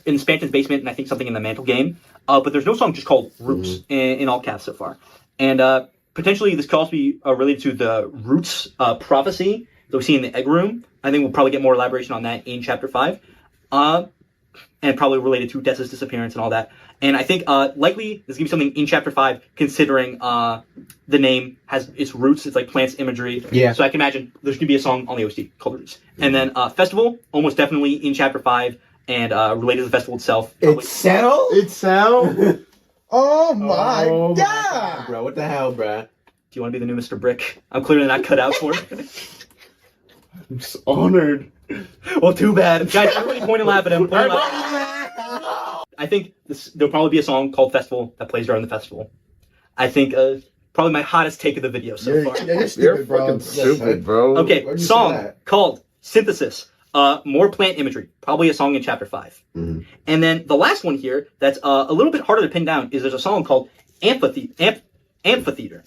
in Spanton's Basement, and I think something in the Mantle game. But there's no song just called Roots in all caps so far. And potentially this could also be related to the Roots prophecy that we see in the Egg Room. I think we'll probably get more elaboration on that in chapter 5. And probably related to Dessa's disappearance and all that. And I think likely there's going to be something in chapter 5 considering the name has its roots. It's like plants imagery. Yeah. So I can imagine there's going to be a song on the OST called Roots. And then Festival, almost definitely in chapter 5 and related to the festival itself. It's settled? It's sound. Oh my god! Bro, what the hell, bro? Do you want to be the new Mr. Brick? I'm clearly not cut out for it. I'm just honored. Well, too bad. Guys, everybody point and laugh at him. Point and laugh. I think there'll probably be a song called Festival that plays during the festival. I think probably my hottest take of the video so far. You're You're stupid, bro. fucking stupid, bro. Okay, Where'd you say song that? called Synthesis. More plant imagery. Probably a song in chapter 5. Mhm. And then the last one here that's a little bit harder to pin down is there's a song called Amphitheater.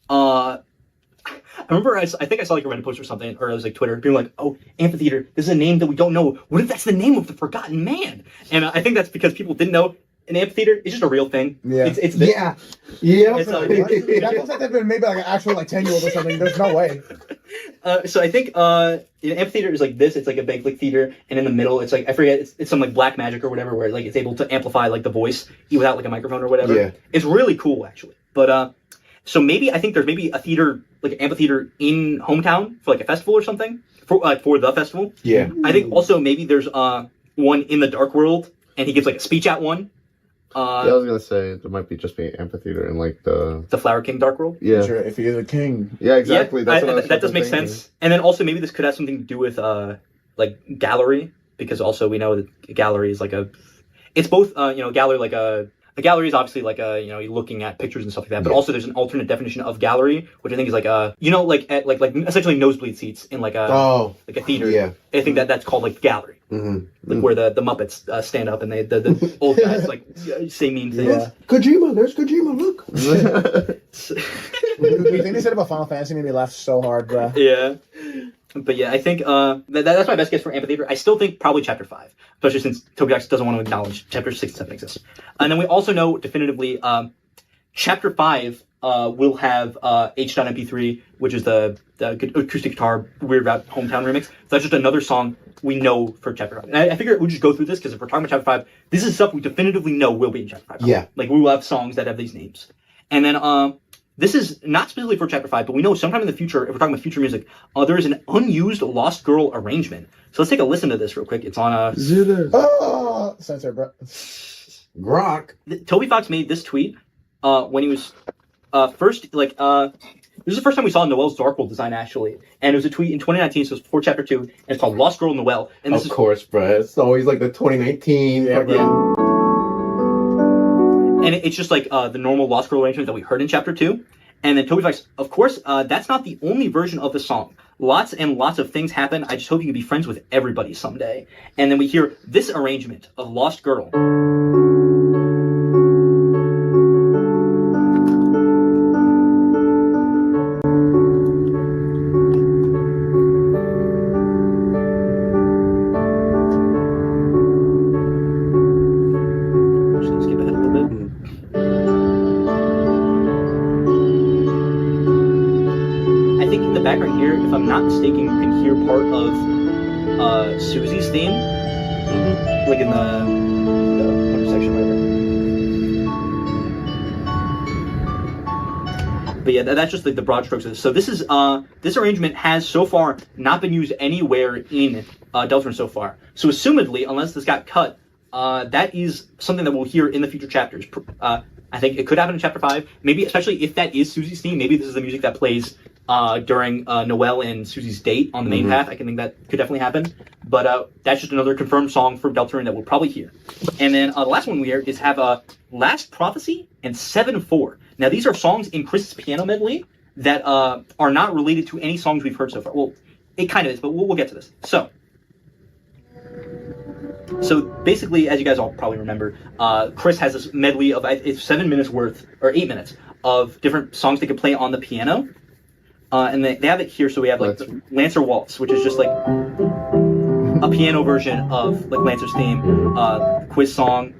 I remember I think I saw like a Reddit post or something, or it was like Twitter, being like, oh, Amphitheater, this is a name that we don't know. What if that's the name of the Forgotten Man? And I think that's because people didn't know an amphitheater is just a real thing. Yeah. It's this. Yeah. Yeah. It's, That looks like they've been made by like an actual like 10-year-old or something. There's no way. So I think an amphitheater is like this. It's like a big like theater, and in the middle, it's like I forget. It's some like black magic or whatever, where like it's able to amplify like the voice without like a microphone or whatever. Yeah. It's really cool actually. But so maybe I think there's maybe a theater like an amphitheater in hometown for like a festival or something for the festival. Yeah. I think also maybe there's one in the Dark World, and he gives like a speech at one. Yeah, I was gonna say there might be just be an amphitheater in like the Flower King Dark World. yeah If he is a king. yeah exactly. Yeah, That's what I was that does fucking make thinking. sense. And then also maybe this could have something to do with like gallery, because also we know that gallery is like it's both gallery like a gallery is obviously like you're looking at pictures and stuff like that, but also there's an alternate definition of gallery, which I think is like like essentially nosebleed seats in like a theater. Yeah. I think that's called like gallery. Like where the Muppets stand up and they the old guys like say mean things. Yeah. Kojima, there's Kojima, look. The thing they said about Final Fantasy made me laugh so hard, bro. Yeah. But yeah, I think that's my best guess for Amphitheater. I still think probably Chapter 5, especially since TobyFox doesn't want to acknowledge Chapter 6 and 7 exist. And then we also know definitively Chapter 5 will have H.MP3, which is the acoustic guitar Weird Route Hometown remix. So that's just another song we know for Chapter 5. And I figured we'd just go through this because if we're talking about Chapter 5, this is stuff we definitively know will be in Chapter 5. Yeah. Like we will have songs that have these names. And then this is not specifically for Chapter 5, but we know sometime in the future, if we're talking about future music, there is an unused Lost Girl arrangement. So let's take a listen to this real quick. It's on Oh, censor, bro. Grok. TobyFox made this tweet when he was first, like, this is the first time we saw Noelle's Dark World design, actually. And it was a tweet in 2019, so it's for Chapter 2, and it's called Lost Girl Noelle. And this Of course, bro. It's always like the 2019. Yeah, bro. And it's just like the normal Lost Girl arrangement that we heard in Chapter 2. And then TobyFox, of course, that's not the only version of the song. Lots and lots of things happen. I just hope you can be friends with everybody someday. And then we hear this arrangement of Lost Girl. Just skip ahead a little bit. I think in the background here, if I'm not mistaken, you can hear part of Susie's theme, like in the upper section, whatever. But yeah, that's just like the broad strokes of this. So this is this arrangement has so far not been used anywhere in Deltarune so far. So assumedly, unless this got cut, that is something that we'll hear in the future chapters. I think it could happen in Chapter 5. Maybe, especially if that is Susie's theme, maybe this is the music that plays during Noelle and Susie's date on the main path. I can think that could definitely happen. But that's just another confirmed song for Deltarune that we'll probably hear. And then the last one we hear is have Last Prophecy and 7-4. Now, these are songs in Chris's piano medley that are not related to any songs we've heard so far. Well, it kind of is, but we'll get to this. So basically, as you guys all probably remember, Chris has this medley of it's 7 minutes worth, or 8 minutes, of different songs they can play on the piano. And they have it here, so we have like the Lancer Waltz, which is just like a piano version of like Lancer's theme, quiz song,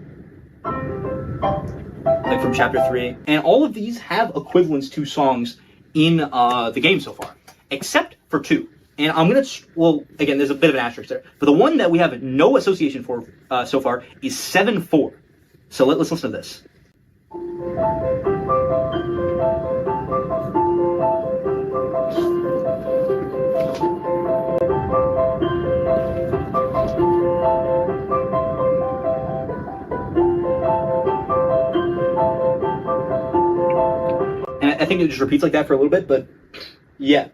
like from Chapter 3. And all of these have equivalents to songs in the game so far, except for 2. And I'm going to, well, again, there's a bit of an asterisk there. But the one that we have no association for so far is 7-4. So let's listen to this. And I think it just repeats like that for a little bit, but yeah.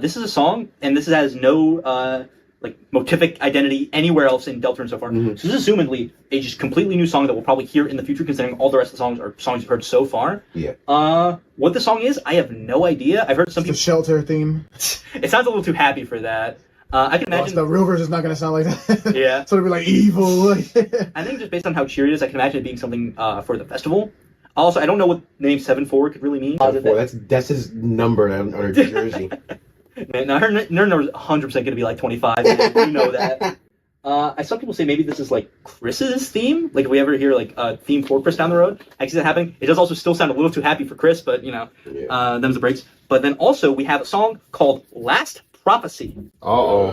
This is a song, and this has no like motivic identity anywhere else in Deltarune so far. So this is assumedly a just completely new song that we'll probably hear in the future, considering all the rest of the songs are songs you've heard so far. Yeah. What the song is, I have no idea. I've heard some people. The Shelter theme. It sounds a little too happy for that. I can imagine the real version's not going to sound like that. Yeah. So it'll be like evil. I think just based on how cheery it is, I can imagine it being something for the festival. Also, I don't know what the name 7-4 could really mean. 4, that's his number on her jersey. Now, her number is 100% going to be like 25. You know that. I saw people say maybe this is like Chris's theme. Like if we ever hear like a theme for Chris down the road, I can see that happening. It does also still sound a little too happy for Chris, but you know, them's the breaks. But then also we have a song called Last Prophecy. Uh-oh.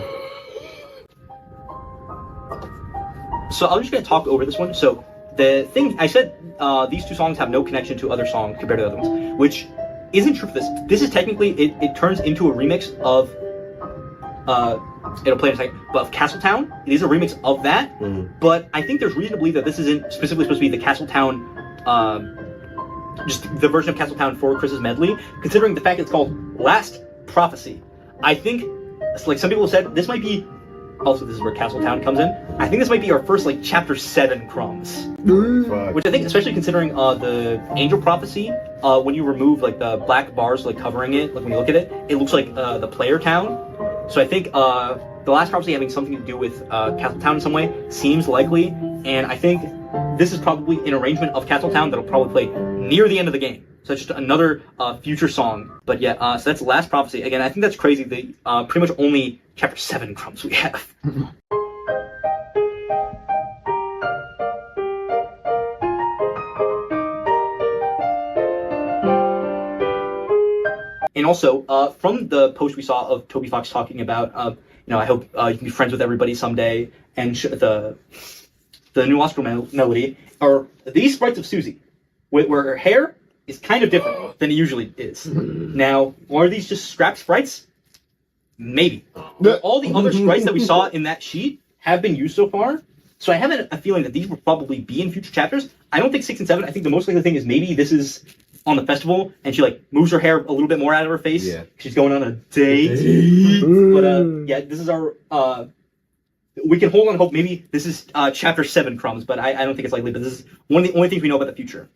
So I'm just going to talk over this one. So the thing I said, these two songs have no connection to other songs compared to the other ones, which isn't true for this. This is technically, it turns into a remix of, it'll play in a second, but of Castletown. It is a remix of that, but I think there's reason to believe that this isn't specifically supposed to be the Castletown, just the version of Castletown for Chris's medley, considering the fact it's called Last Prophecy. I think, like some people have said, this might be, also this is where Castletown comes in, I think this might be our first like Chapter 7 crumbs. Which I think, especially considering the Angel Prophecy, when you remove like the black bars like covering it, like when you look at it, it looks like the player town. So I think the Last Prophecy having something to do with Castletown in some way seems likely, and I think this is probably an arrangement of Castletown that'll probably play near the end of the game. So it's just another future song. But yeah, so that's Last Prophecy. Again, I think that's crazy. The pretty much only Chapter 7 crumbs we have. And also, from the post we saw of tobyfox talking about, I hope you can be friends with everybody someday, and the new Oscar melody are these sprites of Susie, where her hair is kind of different than it usually is. Now, are these just scrap sprites? Maybe. But all the other sprites that we saw in that sheet have been used so far, so I have a feeling that these will probably be in future chapters. I don't think 6 and 7. I think the most likely thing is maybe this is on the festival, and she like moves her hair a little bit more out of her face. Yeah. She's going on a date. But yeah, this is our. We can hold on hope. Maybe this is Chapter 7 crumbs, but I don't think it's likely. But this is one of the only things we know about the future.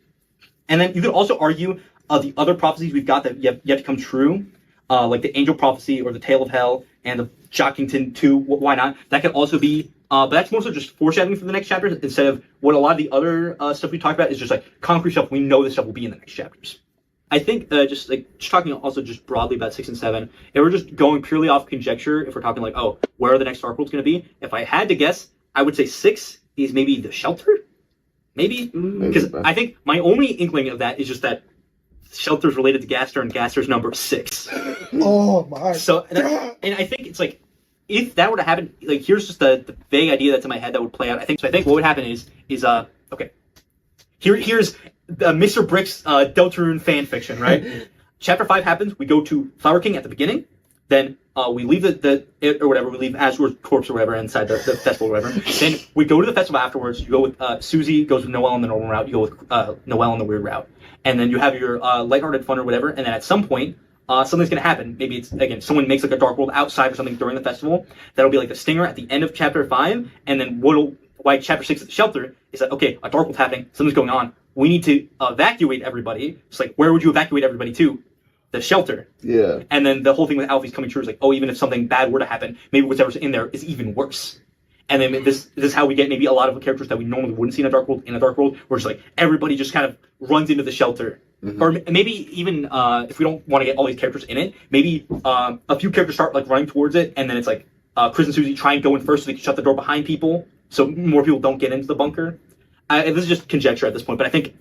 And then you could also argue the other prophecies we've got that yet to come true, like the Angel Prophecy or the Tale of Hell and the Jockington 2. Why not? That could also be. But that's mostly just foreshadowing for the next chapters instead of what a lot of the other stuff we talked about is just like concrete stuff. We know this stuff will be in the next chapters. I think just talking also just broadly about 6 and 7, if we're just going purely off conjecture, if we're talking like, oh, where are the next Dark Worlds going to be? If I had to guess, I would say 6 is maybe the Shelter? Maybe? Because I think my only inkling of that is just that Shelter's related to Gaster and Gaster's number 6. Oh my. So, and I think it's like, if that were to happen, like here's just the vague idea that's in my head that would play out. I think what would happen is okay. Here's Mr. Brick's Deltarune fan fiction, right? Chapter 5 happens. We go to Flower King at the beginning. Then we leave it or whatever. We leave Azur's corpse or whatever inside the festival or whatever. Then we go to the festival afterwards. You go with Susie goes with Noelle on the normal route. You go with Noelle on the weird route. And then you have your lighthearted fun or whatever. And then at some point, something's going to happen. Maybe it's, again, someone makes like a Dark World outside or something during the festival. That'll be like the stinger at the end of Chapter 5. And then why Chapter 6 at the shelter is that, okay, a Dark World's happening. Something's going on. We need to evacuate everybody. It's like, where would you evacuate everybody to? The shelter. Yeah. And then the whole thing with Alfie's coming true is like, oh, even if something bad were to happen, maybe whatever's in there is even worse. And then this is how we get maybe a lot of the characters that we normally wouldn't see in a Dark World, where it's like everybody just kind of runs into the shelter. Mm-hmm. Or maybe even if we don't want to get all these characters in it, maybe a few characters start like running towards it, and then it's like Chris and Susie try and go in first so they can shut the door behind people, so more people don't get into the bunker. This is just conjecture at this point, but I think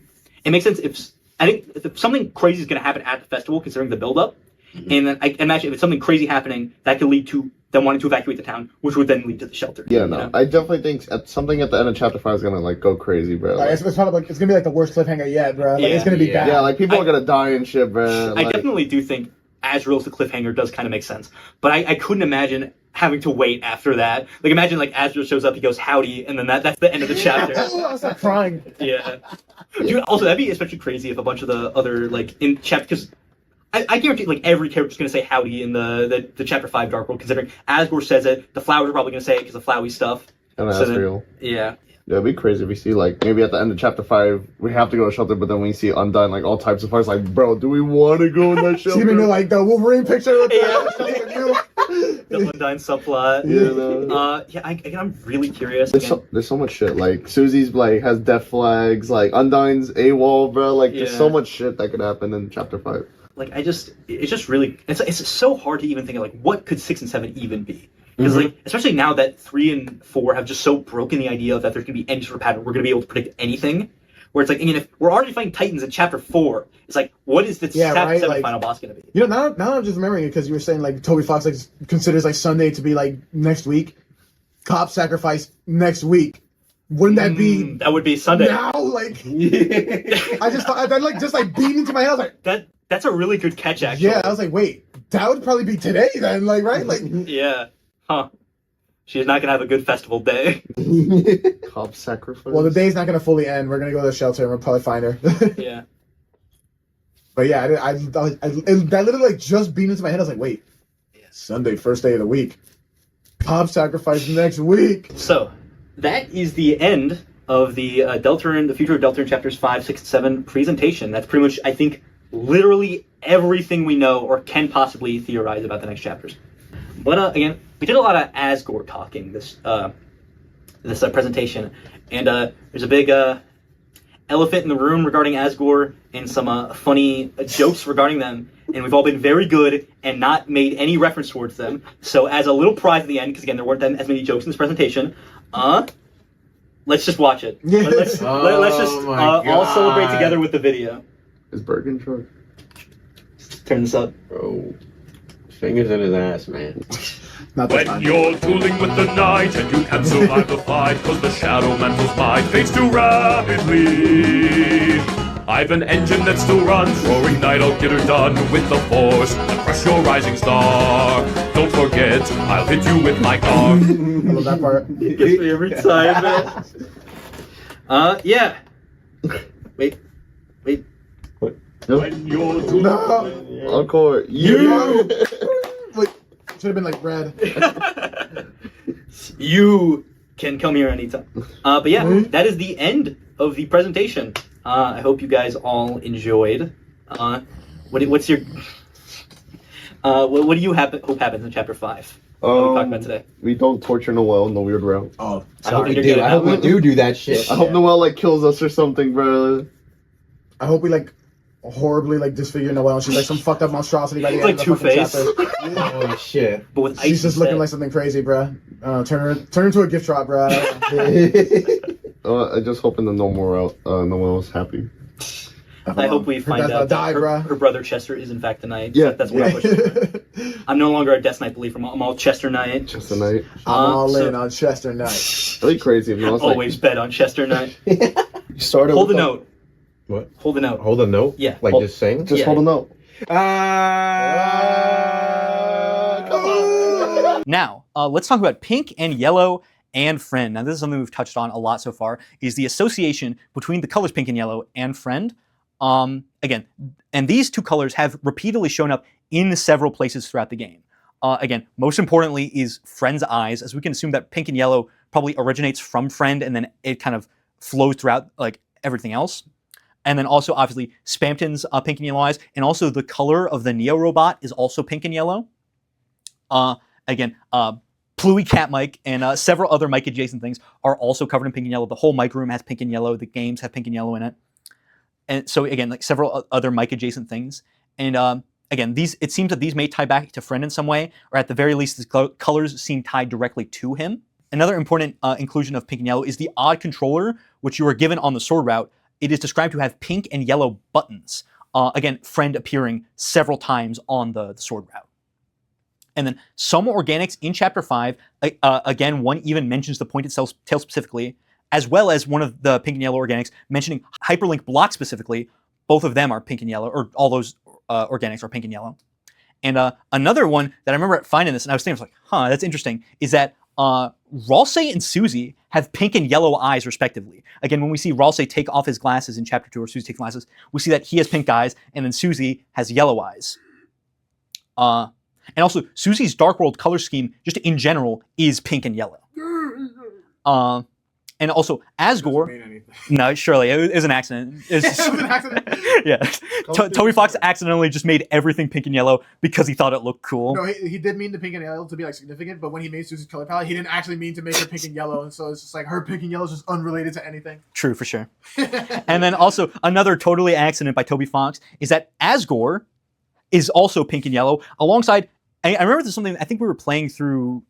it makes sense if something crazy is going to happen at the festival, considering the build-up, and then I imagine if it's something crazy happening, that could lead to them wanting to evacuate the town, which would then lead to the shelter. Yeah, no, I definitely think something at the end of Chapter 5 is gonna like go crazy, bro. Like, it's probably like it's gonna be like the worst cliffhanger yet, bro. Like, Yeah. it's gonna be bad. Yeah, like people are gonna die and shit, bro. I Like, definitely do think Azrael's the cliffhanger does kind of make sense, but I couldn't imagine having to wait after that. Like, imagine like Azrael shows up, he goes howdy, and then that's the end of the chapter. I was like crying. Yeah. Dude, also that'd be especially crazy if a bunch of the other like in chapters, because I guarantee like every character's gonna say howdy in the Chapter 5 Dark World, considering Asgore says it, the flowers are probably gonna say it because of Flowey stuff. and So that's then- real. Yeah. Yeah, it'd be crazy if we see like maybe at the end of Chapter 5 we have to go to shelter, but then we see Undyne like all types of fires. Like, bro, do we want to go in that See me shelter? like the Wolverine picture with Yeah. the The Undyne subplot. You know? I'm really curious. There's so much shit. Like Susie's like has death flags. Like Undyne's AWOL, bro. Like there's Yeah. so much shit that could happen in Chapter 5. Like it's just really it's so hard to even think of like what could 6 and 7 even be, because like especially now that 3 and 4 have just so broken the idea that there's gonna be any sort of pattern, we're gonna be able to predict anything. Where it's like, I mean, if we're already fighting Titans in Chapter 4, it's like, what is the Yeah, Chapter right, 7 like- final boss gonna be? You know, now I'm just remembering it because you were saying like Toby Fox like considers like Sunday to be like next week. Cop sacrifice next week. Wouldn't that be That would be Sunday. now? Like I just thought that like just like beamed into my head. I was like, That's a really good catch, actually. yeah. I was like, wait, that would probably be today then, like right? Like Yeah. Huh. She's not gonna have a good festival day. Cop sacrifice. well, the day's not gonna fully end. We're gonna go to the shelter and we'll probably find her. Yeah. But yeah, that literally like just beamed into my head. I was like, wait, Sunday, first day of the week. Cop sacrifice next week. So, that is the end of the the Future of Deltarune Chapters 5, 6, and 7 presentation. That's pretty much, I think, literally everything we know or can possibly theorize about the next chapters. But again, we did a lot of Asgore talking this presentation, and there's a big elephant in the room regarding Asgore and some funny jokes regarding them, and we've all been very good and not made any reference towards them. So as a little prize at the end, because again there weren't as many jokes in this presentation, let's just watch it. Let's just all celebrate together with the video. Is Bergen truck? Turn this up. Bro, fingers in his ass, man. Not this When time. you're dueling with the night and you can't survive the fight, cause the shadow man's might fades too rapidly. I've an engine that still runs, roaring night, I'll get her done with the force and crush your rising star. Don't forget, I'll hit you with my car. I love that part. Gets me every time, man. Yeah. Wait. When you're dueling No. Encore. You. Like, should have been like red. You can come here anytime. But yeah, that is the end of the presentation. I hope you guys all enjoyed. What's your what do you hope happens in Chapter 5? What are we talking about today? We don't torture Noelle in the weird route. Oh, I hope Sorry, you're dude. good I at hope that we one. do that shit. I hope Noelle like kills us or something, bro. I hope we like horribly like disfigure Noelle. She's like some fucked up monstrosity by the It's end like of the fucking Two-Face. chapter. Oh shit. But with She's ice just looking instead. like something crazy, bruh. Turn her into a gift shop, bruh. I just hope in the normal route, Noelle's happy. I hope we Her find dad's out gonna die, that bruh. her brother Chester is in fact the knight. Yeah. That's what I'm pushing for. I'm no longer a Death Knight believer. I'm all Chester Knight. Just a night. I'm all so- in on Chester Knight. Really crazy if Noelle's Always bet on Chester Knight. like, you started Hold the with note. What? Hold the note. Hold a note? Yeah. Like Hold- just sing? Just Yeah. hold a note. Ah. Come on. Now, let's talk about pink and yellow and friend. Now, this is something we've touched on a lot so far, is the association between the colors pink and yellow and friend. Again, and these two colors have repeatedly shown up in several places throughout the game. Again, most importantly is friend's eyes, as we can assume that pink and yellow probably originates from friend and then it kind of flows throughout like everything else. And then also obviously Spamton's pink and yellow eyes, and also the color of the Neo robot is also pink and yellow. Again, Pluey Cat Mic and several other mic adjacent things are also covered in pink and yellow. The whole mic room has pink and yellow. The games have pink and yellow in it. And so again, like several other mic adjacent things. And again, it seems that these may tie back to friend in some way, or at the very least, the colors seem tied directly to him. Another important inclusion of pink and yellow is the odd controller, which you are given on the sword route. It is described to have pink and yellow buttons. Again, friend appearing several times on the sword route. And then some organics in Chapter 5, again, one even mentions the pointed tail specifically, as well as one of the pink and yellow organics mentioning hyperlink block specifically. Both of them are pink and yellow, or all those organics are pink and yellow. And another one that I remember finding this, and I was thinking, huh, that's interesting, is that Ralsei and Susie have pink and yellow eyes respectively. Again, when we see Ralsei take off his glasses in Chapter 2, or Susie take glasses, we see that he has pink eyes, and then Susie has yellow eyes. And also, Susie's Dark World color scheme, just in general, is pink and yellow. And also, Asgore... No, surely, it was an accident. It was an accident? Yeah. Toby Fox accidentally just made everything pink and yellow because he thought it looked cool. No, he did mean the pink and yellow to be like significant, but when he made Susie's color palette, he didn't actually mean to make her pink and yellow, and so it's just like her pink and yellow is just unrelated to anything. True, for sure. And then also, another totally accident by Toby Fox is that Asgore is also pink and yellow, alongside... I remember there's something, I think we were playing through...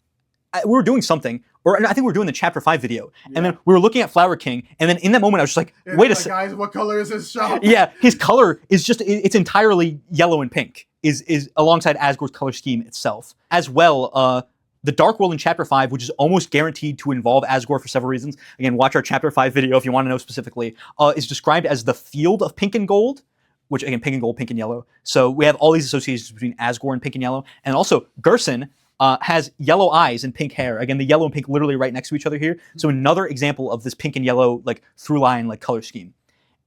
We were doing something, or I think we were doing the Chapter 5 video, and then we were looking at Flower King, and then in that moment I was just like, wait a second. Guys, what color is his shop? Yeah, his color is just, it's entirely yellow and pink, is alongside Asgore's color scheme itself. As well, the Dark World in Chapter 5, which is almost guaranteed to involve Asgore for several reasons, again, watch our Chapter 5 video if you want to know specifically, is described as the field of pink and gold, which again, pink and gold, pink and yellow. So we have all these associations between Asgore and pink and yellow, and also Gerson has yellow eyes and pink hair. Again, the yellow and pink literally right next to each other here. So another example of this pink and yellow like through line like color scheme.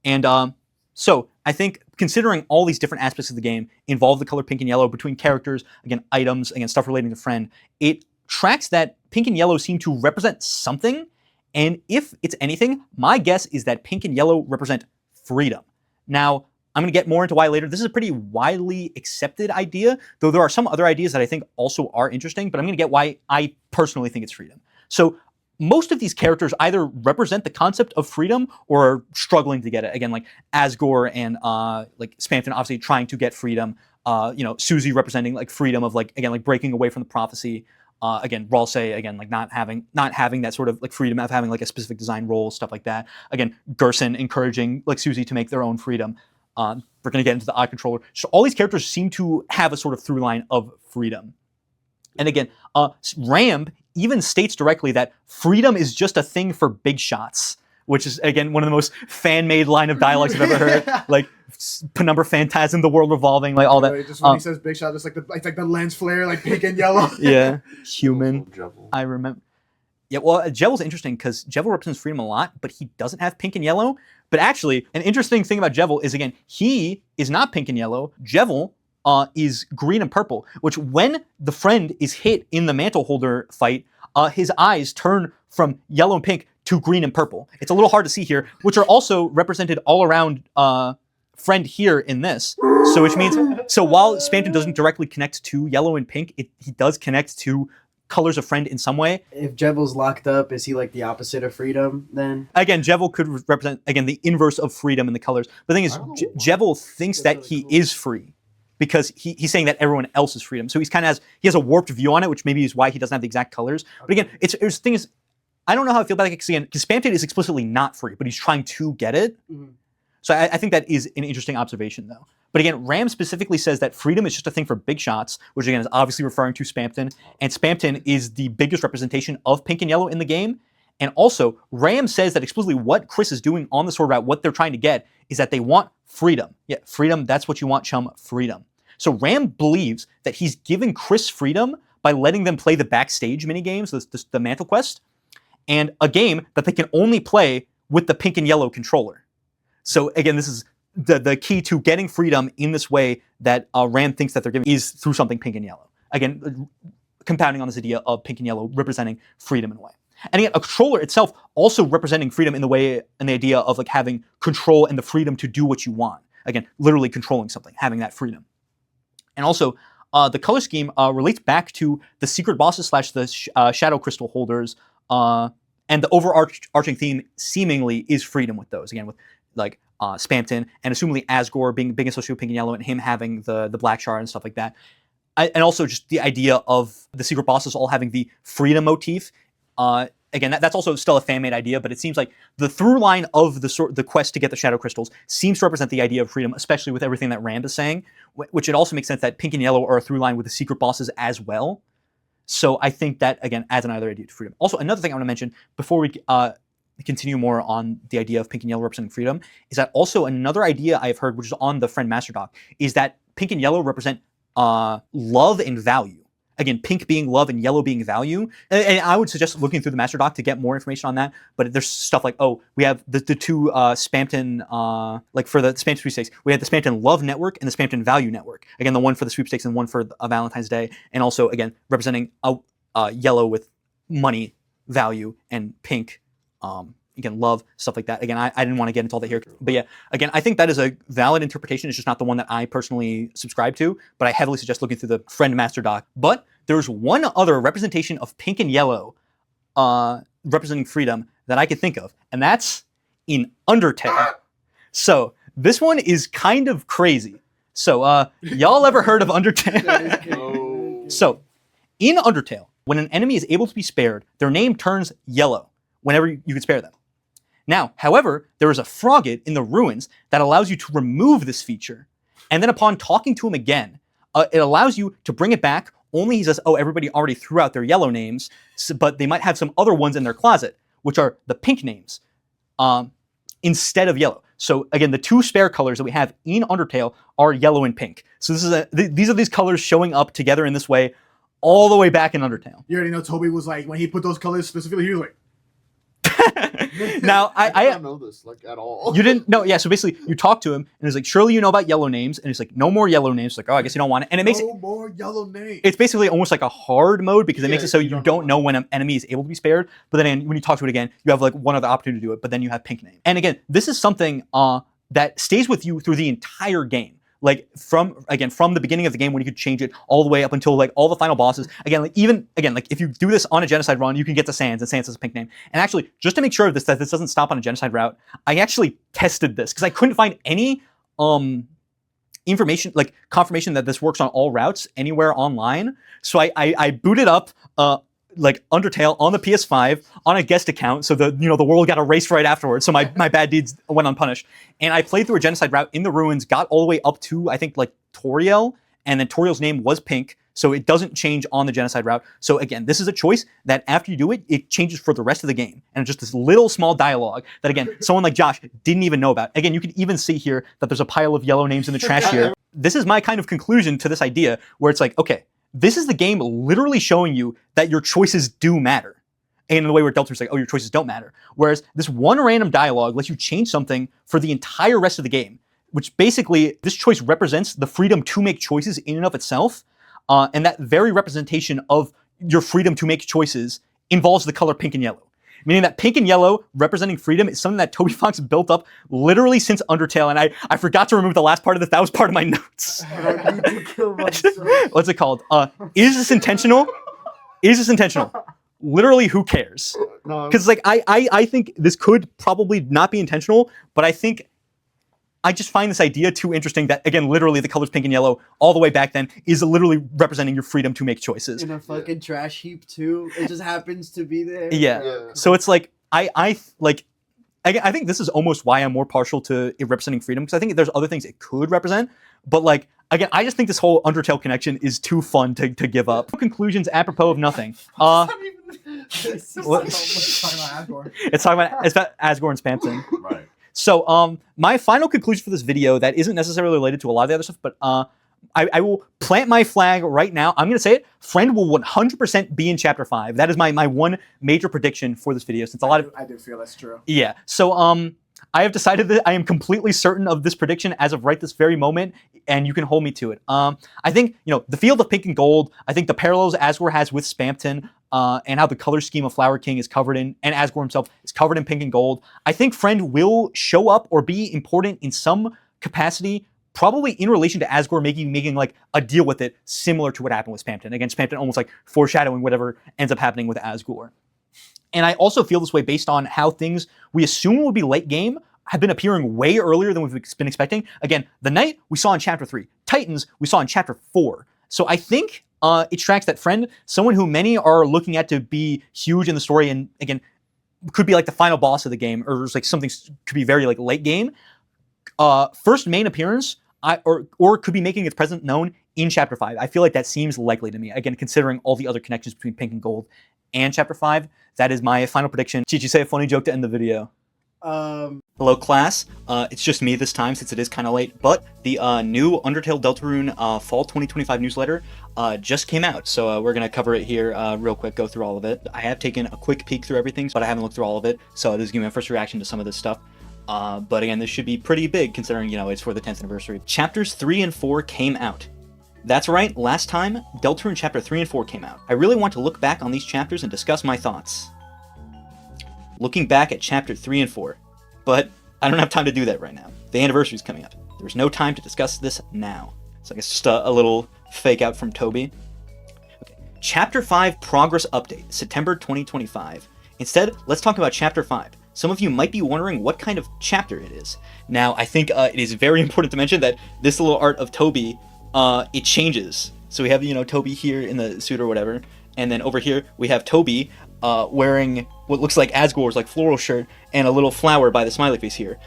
And so I think considering all these different aspects of the game involve the color pink and yellow between characters, again, items, again, stuff relating to friend, it tracks that pink and yellow seem to represent something. And if it's anything, my guess is that pink and yellow represent freedom. Now, I'm going to get more into why later. This is a pretty widely accepted idea, though there are some other ideas that I think also are interesting, but I'm going to get why I personally think it's freedom. So most of these characters either represent the concept of freedom or are struggling to get it. Again, like Asgore and like Spamton obviously trying to get freedom. Susie representing like freedom of like, again, like breaking away from the prophecy. Again, Ralsei, again, like not having that sort of like freedom of having like a specific design role, stuff like that. Again, Gerson encouraging like Susie to make their own freedom. We're going to get into the odd controller. So all these characters seem to have a sort of through line of freedom. And again, Ram even states directly that freedom is just a thing for big shots, which is, again, one of the most fan-made line of dialogues I've ever heard. Like, Penumbra Phantasm, the world revolving, like all that. Really, just when he says big shot, just like it's like the lens flare, like pink and yellow. Yeah, human. I remember. Yeah, well, Jevel's interesting because Jevel represents freedom a lot, but he doesn't have pink and yellow. But actually, an interesting thing about Jevel is, again, he is not pink and yellow. Jevel is green and purple, which when the friend is hit in the mantle holder fight, his eyes turn from yellow and pink to green and purple. It's a little hard to see here, which are also represented all around friend here in this. So which means, so while Spamton doesn't directly connect to yellow and pink, he does connect to colors of friend in some way. If Jevel's locked up, is he like the opposite of freedom then? Again, Jevel could represent, again, the inverse of freedom in the colors. But the thing is, Jevel thinks that he is free because he's saying that everyone else is freedom. So he has a warped view on it, which maybe is why he doesn't have the exact colors. But again, the thing is, I don't know how I feel about it because Spamton is explicitly not free, but he's trying to get it. Mm-hmm. So I think that is an interesting observation, though. But again, Ram specifically says that freedom is just a thing for big shots, which again is obviously referring to Spamton. And Spamton is the biggest representation of pink and yellow in the game. And also, Ram says that explicitly what Chris is doing on the sword route, what they're trying to get, is that they want freedom. Yeah, freedom, that's what you want, chum, freedom. So Ram believes that he's giving Chris freedom by letting them play the backstage mini games, the Mantle Quest, and a game that they can only play with the pink and yellow controller. So again, this is the key to getting freedom in this way that Rand thinks that they're giving is through something pink and yellow. Again, compounding on this idea of pink and yellow representing freedom in a way. And again, a controller itself also representing freedom in the idea of like having control and the freedom to do what you want. Again, literally controlling something, having that freedom. And also, the color scheme relates back to the secret bosses / the shadow crystal holders, and the overarching theme seemingly is freedom with those. Again, with like Spamton and assumably Asgore being big associated with pink and yellow, and him having the black shard and stuff like that. And also just the idea of the secret bosses all having the freedom motif. Again, that's also still a fan-made idea, but it seems like the through line of the quest to get the shadow crystals seems to represent the idea of freedom, especially with everything that Rand is saying, which it also makes sense that pink and yellow are a through line with the secret bosses as well. So I think that, again, adds another idea to freedom. Also, another thing I want to mention before we continue more on the idea of pink and yellow representing freedom is that also another idea I've heard, which is on the Friend Master Doc, is that pink and yellow represent love and value. Again, pink being love and yellow being value. And I would suggest looking through the Master Doc to get more information on that. But there's stuff like, oh, we have the two Spamton, like for the Spamton sweepstakes, we had the Spamton Love Network and the Spamton Value Network. Again, the one for the sweepstakes and one for Valentine's Day. And also, again, representing yellow with money, value, and pink, again, love, stuff like that. Again, I didn't want to get into all that here. But yeah, again, I think that is a valid interpretation. It's just not the one that I personally subscribe to, but I heavily suggest looking through the Friend Master Doc. But there's one other representation of pink and yellow representing freedom that I could think of, and that's in Undertale. So this one is kind of crazy. So y'all ever heard of Undertale? So in Undertale, when an enemy is able to be spared, their name turns yellow whenever you can spare them. Now, however, there is a frogget in the ruins that allows you to remove this feature. And then upon talking to him again, it allows you to bring it back. Only he says, oh, everybody already threw out their yellow names, but they might have some other ones in their closet, which are the pink names instead of yellow. So again, the two spare colors that we have in Undertale are yellow and pink. So this is these are these colors showing up together in this way all the way back in Undertale. You already know Toby was like, when he put those colors specifically, he was like, now I don't know this like at all. You didn't know, yeah. So basically, you talk to him, and he's like, "Surely you know about yellow names?" And he's like, "No more yellow names." Like, oh, I guess you don't want it. And it makes no more yellow names. It's basically almost like a hard mode because it makes it so you don't know when an enemy is able to be spared. But then when you talk to it again, you have like one other opportunity to do it. But then you have pink name. And again, this is something that stays with you through the entire game. Like from the beginning of the game when you could change it all the way up until like all the final bosses. Again, like if you do this on a genocide run, you can get to Sans, and Sans has a pink name. And actually, just to make sure that this doesn't stop on a genocide route, I actually tested this because I couldn't find any information, like confirmation that this works on all routes anywhere online. So I booted up like Undertale on the PS5 on a guest account, so the world got erased right afterwards. So my bad deeds went unpunished, and I played through a genocide route in the ruins, got all the way up to I think like Toriel, and then Toriel's name was pink, so it doesn't change on the genocide route. So again, this is a choice that after you do it, it changes for the rest of the game, and just this little small dialogue that again someone like Josh didn't even know about. Again, you can even see here that there's a pile of yellow names in the trash here. This is my kind of conclusion to this idea, where it's like, okay, this is the game literally showing you that your choices do matter. And in the way where Deltarune's like, oh, your choices don't matter. Whereas this one random dialogue lets you change something for the entire rest of the game, which basically, this choice represents the freedom to make choices in and of itself. And that very representation of your freedom to make choices involves the color pink and yellow. Meaning that pink and yellow representing freedom is something that Toby Fox built up literally since Undertale. And I forgot to remove the last part of this. That was part of my notes. What's it called? Is this intentional? Is this intentional? Literally, who cares? Because like I think this could probably not be intentional, but I just find this idea too interesting that, again, literally the colors pink and yellow all the way back then is literally representing your freedom to make choices. In a fucking trash heap too. It just happens to be there. Yeah. So it's like, I think this is almost why I'm more partial to it representing freedom, because I think there's other things it could represent. But like, again, I just think this whole Undertale connection is too fun to give up. Conclusions apropos of nothing. It's talking about Asgore and Spamton. Right. So my final conclusion for this video that isn't necessarily related to a lot of the other stuff, but I will plant my flag right now. I'm going to say it. Friend will 100% be in Chapter 5. That is my one major prediction for this video. Since a lot of I do feel that's true. yeah. So I have decided that I am completely certain of this prediction as of right this very moment, and you can hold me to it. I think the field of pink and gold. I think the parallels Asgore has with Spamton, and how the color scheme of Flower King is covered in, and Asgore himself is covered in pink and gold. I think Friend will show up or be important in some capacity. Probably in relation to Asgore making like a deal with it, similar to what happened with Spamton. Again, Spamton almost like foreshadowing whatever ends up happening with Asgore. And I also feel this way based on how things we assume will be late game have been appearing way earlier than we've been expecting. Again, the Knight we saw in Chapter 3. Titans we saw in Chapter 4. So I think it tracks that Friend, someone who many are looking at to be huge in the story, and again, could be like the final boss of the game, or just like something could be very like late game. First main appearance, or could be making its presence known in Chapter 5. I feel like that seems likely to me. Again, considering all the other connections between Pink and Gold and Chapter 5, that is my final prediction. Chichi, say a funny joke to end the video. Hello, class. It's just me this time since it is kind of late, but the new Undertale Deltarune Fall 2025 newsletter just came out, so we're going to cover it here real quick, go through all of it. I have taken a quick peek through everything, but I haven't looked through all of it, so this is going to be my first reaction to some of this stuff. But again, this should be pretty big considering, it's for the 10th anniversary. Chapters 3 and 4 came out. That's right, last time, Deltarune Chapter 3 and 4 came out. I really want to look back on these chapters and discuss my thoughts. Looking back at Chapter 3 and 4. But I don't have time to do that right now. The anniversary is coming up. There's no time to discuss this now. So I guess just a little fake out from Toby. Okay. Chapter 5 Progress Update, September 2025. Instead, let's talk about Chapter 5. Some of you might be wondering what kind of chapter it is. Now, I think it is very important to mention that this little art of Toby, it changes. So we have, Toby here in the suit or whatever, and then over here we have Toby wearing what looks like Asgore's like floral shirt and a little flower by the smiley face here,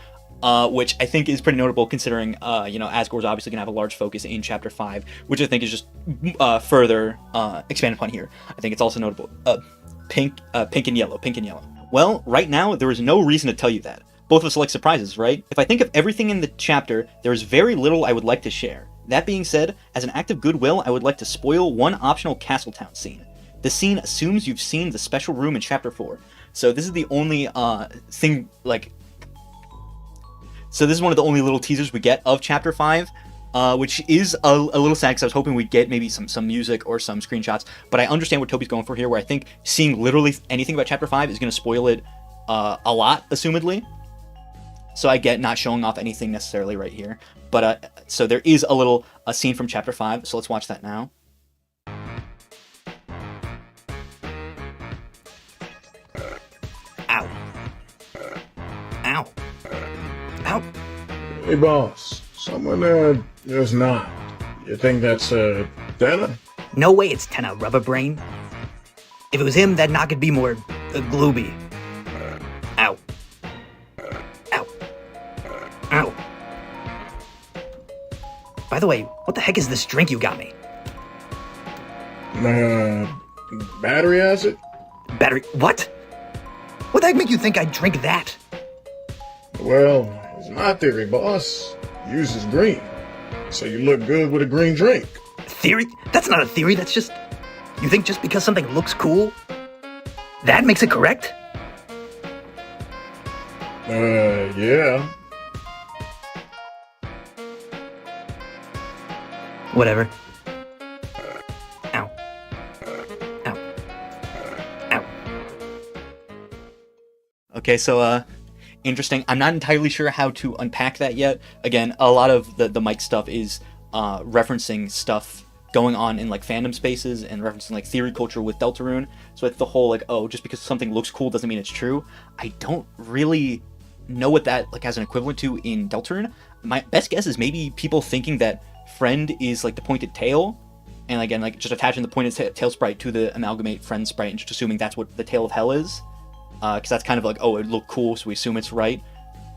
which I think is pretty notable considering, Asgore's obviously going to have a large focus in Chapter 5, which I think is just further expanded upon here. I think it's also notable. Pink and yellow. Well, right now, there is no reason to tell you that. Both of us like surprises, right? If I think of everything in the chapter, there is very little I would like to share. That being said, as an act of goodwill, I would like to spoil one optional Castletown scene. The scene assumes you've seen the special room in Chapter 4. So this is the only thing, So this is one of the only little teasers we get of Chapter 5. Which is a little sad because I was hoping we'd get maybe some music or some screenshots, but I understand what Toby's going for here, where I think seeing literally anything about Chapter 5 is going to spoil it a lot, assumedly. So I get not showing off anything necessarily right here. But so there is a scene from Chapter 5, so let's watch that now. Ow. Ow. Ow. Hey, boss. Someone there's not. You think that's Dana? No way it's Tenna, rubber brain. If it was him, that knock could be more glooby. Ow. Ow. Ow. By the way, what the heck is this drink you got me? Battery acid? Battery... What? What the heck make you think I'd drink that? Well, it's my theory, boss. Yours is green. So you look good with a green drink. Theory? That's not a theory, that's just... You think just because something looks cool, that makes it correct? Yeah. Whatever. Ow. Ow. Ow. Okay, so, interesting. I'm not entirely sure how to unpack that yet. Again, a lot of the Mike stuff is referencing stuff going on in like fandom spaces and referencing like theory culture with Deltarune. So it's the whole like, oh, just because something looks cool doesn't mean it's true. I don't really know what that like has an equivalent to in Deltarune. My best guess is maybe people thinking that Friend is like the pointed tail, and again like just attaching the pointed tail sprite to the amalgamate Friend sprite and just assuming that's what the tail of hell is. Because that's kind of like, oh, it looked cool, so we assume it's right.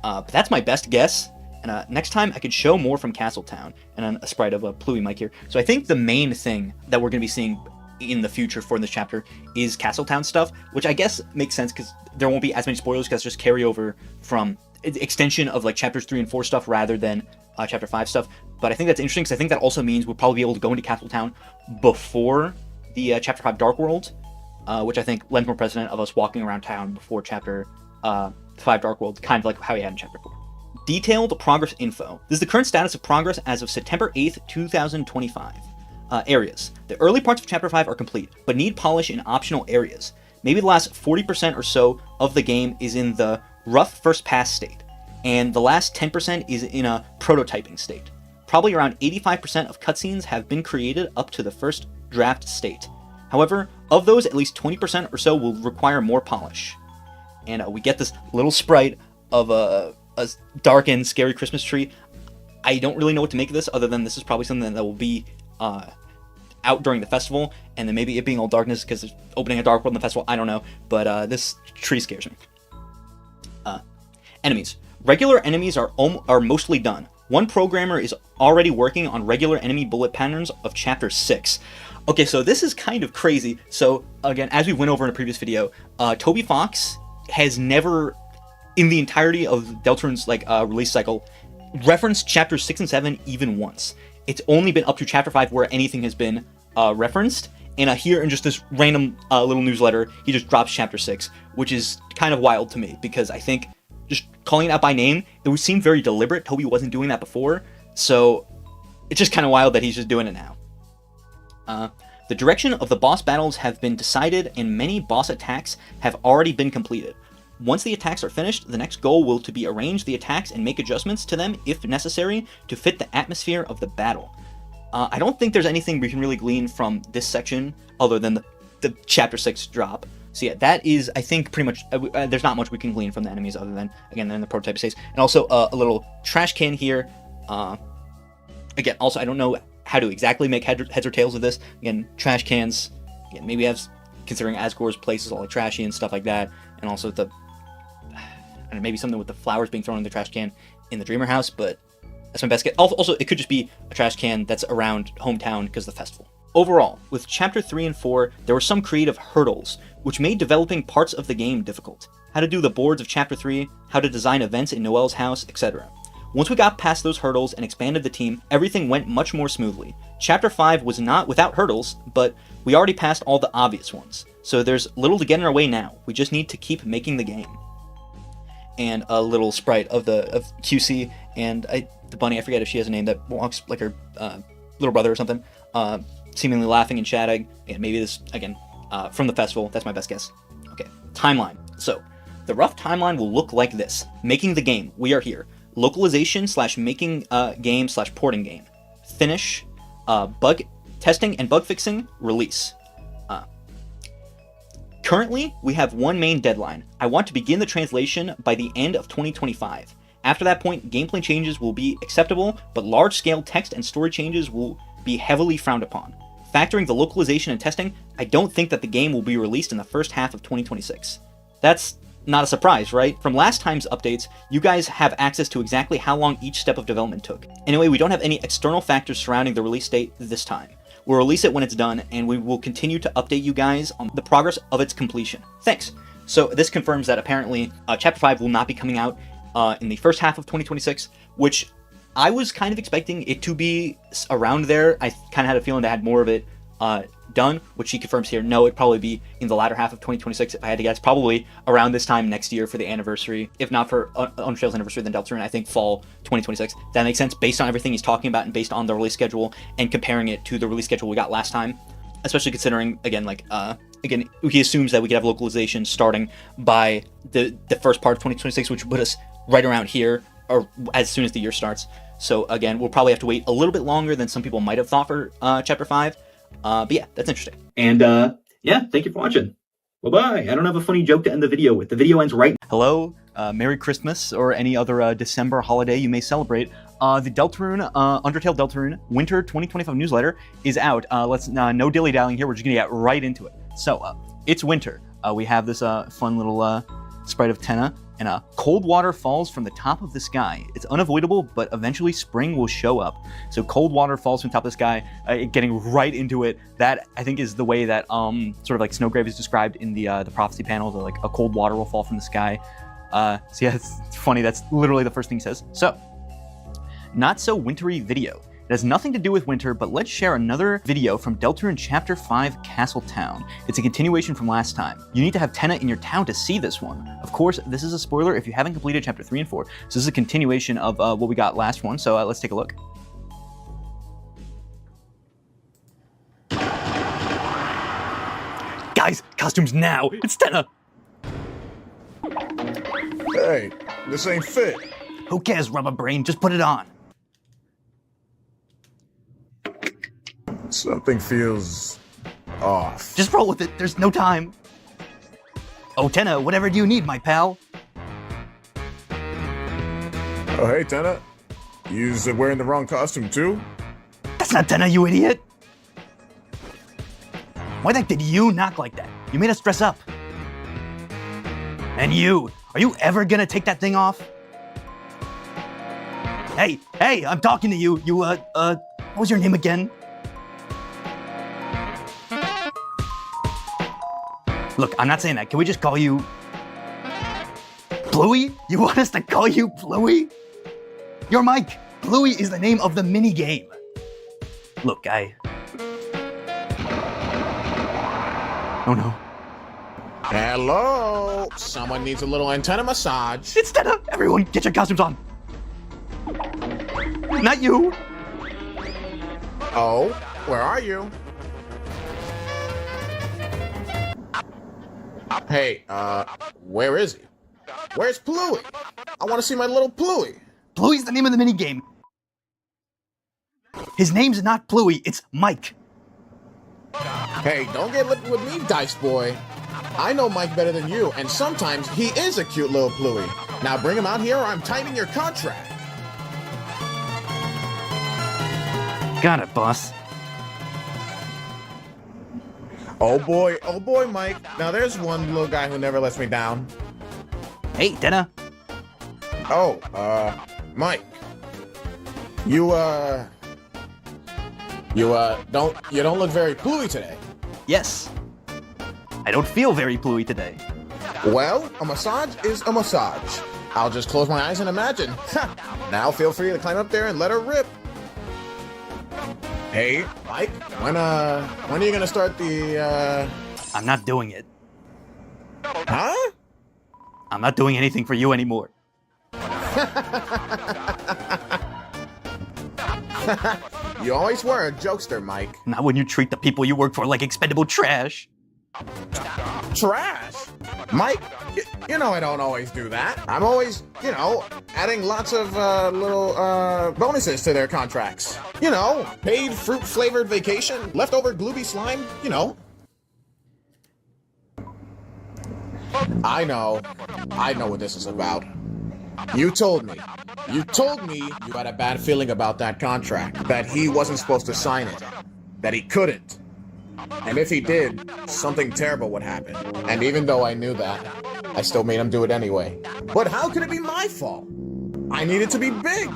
But that's my best guess. And next time, I could show more from Castletown, and a sprite of a Pluie Mike here. So I think the main thing that we're going to be seeing in the future for this chapter is Castletown stuff, which I guess makes sense because there won't be as many spoilers because it's just carryover from extension of like chapters 3 and 4 stuff rather than Chapter 5 stuff. But I think that's interesting because I think that also means we'll probably be able to go into Castle Town before the Chapter 5 Dark World, which I think lends more precedent of us walking around town before Chapter 5 Dark World, kind of like how we had in Chapter 4. Detailed progress info. This is the current status of progress as of September 8th, 2025. Areas. The early parts of Chapter 5 are complete, but need polish in optional areas. Maybe the last 40% or so of the game is in the rough first pass state, and the last 10% is in a prototyping state. Probably around 85% of cutscenes have been created up to the first draft state. However, of those, at least 20% or so will require more polish. And we get this little sprite of a dark and scary Christmas tree. I don't really know what to make of this, other than this is probably something that will be out during the festival, and then maybe it being all darkness because it's opening a dark world in the festival. I don't know, but this tree scares me. Enemies. Regular enemies are mostly done. One programmer is already working on regular enemy bullet patterns of Chapter 6. Okay, so this is kind of crazy. So again, as we went over in a previous video, tobyfox has never, in the entirety of Deltarune's release cycle, referenced Chapters 6 and 7 even once. It's only been up to Chapter 5 where anything has been referenced, and here in just this random little newsletter, he just drops Chapter 6, which is kind of wild to me, because I think just calling it out by name, it would seem very deliberate. Toby wasn't doing that before, so it's just kind of wild that he's just doing it now. The direction of the boss battles have been decided, and many boss attacks have already been completed. Once the attacks are finished, the next goal will to be arrange the attacks and make adjustments to them if necessary to fit the atmosphere of the battle. I don't think there's anything we can really glean from this section other than the Chapter 6 drop. So yeah, that is, I think, pretty much, there's not much we can glean from the enemies other than, again, they're in the prototype stage. And also a little trash can here. Again, also, I don't know how to exactly make heads or tails of this. Again, trash cans, again, maybe have, considering Asgore's place is all like trashy and stuff like that. And also the, I don't know, maybe something with the flowers being thrown in the trash can in the Dreamer house, but that's my best guess. Also, it could just be a trash can that's around hometown because of the festival. Overall, with Chapter 3 and 4, there were some creative hurdles, which made developing parts of the game difficult. How to do the boards of Chapter 3, how to design events in Noel's house, etc. Once we got past those hurdles and expanded the team, everything went much more smoothly. Chapter 5 was not without hurdles, but we already passed all the obvious ones. So there's little to get in our way now. We just need to keep making the game. And a little sprite of QC and the bunny, I forget if she has a name, that walks like her little brother or something, seemingly laughing and chatting. And maybe this, again, from the festival. That's my best guess. Okay, timeline. So, the rough timeline will look like this. Making the game. We are here. Localization / making game / porting game. Finish. Bug testing and bug fixing. Release. Currently, we have one main deadline. I want to begin the translation by the end of 2025. After that point, gameplay changes will be acceptable, but large-scale text and story changes will be heavily frowned upon. Factoring the localization and testing, I don't think that the game will be released in the first half of 2026. That's not a surprise, right? From last time's updates, you guys have access to exactly how long each step of development took. Anyway, we don't have any external factors surrounding the release date this time. We'll release it when it's done, and we will continue to update you guys on the progress of its completion. Thanks! So this confirms that apparently Chapter 5 will not be coming out in the first half of 2026, which I was kind of expecting it to be around there. I kind of had a feeling they had more of it done, which she confirms here. No, it'd probably be in the latter half of 2026, if I had to guess. Probably around this time next year for the anniversary. If not for Undertale's anniversary, then Deltarune, I think fall 2026. That makes sense based on everything he's talking about and based on the release schedule and comparing it to the release schedule we got last time. Especially considering, again, again, he assumes that we could have localization starting by the first part of 2026, which would put us right around here, or as soon as the year starts. So again, we'll probably have to wait a little bit longer than some people might have thought for Chapter 5. But yeah, that's interesting. And yeah, thank you for watching. Bye-bye. I don't have a funny joke to end the video with. The video ends right. Hello, Merry Christmas, or any other December holiday you may celebrate. The Deltarune, Undertale Deltarune Winter 2025 newsletter is out. Let's no dilly-dallying here. We're just gonna get right into it. So, it's winter. We have this fun little sprite of Tenna, and cold water falls from the top of the sky. It's unavoidable, but eventually spring will show up. So cold water falls from the top of the sky, getting right into it. That, I think, is the way that sort of like Snowgrave is described in the prophecy panels, or like a cold water will fall from the sky. So yeah, it's funny, that's literally the first thing he says. So, not so wintry video. It has nothing to do with winter, but let's share another video from Deltarune Chapter 5, Castle Town. It's a continuation from last time. You need to have Tenna in your town to see this one. Of course, this is a spoiler if you haven't completed Chapter 3 and 4, so this is a continuation of what we got last one, so let's take a look. Guys, costumes now! It's Tenna! Hey, this ain't fit. Who cares, rubber brain? Just put it on. Something feels off. Just roll with it. There's no time. Oh, Tenna, whatever do you need, my pal? Oh, hey, Tenna. You's wearing the wrong costume, too? That's not Tenna, you idiot. Why the heck did you knock like that? You made us dress up. And you, are you ever gonna take that thing off? Hey, I'm talking to you. You, what was your name again? Look, I'm not saying that. Can we just call you Bluey? You want us to call you Bluey? You're Mike. Bluey is the name of the mini game. Look, oh no. Hello? Someone needs a little antenna massage. It's Tenna! Everyone, get your costumes on. Not you. Oh, where are you? Hey, where is he? Where's Pluey? I want to see my little Pluey. Bluey's the name of the mini game. His name's not Bluey, it's Mike. Hey, don't get lippy with me, Dice Boy. I know Mike better than you, and sometimes he is a cute little Pluey. Now bring him out here or I'm tightening your contract. Got it, boss. Oh boy, Mike. Now there's one little guy who never lets me down. Hey, Tenna. Oh, Mike. You don't look very Pluey today. Yes. I don't feel very Bluey today. Well, a massage is a massage. I'll just close my eyes and imagine. Now feel free to climb up there and let her rip. Hey, Mike, when are you gonna start the, I'm not doing it. Huh? I'm not doing anything for you anymore. You always were a jokester, Mike. Not when you treat the people you work for like expendable trash. Trash? Mike, you know I don't always do that. I'm always, adding lots of little bonuses to their contracts. Paid fruit-flavored vacation, leftover glooby slime, I know what this is about. You told me you had a bad feeling about that contract, that he wasn't supposed to sign it, that he couldn't. And if he did, something terrible would happen. And even though I knew that, I still made him do it anyway. But how could it be my fault? I needed to be big.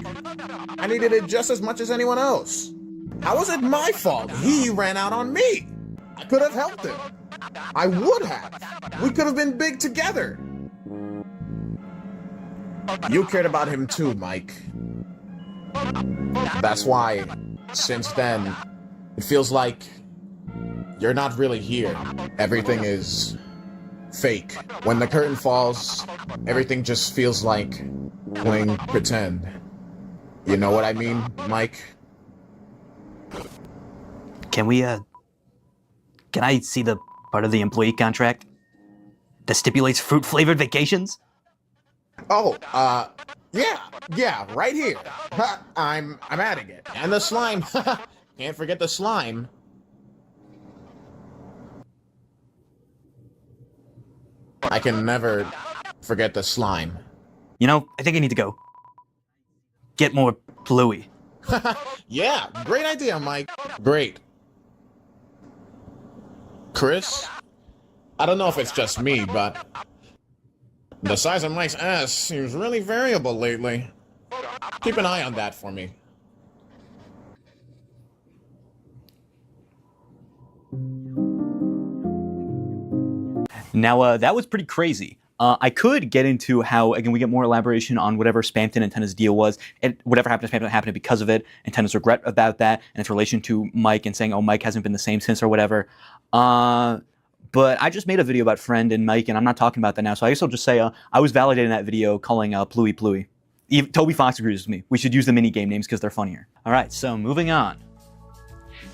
I needed it just as much as anyone else. How was it my fault? He ran out on me. I could have helped him. I would have. We could have been big together. You cared about him too, Mike. That's why, since then, it feels like you're not really here. Everything is fake. When the curtain falls, everything just feels like playing pretend. You know what I mean, Mike? Can I see the part of the employee contract that stipulates fruit-flavored vacations? Oh, yeah, right here. I'm adding it. And the slime. Can't forget the slime. I can never forget the slime. I think I need to go. Get more Bluey. Yeah, great idea, Mike. Great. Chris? I don't know if it's just me, but the size of Mike's ass seems really variable lately. Keep an eye on that for me. Now, that was pretty crazy. I could get into how, again, we get more elaboration on whatever Spampton and Tenna's deal was, and whatever happened to Spampton happened because of it, and Tenna's regret about that, and its relation to Mike, and saying, oh, Mike hasn't been the same since, or whatever. But I just made a video about Friend and Mike, and I'm not talking about that now, so I guess I'll just say I was validated in that video calling Pluie Pluie. Toby Fox agrees with me. We should use the mini game names because they're funnier. All right, so moving on.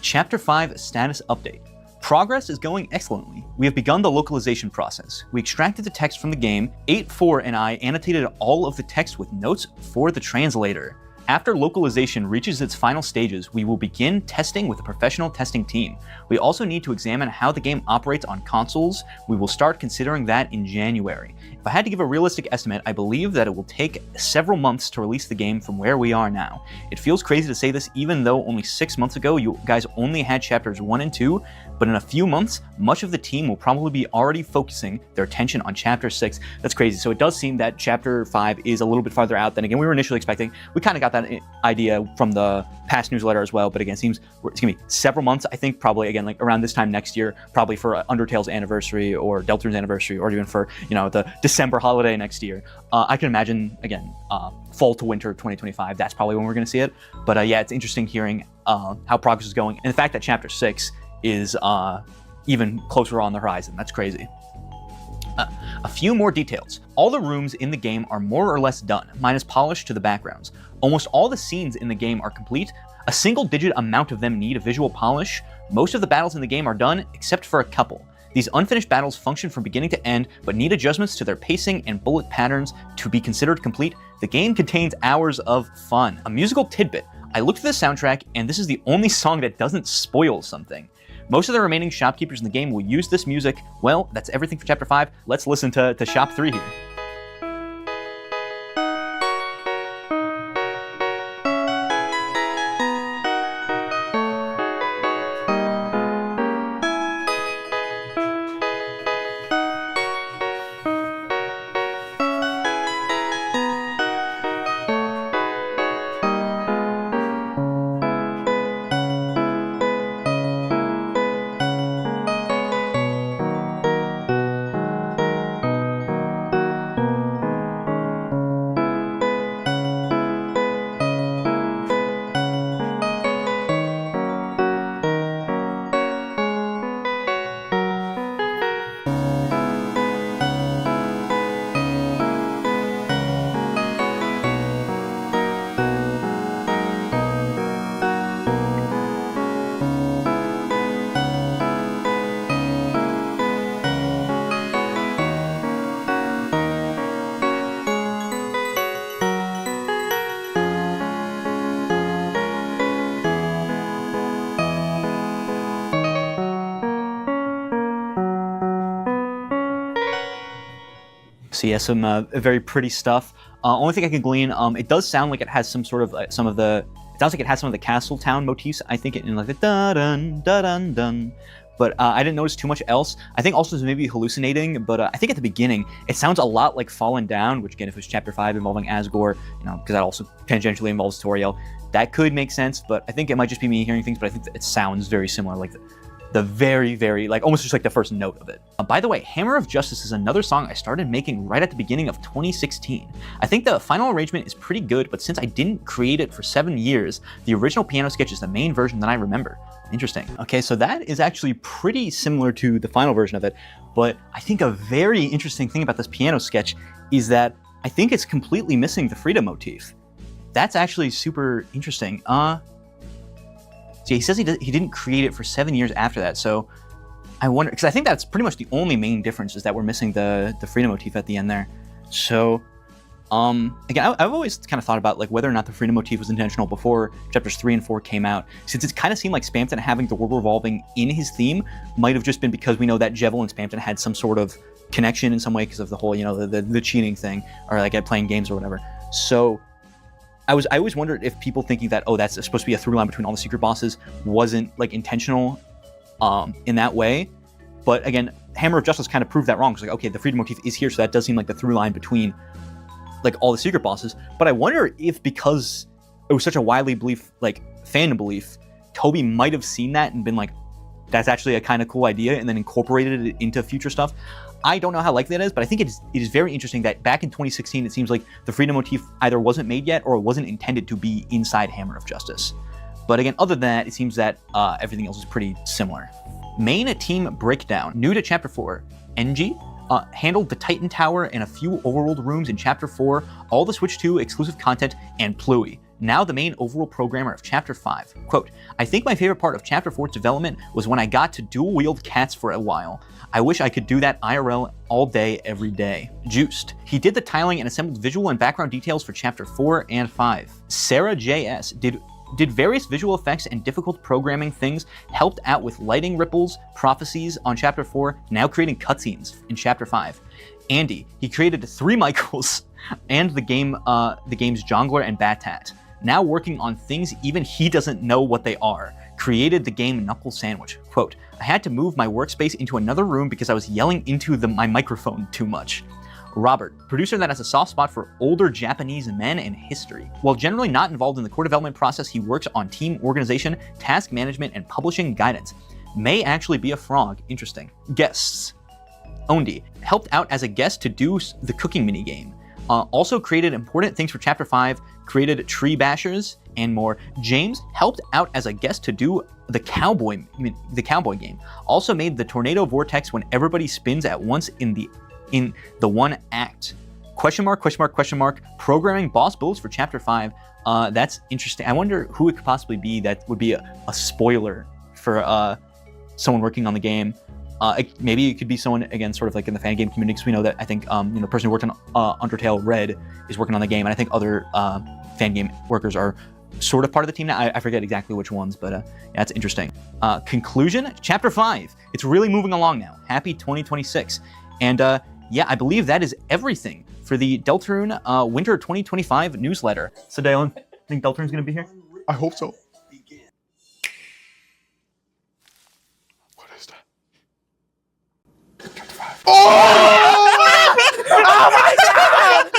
Chapter 5 Status Update. Progress is going excellently. We have begun the localization process. We extracted the text from the game. 8.4 and I annotated all of the text with notes for the translator. After localization reaches its final stages, we will begin testing with a professional testing team. We also need to examine how the game operates on consoles. We will start considering that in January. If I had to give a realistic estimate, I believe that it will take several months to release the game from where we are now. It feels crazy to say this even though only 6 months ago you guys only had chapters 1 and 2, but in a few months, much of the team will probably be already focusing their attention on Chapter 6. That's crazy. So it does seem that Chapter 5 is a little bit farther out than, again, we were initially expecting. We kind of got that idea from the past newsletter as well, but again, it seems it's going to be several months, I think, probably, again, like around this time next year, probably for Undertale's anniversary or Deltarune's anniversary, or even for, the December holiday next year. I can imagine, again, fall to winter 2025, that's probably when we're going to see it. But yeah, it's interesting hearing how progress is going, and the fact that Chapter 6 is even closer on the horizon. That's crazy. A few more details. All the rooms in the game are more or less done, minus polish to the backgrounds. Almost all the scenes in the game are complete. A single-digit amount of them need a visual polish. Most of the battles in the game are done, except for a couple. These unfinished battles function from beginning to end, but need adjustments to their pacing and bullet patterns to be considered complete. The game contains hours of fun. A musical tidbit. I looked at the soundtrack, and this is the only song that doesn't spoil something. Most of the remaining shopkeepers in the game will use this music. Well, that's everything for Chapter 5. Let's listen to Shop 3 here. So yeah, some very pretty stuff. Only thing I can glean, it does sound like it has some sort of it sounds like it has some of the Castle Town motifs. I think in like the da dun da dun dun. But I didn't notice too much else. I think also it's maybe hallucinating, but I think at the beginning it sounds a lot like Fallen Down, which again, if it was Chapter 5 involving Asgore, because that also tangentially involves Toriel, that could make sense. But I think it might just be me hearing things. But I think that it sounds very similar, like the very, very, like almost just like the first note of it. By the way, Hammer of Justice is another song I started making right at the beginning of 2016. I think the final arrangement is pretty good, but since I didn't create it for 7 years, the original piano sketch is the main version that I remember. Interesting. Okay, so that is actually pretty similar to the final version of it, but I think a very interesting thing about this piano sketch is that I think it's completely missing the Frida motif. That's actually super interesting. So he says he didn't create it for 7 years after that, so I wonder, because I think that's pretty much the only main difference is that we're missing the Frida motif at the end there. So, again, I've always kind of thought about like whether or not the Frida motif was intentional before Chapters 3 and 4 came out, since it kind of seemed like Spampton having the world revolving in his theme might have just been because we know that Jevil and Spampton had some sort of connection in some way because of the whole, the cheating thing, or like at playing games or whatever. So I always wondered if people thinking that, oh, that's supposed to be a through line between all the secret bosses wasn't like intentional in that way. But again, Hammer of Justice kind of proved that wrong. It's like, okay, the Frida motif is here, so that does seem like the through line between like all the secret bosses. But I wonder if because it was such a widely belief, like fandom belief, Toby might have seen that and been like, that's actually a kind of cool idea, and then incorporated it into future stuff. I don't know how likely that is, but I think it is very interesting that back in 2016, it seems like the freedom motif either wasn't made yet or it wasn't intended to be inside Hammer of Justice. But again, other than that, it seems that everything else is pretty similar. Main team breakdown. New to Chapter 4, NG handled the Titan Tower and a few overworld rooms in Chapter 4, all the Switch 2 exclusive content, and Pluie. Now the main overall programmer of Chapter 5. Quote, I think my favorite part of Chapter 4's development was when I got to dual-wield cats for a while. I wish I could do that IRL all day, every day. Juiced. He did the tiling and assembled visual and background details for Chapter 4 and 5. Sarah JS did various visual effects and difficult programming things, helped out with lighting ripples, prophecies on Chapter 4, now creating cutscenes in Chapter 5. Andy, he created 3 Michaels and the game's Jongler and Batat. Now working on things even he doesn't know what they are. Created the game Knuckle Sandwich. Quote, I had to move my workspace into another room because I was yelling into my microphone too much. Robert, producer that has a soft spot for older Japanese men and history. While generally not involved in the core development process, he works on team organization, task management, and publishing guidance. May actually be a frog. Interesting. Guests. Ondi, helped out as a guest to do the cooking minigame. Also created important things for Chapter 5, created Tree Bashers, and more. James helped out as a guest to do the cowboy game. Also made the tornado vortex when everybody spins at once in the one act. Question mark, question mark, question mark. Programming boss builds for Chapter 5. That's interesting. I wonder who it could possibly be that would be a spoiler for someone working on the game. Maybe it could be someone, again, sort of like in the fan game community, because we know that I think the person who worked on Undertale Red is working on the game, and I think other fan game workers are sort of part of the team now. I forget exactly which ones, but yeah, it's interesting. Conclusion, Chapter 5. It's really moving along now. Happy 2026. And yeah, I believe that is everything for the Deltarune Winter 2025 newsletter. So Dalen, think Deltarune's going to be here? I hope so. What is that? Chapter 5. Oh! Oh my god!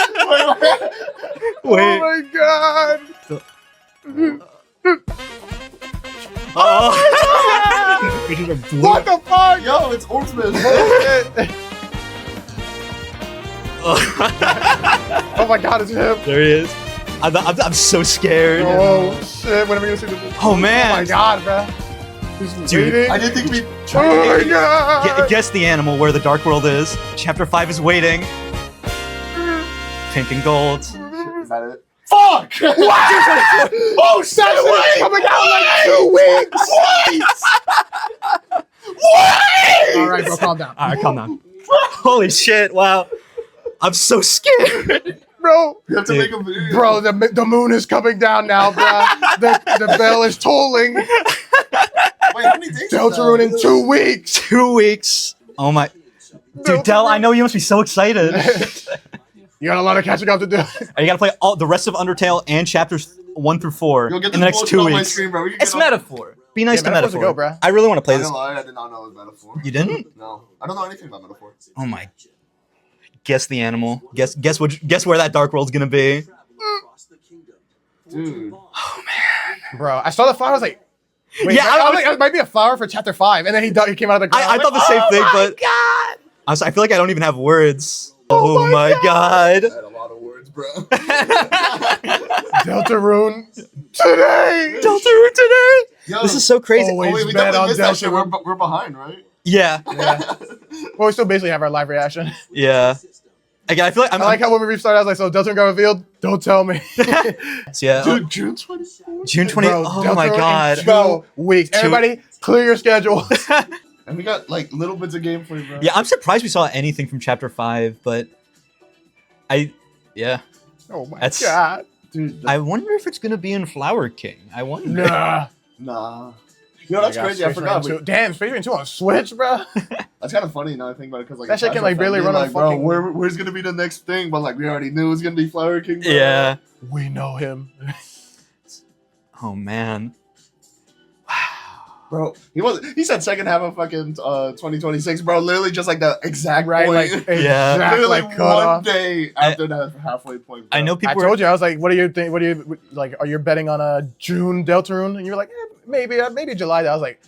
Wait. Oh my god! What the fuck? Yo, it's Ultimate. Oh my god, it's him. There he is. I'm so scared. Oh shit, when are we gonna see this? Oh man. Oh my god, bro. He's Dude, waiting. I didn't think we'd. Oh my god. Guess the animal where the Dark World is. Chapter 5 is waiting. Pink and gold. Is that it? Fuck! What? Oh shit! Coming out in like 2 weeks. What? All right, bro, calm down. All right, calm down. Holy shit! Wow, I'm so scared, bro. You have to make a video. Bro, the moon is coming down now, bro. The bell is tolling. Wait, how many days? Deltarune in 2 weeks. 2 weeks. Oh my, dude, Del, I know you must be so excited. You got a lot of catching up to do. You gotta play all the rest of Undertale and chapters 1 through 4 You'll get in the next 2 on my weeks. screen, bro. It's metaphor. Be nice to Metaphor's a metaphor. go, bro. I really want to play I this. didn't lie, I did not know it was Metaphor. You didn't? No, I don't know anything about Metaphor. Oh my. Guess the animal. Guess where that Dark World's gonna be. Dude. Oh man. Bro, I saw the flower. I was like, wait, Yeah, I was like, it might be a flower for Chapter 5, and then he came out of the ground. I thought the same thing, but God! I feel like I don't even have words. Oh my god. I had a lot of words, bro. Deltarune today. Deltarune today. Yo, This is so crazy. Always wait, we bet definitely on missed that shit. Deltarune. We're behind, right? Yeah. Yeah. Well, we still basically have our live reaction. Yeah. Again, I feel like I like how when we restarted, I was like, so Deltarune got revealed? Don't tell me. yeah. Dude, June 24th? June 20th. Bro, Oh my Deltarune in god. 2 weeks. Everybody, clear your schedule. And we got like little bits of gameplay, bro. Yeah, I'm surprised we saw anything from Chapter 5, but yeah. Oh my That's- god. Dude, I wonder if it's gonna be in Flower King. I wonder. Nah. nah. Yo, that's crazy. I forgot. Damn, Space Marine 2 on Switch, bro. That's kind of funny now I think about it because like That shit can, like, barely run on like, bro, fucking- where's gonna be the next thing? But like we already knew it was gonna be Flower King. Bro. Yeah. We know him. Oh man. Bro, he said second half of fucking 2026, bro. Literally just like the exact Right, point. like, Yeah. exact, Literally like, cut one off. day after that halfway point. Bro. I know I people. told you, I was like, what do you think? What do you like? Are you betting on a June Deltarune? And you're like, maybe July. I was like,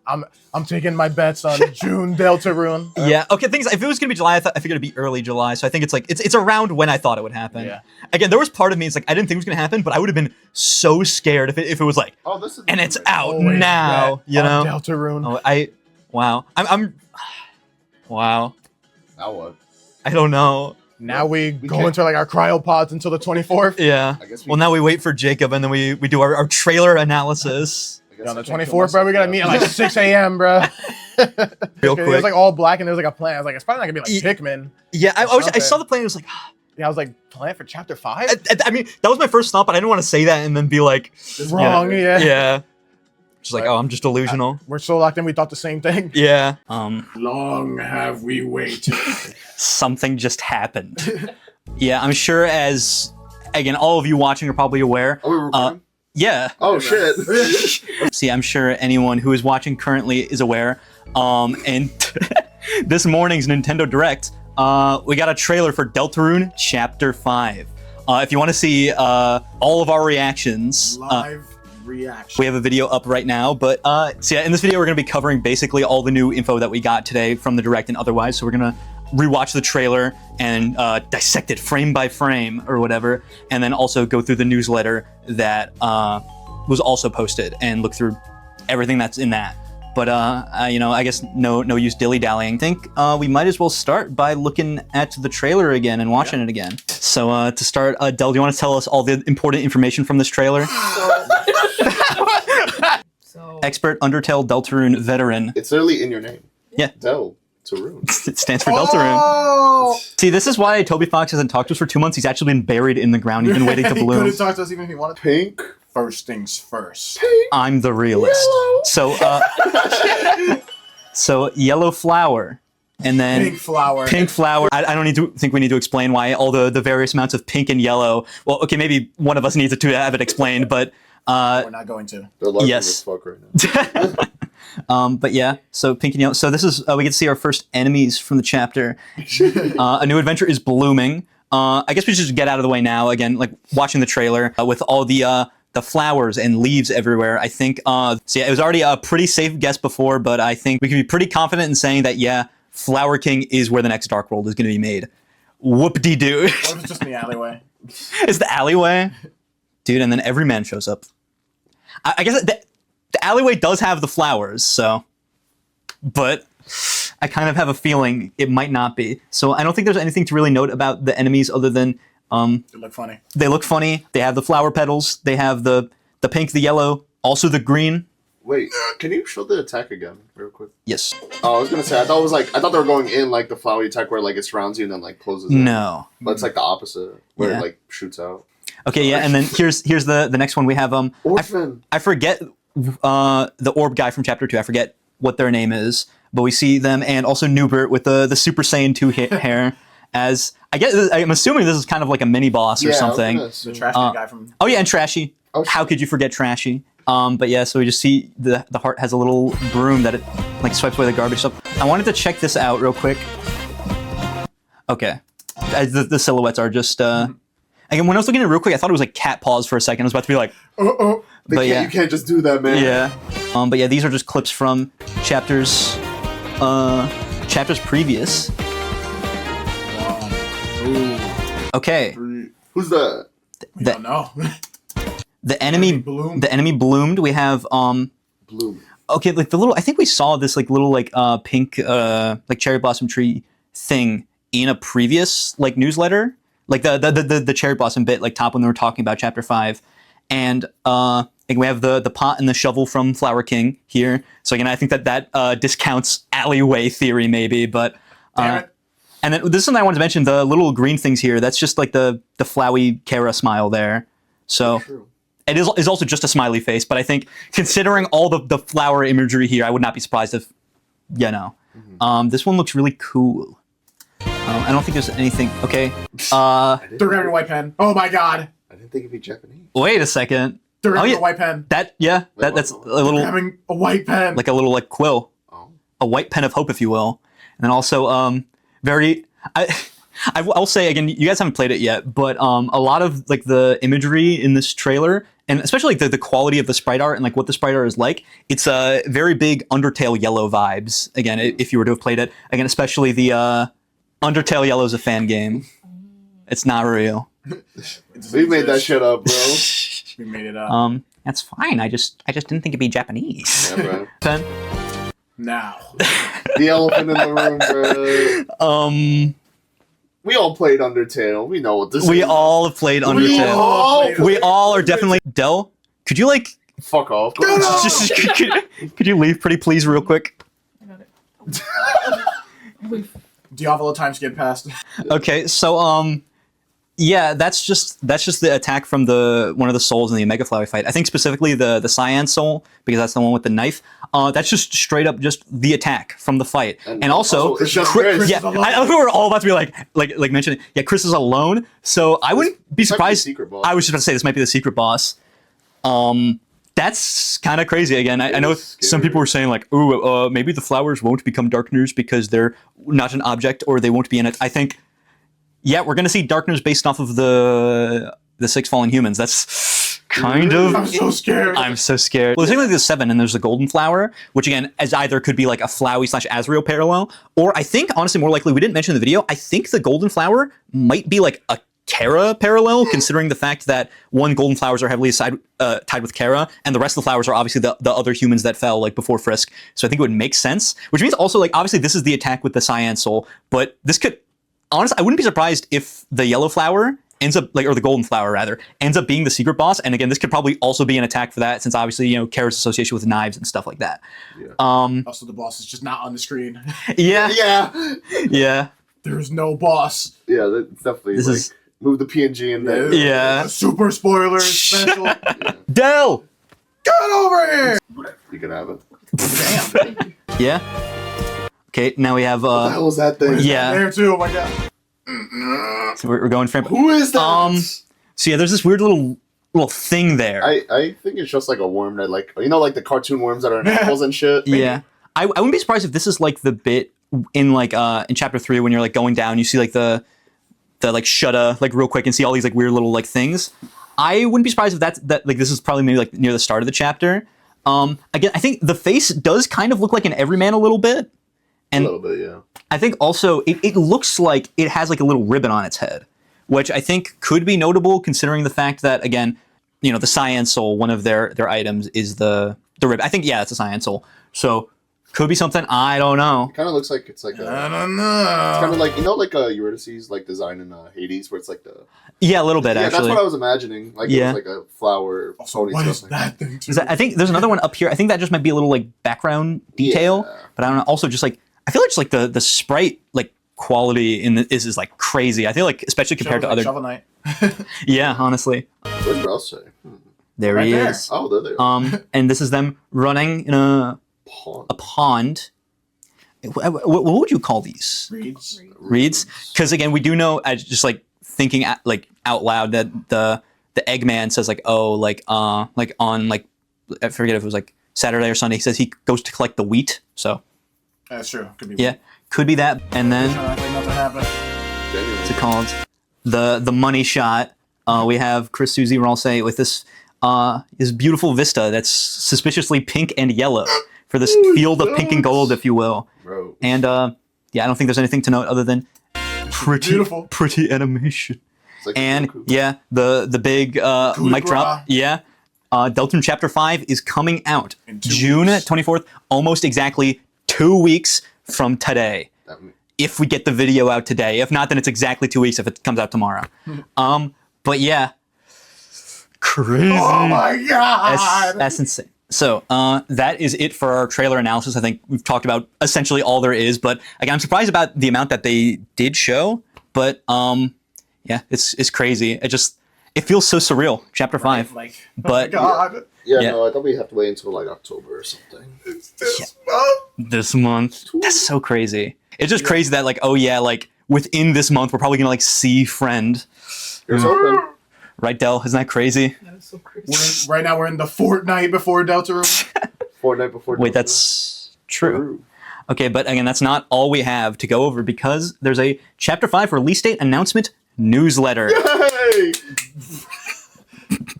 I'm taking my bets on June Deltarune. Yeah. Okay. Things. If it was gonna be July, I figured it'd be early July. So I think it's like it's around when I thought it would happen. Yeah. Again, there was part of me. It's like I didn't think it was gonna happen, but I would have been so scared if it was like, Oh, this is. and it's out Always now. bet You on know. Deltarune. Wow. I'm. Wow. Now what? I don't know. Now we go can't- into like our cryopods until the 24th. Yeah. I guess Well, now we wait for Jacob, and then we do our trailer analysis. I guess On the I can't 24th, kill bro, we gotta meet at like 6 a.m., bro. Real It was quick. like all black and there was like a plant. I was like, it's probably not gonna be like Pikmin. Yeah. I something. saw the plan. It was like. Yeah, I was like, plant for chapter 5? I mean, that was my first thought, but I didn't want to say that and then be like, Wrong, yeah. yeah. Just like, oh, I'm just delusional. We're so locked in, we thought the same thing. Yeah. Long have we waited. Something just happened. Yeah, I'm sure as, again, all of you watching are probably aware. Are we recording? Yeah. Oh shit! See, I'm sure anyone who is watching currently is aware. And this morning's Nintendo Direct, we got a trailer for Deltarune Chapter 5. If you want to see all of our reactions, Live reaction. we have a video up right now. But so yeah, in this video, we're going to be covering basically all the new info that we got today from the Direct and otherwise. So we're going to rewatch the trailer and dissect it frame by frame or whatever, and then also go through the newsletter that was also posted and look through everything that's in that. But I guess no use dilly-dallying. I think we might as well start by looking at the trailer again and watching it again. So to start, Del, do you want to tell us all the important information from this trailer? Expert Undertale Deltarune veteran. It's literally in your name. Yeah. Deltarune. It stands for Deltarune. See, this is why Toby Fox hasn't talked to us for 2 months. He's actually been buried in the ground. He's been waiting to He bloom. couldn't talk to us even if he wanted to. Pink. First things first. I'm the realist. Yellow. So yellow flower, and then Pink flower. pink flower. I don't think we need to explain why all the various amounts of pink and yellow. Well, okay, maybe one of us needs to have it explained, but We're not going to. They're larger Yes. as fuck right now. but yeah, so pink and yellow. So this is we get to see our first enemies from the chapter. A new adventure is blooming. I guess we should just get out of the way now. Again, like watching the trailer with all the flowers and leaves everywhere. I think so. Yeah, it was already a pretty safe guess before, but I think we can be pretty confident in saying that yeah, Flower King is where the next Dark World is going to be made. Whoop-de-doo. What if it's just in the alleyway? It's the alleyway, dude, and then every man shows up. I guess the alleyway does have the flowers, so, but I kind of have a feeling it might not be. So I don't think there's anything to really note about the enemies other than They look funny. they look funny. They have the flower petals. They have the pink, the yellow, also the green. Wait, can you show the attack again, real quick? Yes. Oh, I was gonna say, I thought they were going in like the flowery attack where like it surrounds you and then like closes. In. No. But it's like the opposite, where Yeah. it like shoots out. Okay, yeah, and then here's the next one we have. Orphan. I forget the orb guy from chapter 2. I forget what their name is, but we see them and also Newbert with the Super Saiyan 2 hair. As I'm assuming this is kind of like a mini boss or Yeah, I was something. gonna The assume. trash can guy from. Oh yeah, and Trashy. Oh, How shit. could you forget Trashy? But yeah, so we just see the heart has a little broom that it like swipes away the garbage stuff. I wanted to check this out real quick. Okay, the silhouettes are just. Again, when I was looking at it real quick, I thought it was like cat paws for a second. I was about to be like, but yeah, You can't just do that, man. yeah. But yeah, these are just clips from chapters previous. Okay, Who's that? We don't know. the enemy bloomed. the enemy bloomed. We have Bloom. okay, like the little. I think we saw this like little like pink like cherry blossom tree thing in a previous like newsletter, like the cherry blossom bit like top when they were talking about chapter 5, and we have the pot and the shovel from Flower King here. So again, I think that discounts alleyway theory maybe, but Damn it. and then this is something I wanted to mention. The little green things here. That's just like the flowy Kara smile there. So. True. It is also just a smiley face, but I think considering all the flower imagery here, I would not be surprised if, this one looks really cool. I don't think there's anything. Okay. They're grabbing a white pen. Oh my god. I didn't think it'd be Japanese. Wait a second. They're grabbing yeah. a white pen. That's a little Grabbing a white pen. like a little like quill, Oh. a white pen of hope, if you will, and then also very. I'll say again, you guys haven't played it yet, but a lot of like the imagery in this trailer, and especially like the quality of the sprite art and like what the sprite art is like, it's a very big Undertale Yellow vibes. Again, if you were to have played it, again, especially the Undertale Yellow is a fan game. It's not real. We made that shit up, bro. We made it up. That's fine. I just didn't think it'd be Japanese. Yeah, bro. Pen? Now. The elephant in the room, bro. We all played Undertale. We know what this is. We all have played Undertale. We all are definitely... Del, could you like... Fuck off. Could you leave pretty please real quick? Diavolo time skip past. Okay, so yeah, that's just the attack from one of the souls in the Omega Flower fight. I think specifically the Cyan soul, because that's the one with the knife. That's just straight up just the attack from the fight. And also it's just Chris, yeah, I think we're all about to be like mentioning, yeah, Chris is alone. So I wouldn't be surprised. I was just about to say this might be the secret boss. That's kind of crazy. Again, I know some people were saying like, ooh, maybe the flowers won't become darkners because they're not an object or they won't be in it. I think, yeah, we're going to see darkners based off of the 6 fallen humans. That's kind of... I'm so scared. I'm so scared. Well, there's like the 7 and there's the golden flower, which again, as either could be like a Flowey/Azrael parallel, or I think, honestly, more likely, we didn't mention in the video, I think the golden flower might be like a Kara parallel, considering the fact that one golden flowers are heavily tied with Kara, and the rest of the flowers are obviously the other humans that fell like before Frisk. So I think it would make sense. Which means also like obviously this is the attack with the Cyan Soul, but this could honestly I wouldn't be surprised if the yellow flower ends up like, or the golden flower rather, ends up being the secret boss. And again, this could probably also be an attack for that, since obviously Kara's association with knives and stuff like that. Yeah. Also, the boss is just not on the screen. Yeah. There's no boss. Yeah, that's definitely. This is. Move the PNG in there. Yeah. Super spoiler special. Del! Get over here! You can have it. Damn. Yeah. Okay, now we have. What the hell was that thing? Yeah. There too, oh my god. So we're going frame. Who is that? So yeah, there's this weird little thing there. I think it's just like a worm that like like the cartoon worms that are in apples and shit. Yeah. I wouldn't be surprised if this is like the bit in like in chapter 3 when you're like going down, you see like the like shutta like real quick and see all these like weird little like things. I wouldn't be surprised if that like this is probably maybe like near the start of the chapter. Again, I think the face does kind of look like an everyman a little bit. And a little bit, yeah. I think also it looks like it has like a little ribbon on its head, which I think could be notable considering the fact that again, the Cyan Soul, one of their items is the ribbon. I think it's a Cyan Soul. So could be something, I don't know. It kind of looks like it's like I don't know. It's kind of like like Eurydice's like design in Hades, where it's like the a little bit actually. That's what I was imagining. Like it was like a flower. Also, what is that thing? I think there's another one up here. I think that just might be a little like background detail, but I don't know. Also, just like I feel like just like the sprite like quality in is like crazy. I feel like especially compared to other. Shovel Knight. Yeah, honestly. Where's Rouse? There he is. Oh, there they are. And this is them running in a pond. What would you call these? Reeds. Because again, we do know, just like thinking out loud, that the Eggman says like on like I forget if it was like Saturday or Sunday. He says he goes to collect the wheat. So that's true. Could be. Yeah, could be that. And then nothing happened. What's it called? The money shot. We have Chris Suzy Ralsei with this beautiful vista that's suspiciously pink and yellow. For this field of pink and gold, if you will. Bro. And I don't think there's anything to note other than pretty animation. Like and the big mic drop. Yeah. Deltarune Chapter 5 is coming out June 24th, almost exactly 2 weeks from today. If we get the video out today. If not, then it's exactly 2 weeks if it comes out tomorrow. But yeah. Crazy. Oh my god! That's insane. So that is it for our trailer analysis. I think we've talked about essentially all there is, but again, I'm surprised about the amount that they did show. But it's crazy. It feels so surreal. Chapter 5, but no, I thought we have to wait until like October or something. It's this month. This month. That's so crazy. It's just crazy that like within this month we're probably gonna like see Friend. Here's hoping. Right, Del? Isn't that crazy? That is so crazy. Right now we're in the fortnight before Deltarune. Fortnite before. Wait, that's true. Okay, but again, that's not all we have to go over because there's a Chapter 5 release date announcement newsletter. Yay!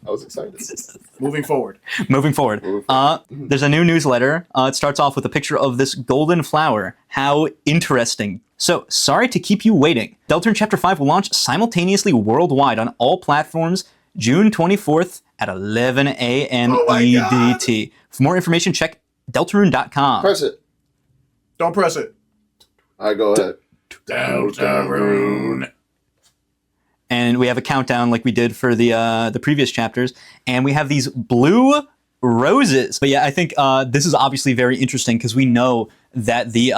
I was excited. Moving forward. Moving forward. There's a new newsletter. It starts off with a picture of this golden flower. How interesting. So, sorry to keep you waiting. Deltarune Chapter 5 will launch simultaneously worldwide on all platforms June 24th at 11 a.m. EDT. For more information, check deltarune.com. Press it. Don't press it. All right, go ahead. Deltarune. And we have a countdown like we did for the previous chapters. And we have these blue roses. But yeah, I think this is obviously very interesting because we know that the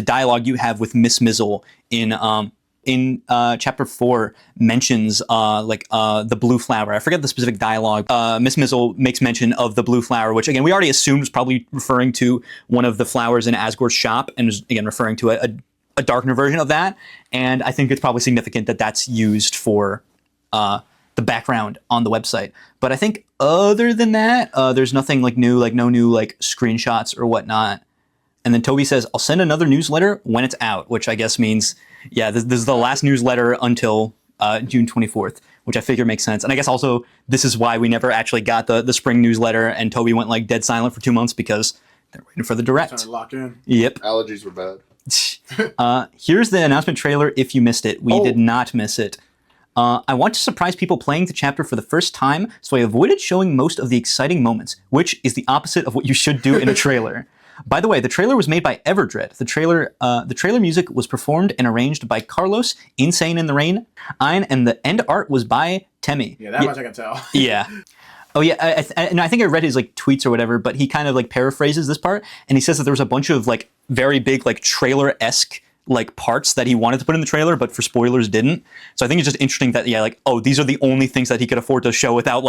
dialogue you have with Miss Mizzle in Chapter 4 mentions the blue flower. I forget the specific dialogue. Miss Mizzle makes mention of the blue flower, which again we already assumed was probably referring to one of the flowers in Asgore's shop, and is again referring to a darkener version of that. And I think it's probably significant that that's used for the background on the website. But I think other than that, there's nothing new, no new screenshots or whatnot. And then Toby says, I'll send another newsletter when it's out, which I guess means, yeah, this is the last newsletter until June 24th, which I figure makes sense. And I guess also this is why we never actually got the spring newsletter, and Toby went dead silent for 2 months because they're waiting for the direct. Trying to lock in. Yep. Allergies were bad. Here's the announcement trailer if you missed it. We did not miss it. I want to surprise people playing the chapter for the first time, so I avoided showing most of the exciting moments, which is the opposite of what you should do in a trailer. By the way, the trailer was made by Everdread. The trailer music was performed and arranged by Carlos, Insane in the Rain, and the end art was by Temi. Yeah, that much I can tell. Yeah. Oh yeah, and I think I read his tweets or whatever, but he kind of paraphrases this part, and he says that there was a bunch of very big trailer-esque parts that he wanted to put in the trailer, but for spoilers didn't. So I think it's just interesting that these are the only things that he could afford to show without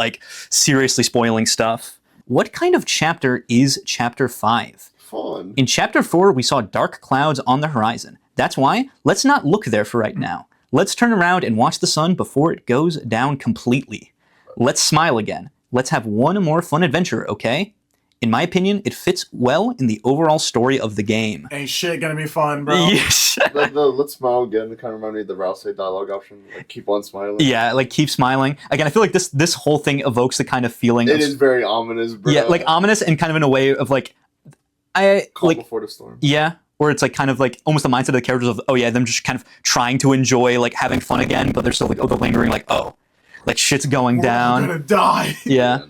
seriously spoiling stuff. What kind of chapter is Chapter 5? Fun. In Chapter 4, we saw dark clouds on the horizon. That's why let's not look there for right now. Let's turn around and watch the sun before it goes down completely. Let's smile again. Let's have one more fun adventure, okay? In my opinion, it fits well in the overall story of the game. Ain't shit gonna be fun, bro. Yes. Let's smile again. It kind of reminded me of the Rouse dialogue option. Keep on smiling. Yeah, keep smiling. Again, I feel this whole thing evokes the kind of feeling It is very ominous, bro. Yeah, ominous and kind of in a way of calm before the storm. Yeah, where it's kind of almost the mindset of the characters of, oh yeah, them just kind of trying to enjoy having fun again, but they're still the lingering shit's going down. I'm gonna die. Yeah.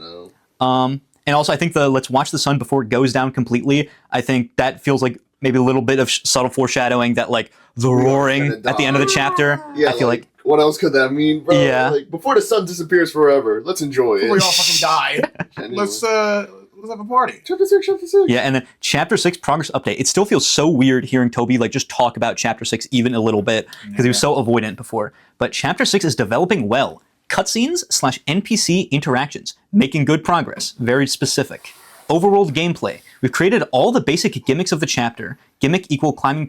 And also I think let's watch the sun before it goes down completely. I think that feels maybe a little bit of subtle foreshadowing that the roaring at the end of the chapter. Yeah, I feel what else could that mean, bro? Yeah. Before the sun disappears forever, let's enjoy it. Before we all fucking die. Let's have a party. Chapter 6. Yeah, and then Chapter 6 progress update. It still feels so weird hearing Toby just talk about Chapter 6 even a little bit because he was so avoidant before. But Chapter 6 is developing well. Cutscenes/NPC interactions, making good progress, very specific. Overworld gameplay. We've created all the basic gimmicks of the chapter. Gimmick equal climbing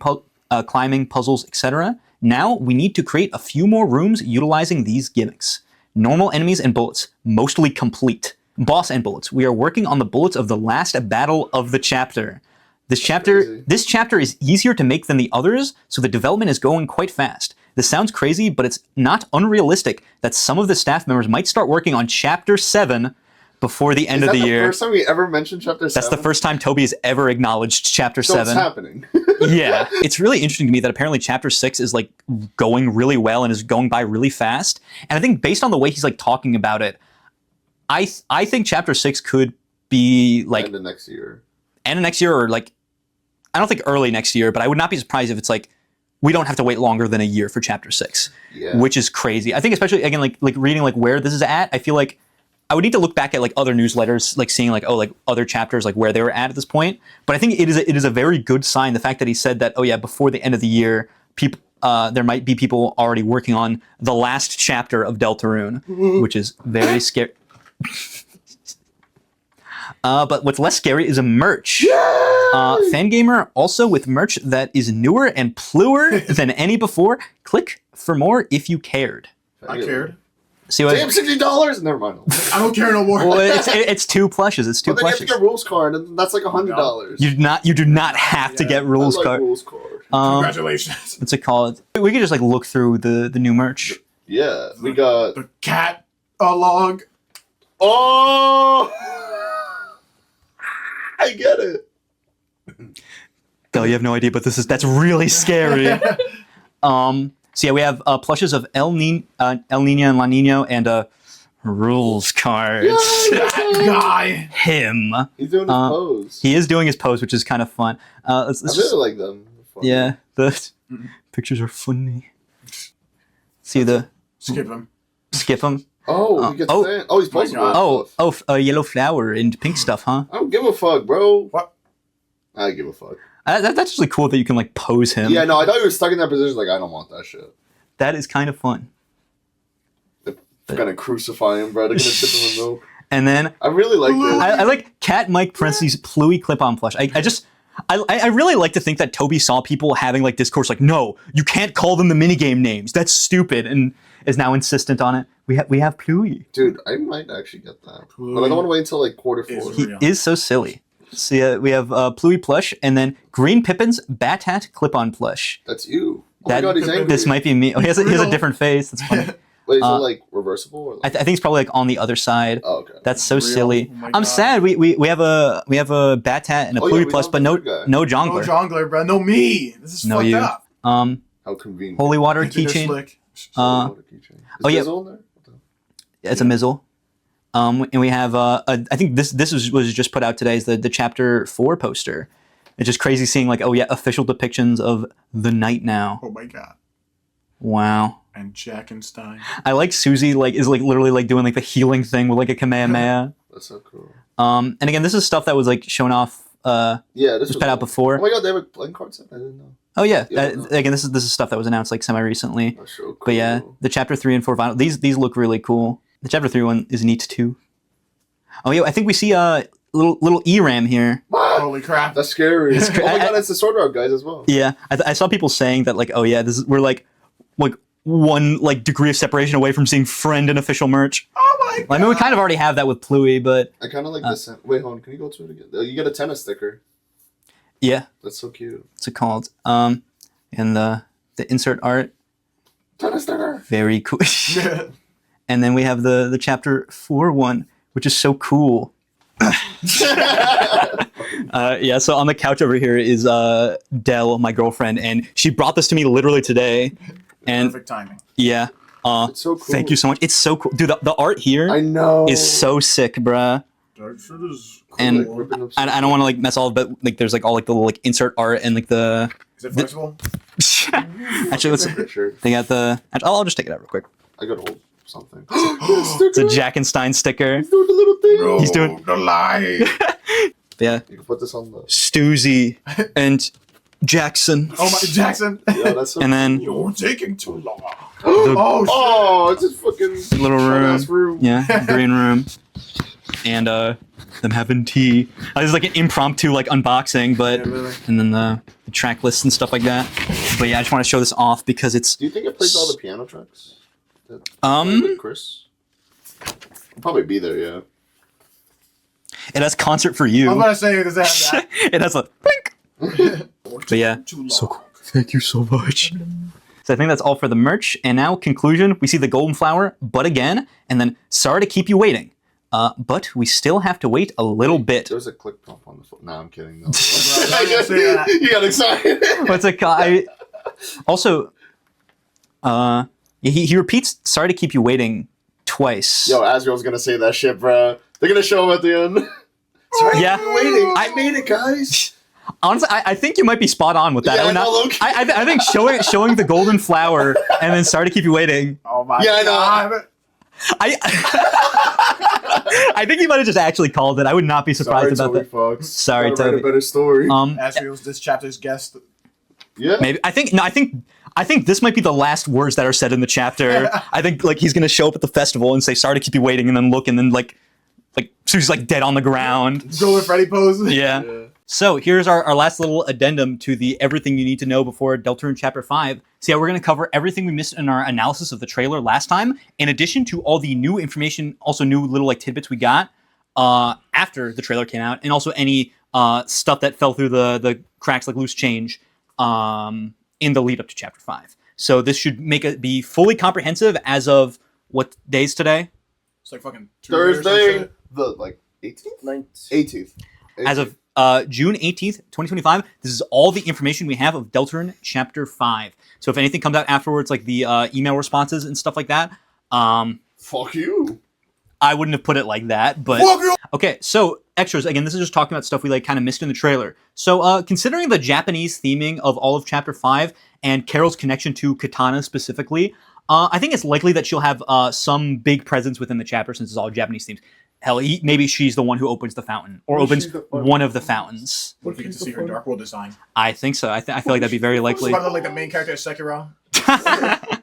puzzles, etc. Now we need to create a few more rooms utilizing these gimmicks. Normal enemies and bullets, mostly complete. Boss and bullets. We are working on the bullets of the last battle of the chapter. This chapter is easier to make than the others, so the development is going quite fast. This sounds crazy, but it's not unrealistic that some of the staff members might start working on Chapter 7 before the end of the year. Is that the first time we ever mentioned Chapter 7? That's the first time Toby has ever acknowledged Chapter 7. So it's happening. Yeah. It's really interesting to me that apparently Chapter 6 is going really well and is going by really fast. And I think based on the way he's talking about it, I think Chapter 6 could be end of next year. End of next year, or I don't think early next year, but I would not be surprised if it's we don't have to wait longer than a year for Chapter 6, which is crazy. I think especially, again, reading where this is at, I feel I would need to look back at other newsletters, seeing other chapters, where they were at this point. But I think it is a very good sign, the fact that he said that, oh yeah, before the end of the year, people there might be people already working on the last chapter of Deltarune, which is very scary. But what's less scary is a merch. Fangamer also with merch that is newer and pluer than any before. Click for more if you cared. I cared. See what? Damn, $60. Never mind. I don't care no more. Well, it's 2 plushes. It's 2 But then you have plushes. to get rules card, and that's like $100. You do not have to get rules I like card. rules card. Congratulations. What's it called? We could just like look through the new merch. Yeah, we got the cat log. Oh, I get it. Bill, you have no idea, but that's really scary. So yeah, we have plushes of El Nino and La Nino and rules cards. That guy. Him. He's doing his pose. He is doing his pose, which is kind of fun. Let's I just, really like them. yeah, the pictures are funny. See the Skip him. skip him. Oh, he gets sand. Oh, he's posing. A yellow flower and pink stuff, huh? I don't give a fuck, bro. What? I give a fuck. That's really cool that you can like pose him. Yeah, no, I thought he was stuck in that position. Like, I don't want that shit. That is kind of fun. They're gonna crucify him, bro. They're gonna dip him in milk. And then I really like this. I like Cat Mike parentheses Pluie clip-on plush. I really like to think that Toby saw people having like discourse like, no, you can't call them the minigame names. That's stupid, and is now insistent on it. We have Pluie. Dude, I might actually get that. But I don't want to wait until like quarter 4. He is so silly. So yeah, we have Pluie plush, and then Green Pippin's Bat Hat clip-on plush. That's you. Oh my god, he's angry. This might be me. Oh, he has a different face. That's funny. Wait, is it like reversible? Or like... I think it's probably like on the other side. Oh, okay. That's so silly. Oh I'm sad. We have a Bat Hat and a Pluie plush, but no jongler. No jongler, bro. No me. This is fucked up. How convenient. Holy water I think they're keychain. slick. Oh yeah, it's a Mizzle. And we have I think this was just put out today is the chapter 4 poster. It's just crazy seeing like, oh yeah, official depictions of the night now. Oh my god. Wow. And Jackenstein. I like Susie is literally like doing like the healing thing with like a Kamehameha. That's so cool. And again, this is stuff that was like shown off. Yeah, this was put out before. Oh my god, they have a playing card set. I didn't know. Oh yeah, again, this is stuff that was announced like semi recently. That's so cool. But yeah, the chapter 3 and 4 vinyl. These look really cool. The chapter 3 one is neat too. Oh yeah, I think we see a little ERAM here. Holy crap, that's scary. Oh my god, it's the Sword Art guys as well. Yeah, I saw people saying that like, oh yeah, we're like one like degree of separation away from seeing friend and official merch. Oh my god. I mean, we kind of already have that with Pluie, but I kind of like this. Wait, hold on. Can you go to it again? You get a tennis sticker. Yeah, that's so cute. What's it called? And the insert art. Tennis sticker. Very cool. And then we have the chapter 4 one, which is so cool. Yeah, so on the couch over here is Dell, my girlfriend, and she brought this to me literally today. And perfect timing. Yeah. It's so cool. Thank you so much. It's so cool. Dude, the art here I know is so sick, bruh. That shit is cool. And I don't want to like mess all, but like there's like all like the little like insert art and like the. Is it flexible? Actually, let's. They got the. I'll just take it out real quick. I gotta hold something. It's a Jackenstein sticker. He's doing the little thing. Bro, He's doing the lie. Yeah. You can put this on the Stoozy and Jackson. Oh my Jackson. Yeah, that's so and then you're taking too long. Oh, it's just fucking little room. Yeah, green room. And them having tea. This is like an impromptu like unboxing, but and then the track lists and stuff like that. But yeah, I just want to show this off because it's. Do you think it plays all the piano tracks? Chris. I'll probably be there. Yeah. It has concert for you. I'm gonna say, does it have that? It has a blink. But yeah, so cool. Thank you so much. So I think that's all for the merch. And now, conclusion, we see the golden flower, but again, and then sorry to keep you waiting. But we still have to wait a little bit. There's a click pump on the phone. Nah, I'm kidding. No. You got excited. What's it called? Also, he repeats sorry to keep you waiting twice. Yo, Asriel's gonna say that shit, bro. They're gonna show him at the end. Sorry, yeah. Waiting. I made it, guys. Honestly, I think you might be spot on with that. Yeah, I think showing the golden flower and then sorry to keep you waiting. Oh my god. I think you might have just actually called it. I would not be surprised about that. Fox. Sorry, Toby. Write a better story. Asriel's this chapter's guest. Yeah. Maybe I think this might be the last words that are said in the chapter. I think like he's gonna show up at the festival and say sorry to keep you waiting, and then look, and then like Susie's like dead on the ground. Go with Freddy pose. Yeah. So here's our last little addendum to the everything you need to know before Deltarune Chapter 5. So yeah, we're going to cover everything we missed in our analysis of the trailer last time, in addition to all the new information, also new little like tidbits we got after the trailer came out, and also any stuff that fell through the cracks like loose change in the lead up to Chapter 5. So this should make it be fully comprehensive as of what days today? It's like fucking Thursday, the like 18th? 18th. As of June 18th, 2025, this is all the information we have of Deltarune Chapter 5. So if anything comes out afterwards, like the email responses and stuff like that, fuck you. I wouldn't have put it like that, but... Fuck you! Okay, so extras. Again, this is just talking about stuff we like kind of missed in the trailer. So considering the Japanese theming of all of Chapter 5 and Carol's connection to Katana specifically, I think it's likely that she'll have some big presence within the chapter since it's all Japanese themes. Hell, maybe she's the one who opens the fountain, or opens one of the fountains. What if you get to see her Dark World design? I think so. I feel like that'd be very likely. What about like the main character of Sekiro?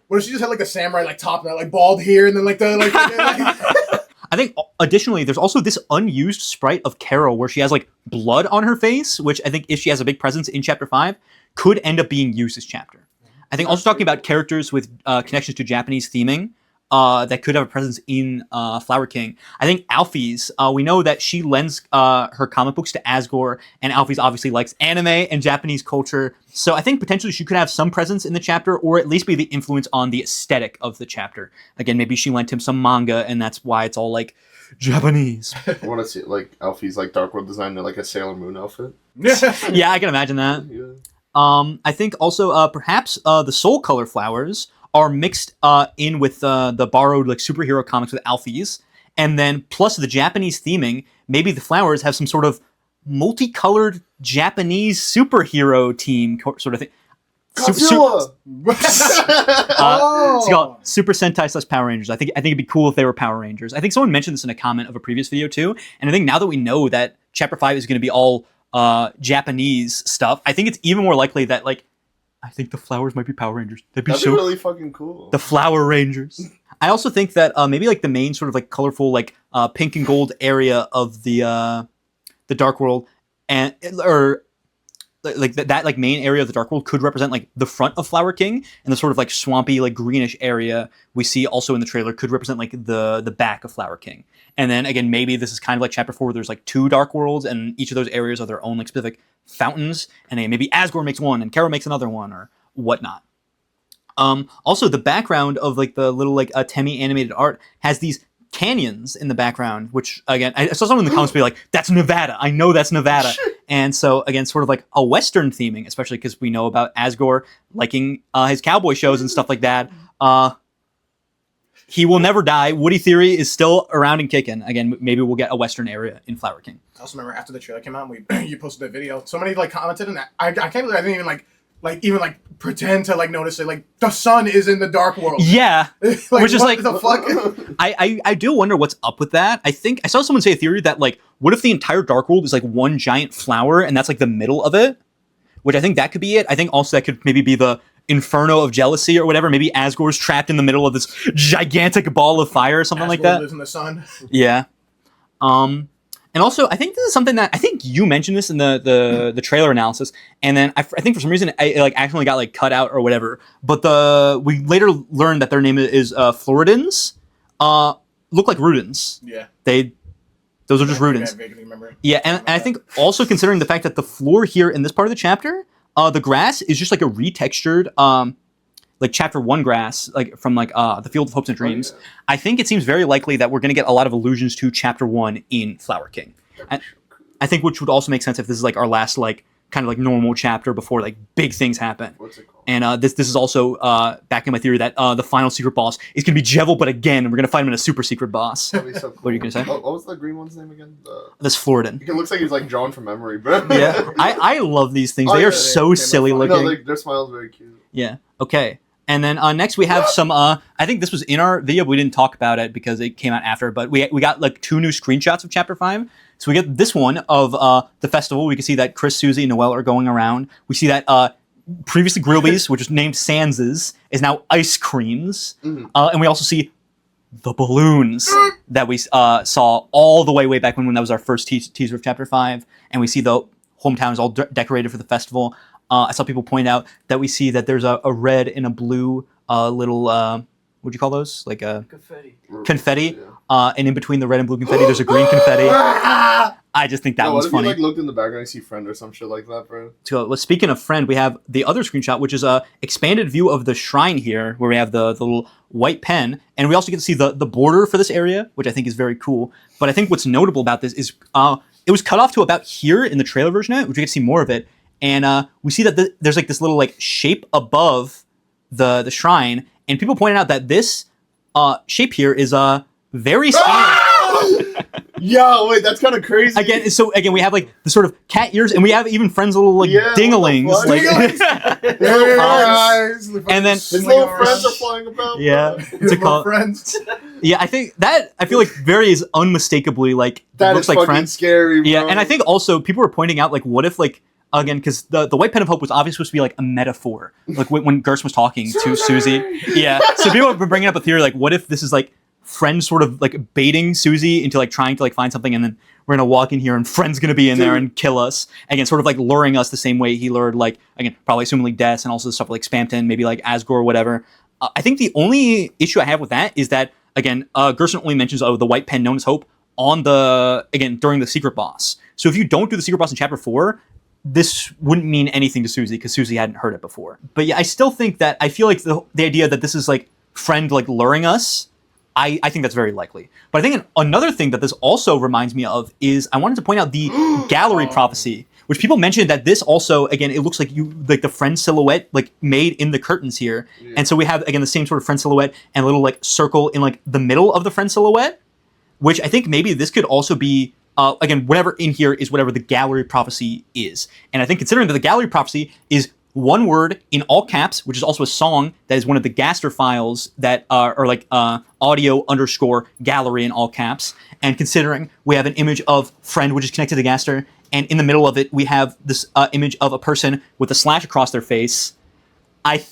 What if she just had like the samurai like top and like bald here and then like the like I think additionally, there's also this unused sprite of Carol where she has like blood on her face, which I think if she has a big presence in Chapter 5, could end up being used this chapter. I think also talking about characters with connections to Japanese theming that could have a presence in Flower King. I think Alphys, we know that she lends her comic books to Asgore, and Alphys obviously likes anime and Japanese culture. So I think potentially she could have some presence in the chapter, or at least be the influence on the aesthetic of the chapter. Again, maybe she lent him some manga, and that's why it's all like Japanese. I want to see like Alfie's like Dark World design in like a Sailor Moon outfit. Yeah, I can imagine that. Yeah. I think also perhaps the Soul Color flowers are mixed in with the borrowed like superhero comics with Alphys, and then plus the Japanese theming, maybe the flowers have some sort of multicolored Japanese superhero team sort of thing. Godzilla! It's called Super Sentai / Power Rangers. I think it'd be cool if they were Power Rangers. I think someone mentioned this in a comment of a previous video too, and I think now that we know that Chapter 5 is going to be all Japanese stuff, I think it's even more likely that like I think the flowers might be Power Rangers. That'd be really fucking cool. The Flower Rangers. I also think that maybe like the main sort of like colorful like pink and gold area of the Dark World, and or like that like main area of the Dark World could represent like the front of Flower King, and the sort of like swampy like greenish area we see also in the trailer could represent like the back of Flower King. And then again, maybe this is kind of like Chapter 4 where there's like 2 Dark Worlds, and each of those areas are their own like specific fountains, and then maybe Asgore makes one and Carol makes another one or whatnot. Also, the background of like the little like Temi animated art has these canyons in the background, which again, I saw someone in the comments be like, "That's Nevada. I know that's Nevada." And so again, sort of like a Western theming, especially because we know about Asgore liking his cowboy shows and stuff like that. He will never die. Woody Theory is still around and kicking. Again, maybe we'll get a Western area in Flower King. I also remember after the trailer came out, you posted a video. Somebody like commented, and I can't believe I didn't even pretend to like notice it. Like the sun is in the Dark World. Yeah, like, which is like the fuck. I do wonder what's up with that. I think I saw someone say a theory that like, what if the entire Dark World is like one giant flower, and that's like the middle of it? Which I think that could be it. I think also that could maybe be the Inferno of Jealousy or whatever. Maybe Asgore's trapped in the middle of this gigantic ball of fire or something like that. Lives in the sun. Yeah. And also, I think this is something that I think you mentioned this in the trailer analysis, and then I think for some reason I like accidentally got like cut out or whatever. But we later learned that their name is Floridans. Look like Rudins. Yeah. Those are just Rudins. I vaguely remember. Yeah, and I think also considering the fact that the floor here in this part of the chapter, the grass is just like a retextured like Chapter 1 grass, like from like the Field of Hopes and Dreams. Oh, yeah. I think it seems very likely that we're going to get a lot of allusions to Chapter 1 in Flower King. I think which would also make sense if this is like our last like kind of like normal chapter before like big things happen. What's it called? And this is also backing my theory that the final secret boss is going to be Jevil, but again, we're going to fight him in a super secret boss. That'd be so cool. What are you going to say? What was the green one's name again? This Floridan. It looks like he's like drawn from memory, bro. Yeah, I love these things. They are so silly looking. No, their smile's very cute. Yeah. Okay. And then next we have some, I think this was in our video, but we didn't talk about it because it came out after, but we got like 2 new screenshots of Chapter 5. So we get this one of the festival. We can see that Chris, Susie, and Noelle are going around. We see that previously Grillby's, which was named Sans's, is now Ice Creams. Mm-hmm. And we also see the balloons that we saw all the way back when that was our first teaser of Chapter 5. And we see the hometown is all decorated for the festival. I saw people point out that we see that there's a red and a blue little what'd you call those? Like confetti. And in between the red and blue confetti, there's a green confetti. I just think that one's funny. What if you looked in the background and see Friend or some shit like that, bro? So, well, speaking of Friend, we have the other screenshot, which is a expanded view of the shrine here, where we have the little white pen, and we also get to see the border for this area, which I think is very cool. But I think what's notable about this is it was cut off to about here in the trailer version of it, which we get to see more of it, and we see that there's like this little like shape above the shrine, and people pointed out that this shape here is very similar. Yo, wait, that's kind of crazy. Again, we have like the sort of cat ears, and we have even Friend's little like dinglings. And then his little friends are flying about. Yeah, it's a call. Friends. Yeah, I feel like very is unmistakably like that looks is like fucking Friends. Scary, bro. Yeah, and I think also people were pointing out like, what if like again, because the white pen of hope was obviously supposed to be like a metaphor, like when Gerst was talking to Susie. Yeah, so people have been bringing up a theory like, what if this is like Friend sort of like baiting Susie into like trying to like find something, and then we're gonna walk in here and Friend's gonna be in there and kill us again, sort of like luring us the same way he lured like again probably assumingly Des and also stuff like Spamton, maybe like Asgore or whatever. I think the only issue I have with that is that again Gerson only mentions the white pen known as Hope on during the secret boss. So if you don't do the secret boss in chapter 4, this wouldn't mean anything to Susie because Susie hadn't heard it before. But yeah, I still think that I feel like the idea that this is like Friend like luring us. I think that's very likely. But I think another thing that this also reminds me of is I wanted to point out the gallery prophecy, which people mentioned that this also, again, it looks like the Friend silhouette like made in the curtains here. Yeah. And so we have, again, the same sort of Friend silhouette and a little like circle in like the middle of the Friend silhouette, which I think maybe this could also be, again, whatever in here is whatever the gallery prophecy is. And I think considering that the gallery prophecy is one word in all caps, which is also a song that is one of the Gaster files that are like audio_gallery in all caps. And considering we have an image of Friend, which is connected to Gaster, and in the middle of it, we have this image of a person with a slash across their face. I'm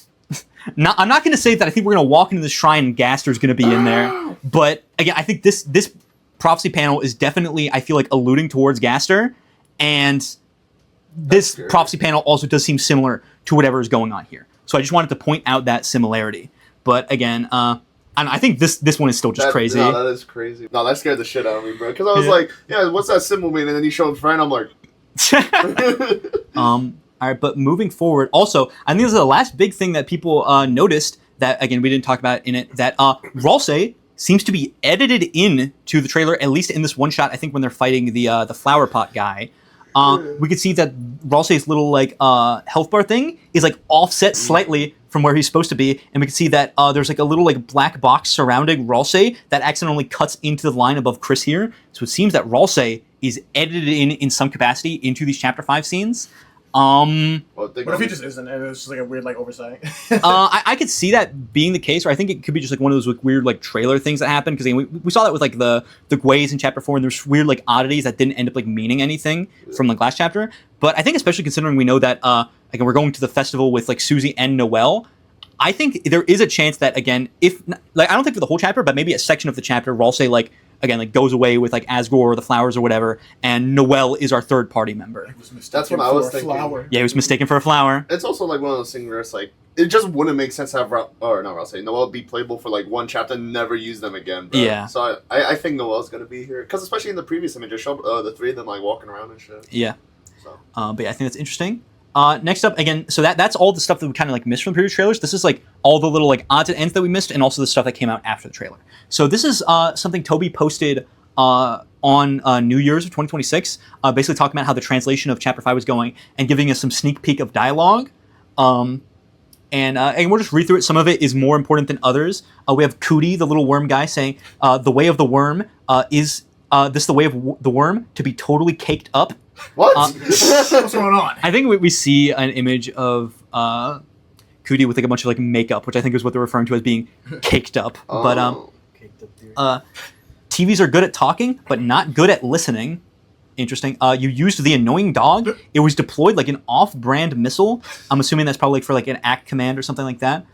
not going to say that I think we're going to walk into the shrine and Gaster's going to be in there. But again, I think this prophecy panel is definitely, I feel like, alluding towards Gaster. And this prophecy panel also does seem similar to whatever is going on here. So I just wanted to point out that similarity. But again, I think this one is still just crazy. No, that is crazy. No, that scared the shit out of me, bro. Because I was like, yeah, what's that symbol mean? And then he showed Friend. I'm like... All right, but moving forward, also, I think this is the last big thing that people noticed that, again, we didn't talk about in it, that Ralsei seems to be edited in to the trailer, at least in this one shot, I think when they're fighting the flower pot guy. We could see that Ralsei's little like health bar thing is like offset slightly from where he's supposed to be, and we can see that there's like a little like black box surrounding Ralsei that accidentally cuts into the line above Chris here. So it seems that Ralsei is edited in some capacity into these chapter 5 scenes. What if he just isn't, and it's just like a weird like oversight? I could see that being the case, or I think it could be just like one of those like, weird like trailer things that happen, because we saw that with like the Guays in chapter 4, and there's weird like oddities that didn't end up like meaning anything from the last chapter. But I think especially considering we know that again we're going to the festival with like Susie and Noelle, I think there is a chance that again, if like I don't think for the whole chapter, but maybe a section of the chapter, Ralsei like again like goes away with like Asgore or the flowers or whatever, and Noelle is our third party member. That's what I was thinking. Yeah, he was mistaken for a flower. It's also like one of those things where it's like it just wouldn't make sense to have Noelle be playable for like one chapter and never use them again. Bro. Yeah. So I think Noelle's gonna be here because especially in the previous image, it showed the three of them like walking around and shit. Yeah. So. But yeah, I think that's interesting. Next up, again, so that's all the stuff that we kind of like missed from the previous trailers. This is like all the little like odds and ends that we missed, and also the stuff that came out after the trailer. So this is something Toby posted on New Year's of 2026, basically talking about how the translation of Chapter 5 was going and giving us some sneak peek of dialogue. And we'll just read through it. Some of it is more important than others. We have Cootie, the little worm guy, saying, the way of the worm is this the way of the worm to be totally caked up. What? What's going on? I think we see an image of Cootie with like a bunch of like makeup, which I think is what they're referring to as being caked up. Oh. But TVs are good at talking, but not good at listening. Interesting. You used the annoying dog. It was deployed like an off-brand missile. I'm assuming that's probably like for like an ACT command or something like that.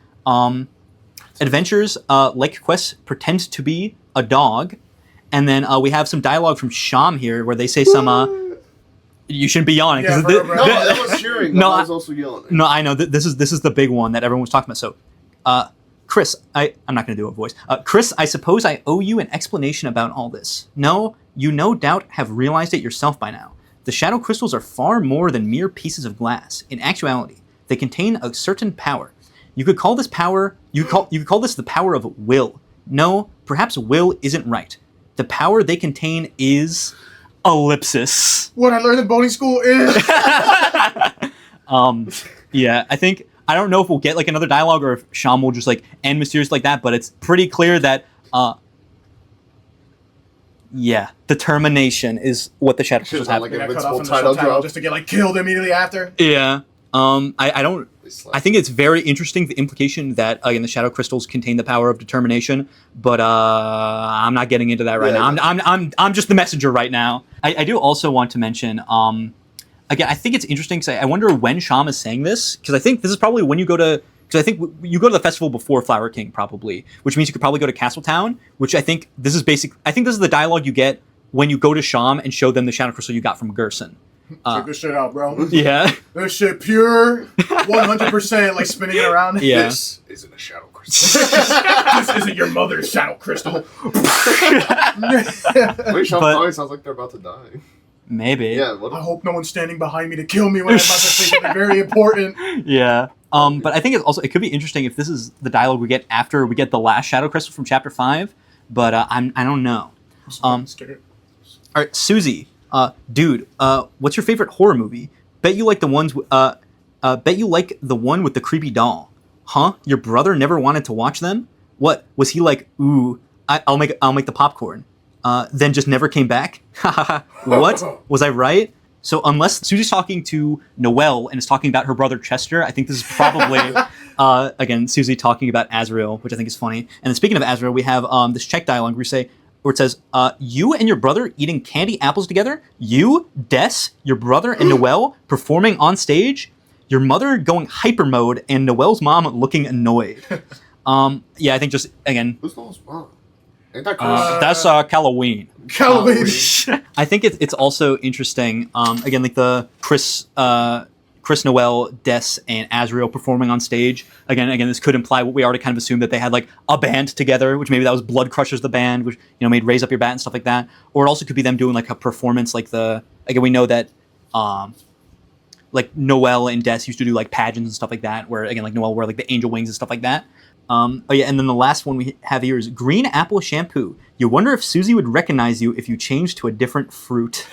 Adventures, like quests, pretend to be a dog. And then we have some dialogue from Sham here where they say some... You shouldn't be yawning. Yeah, 'cause bro, bro. No, I was cheering. No, I was also yelling. No, I know. This is the big one that everyone was talking about. So, Chris, I'm not going to do a voice. Chris, I suppose I owe you an explanation about all this. No, you no doubt have realized it yourself by now. The shadow crystals are far more than mere pieces of glass. In actuality, they contain a certain power. You could call this power. You could call this the power of will. No, perhaps will isn't right. The power they contain is ellipsis. What I learned in boating school is. Yeah, I don't know if we'll get like another dialogue or if Sham will just like end mysterious like that, but it's pretty clear that yeah, determination is what the shadow crystals have. Like They got cut invincible off in the title subtitle drop. just to get like killed immediately after. Yeah. I think it's very interesting, the implication that again the shadow crystals contain the power of determination, but I'm not getting into that right now. I'm just the messenger right now. I do also want to mention again, I think it's interesting because I wonder when Sham is saying this, because I think this is probably when you go to, because I think you go to the festival before Flower King probably, which means you could probably go to Castletown, which I think this is the dialogue you get when you go to Sham and show them the shadow crystal you got from Gerson. Check this shit out, bro. Yeah. This shit pure, 100%, like spinning it around. Yeah. This isn't a shadow crystal. This isn't your mother's shadow crystal. Wait, Sean But- probably sounds like they're about to die. Maybe. Yeah, what I hope no one's standing behind me to kill me when I'm about to say something very important. Yeah. But I think it could be interesting if this is the dialogue we get after we get the last shadow crystal from chapter 5, but I don't know. All right, Susie, dude, what's your favorite horror movie? Bet you like the one with the creepy doll. Huh? Your brother never wanted to watch them? What? Was he like, ooh, I'll make the popcorn. Then just never came back? What? Was I right? So unless Susie's talking to Noelle and is talking about her brother Chester, I think this is probably, again, Susie talking about Azrael, which I think is funny. And then speaking of Azrael, we have this Czech dialogue where it says, you and your brother eating candy apples together? You, Des, your brother, and Noelle performing on stage? Your mother going hyper mode and Noelle's mom looking annoyed. Yeah, I think just, again, Who's Noel's mom? Ain't that Chris? that's Halloween. Halloween. I think it's also interesting. Again, like the Chris, Noelle, Des, and Azrael performing on stage. Again, this could imply what we already kind of assumed, that they had like a band together, which maybe that was Blood Crushers, the band, which made Raise Up Your Bat and stuff like that. Or it also could be them doing like a performance, like we know that like Noelle and Des used to do like pageants and stuff like that, where again like Noelle wore like the angel wings and stuff like that. Oh yeah, and then the last one we have here is green apple shampoo. You wonder if Susie would recognize you if you changed to a different fruit.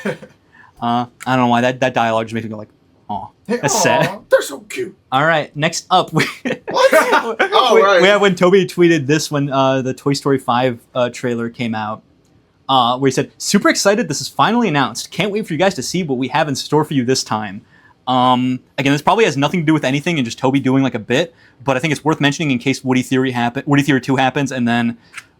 I don't know why that dialogue just makes me go like, aw, that's sad. They're so cute. All right, next up, What? Oh, right. we have when Toby tweeted this when the Toy Story 5 trailer came out, where he said, "Super excited! This is finally announced. Can't wait for you guys to see what we have in store for you this time." Again, this probably has nothing to do with anything and just Toby doing like a bit, but I think it's worth mentioning in case Woody Theory 2 happens, and then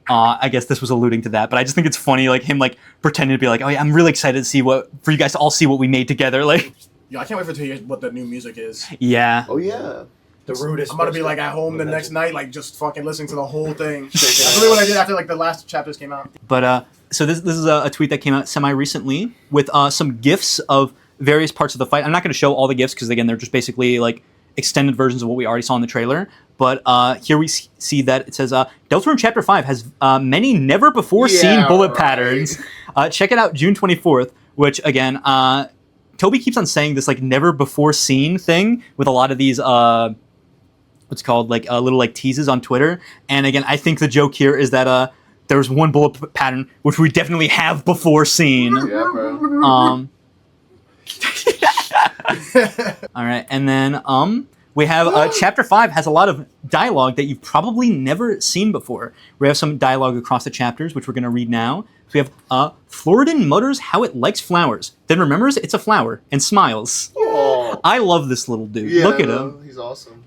I guess this was alluding to that. But I just think it's funny, like him like pretending to be like, "Oh yeah, I'm really excited to see for you guys to all see what we made together." Like, Yo, I can't wait to hear what the new music is. yeah. Oh yeah. The rudest. I'm gonna be like at home the next night, like just fucking listening to the whole thing. That's really what I did after like the last chapters came out. But so this is a tweet that came out semi recently with some gifs of various parts of the fight. I'm not going to show all the gifs because again they're just basically like extended versions of what we already saw in the trailer. But here we see that it says Deltarune Chapter 5 has many never before seen bullet patterns. Check it out June 24th. Which again, Toby keeps on saying this like never before seen thing with a lot of these what's called like little like teases on Twitter. And again, I think the joke here is that there's one bullet pattern which we definitely have before seen. Yeah, bro. All right, and then we have Chapter 5 has a lot of dialogue that you've probably never seen before. We have some dialogue across the chapters, which we're going to read now. So we have Floridan mutters how it likes flowers, then remembers it's a flower and smiles. Aw. I love this little dude. Yeah, Look at bro, him. He's awesome.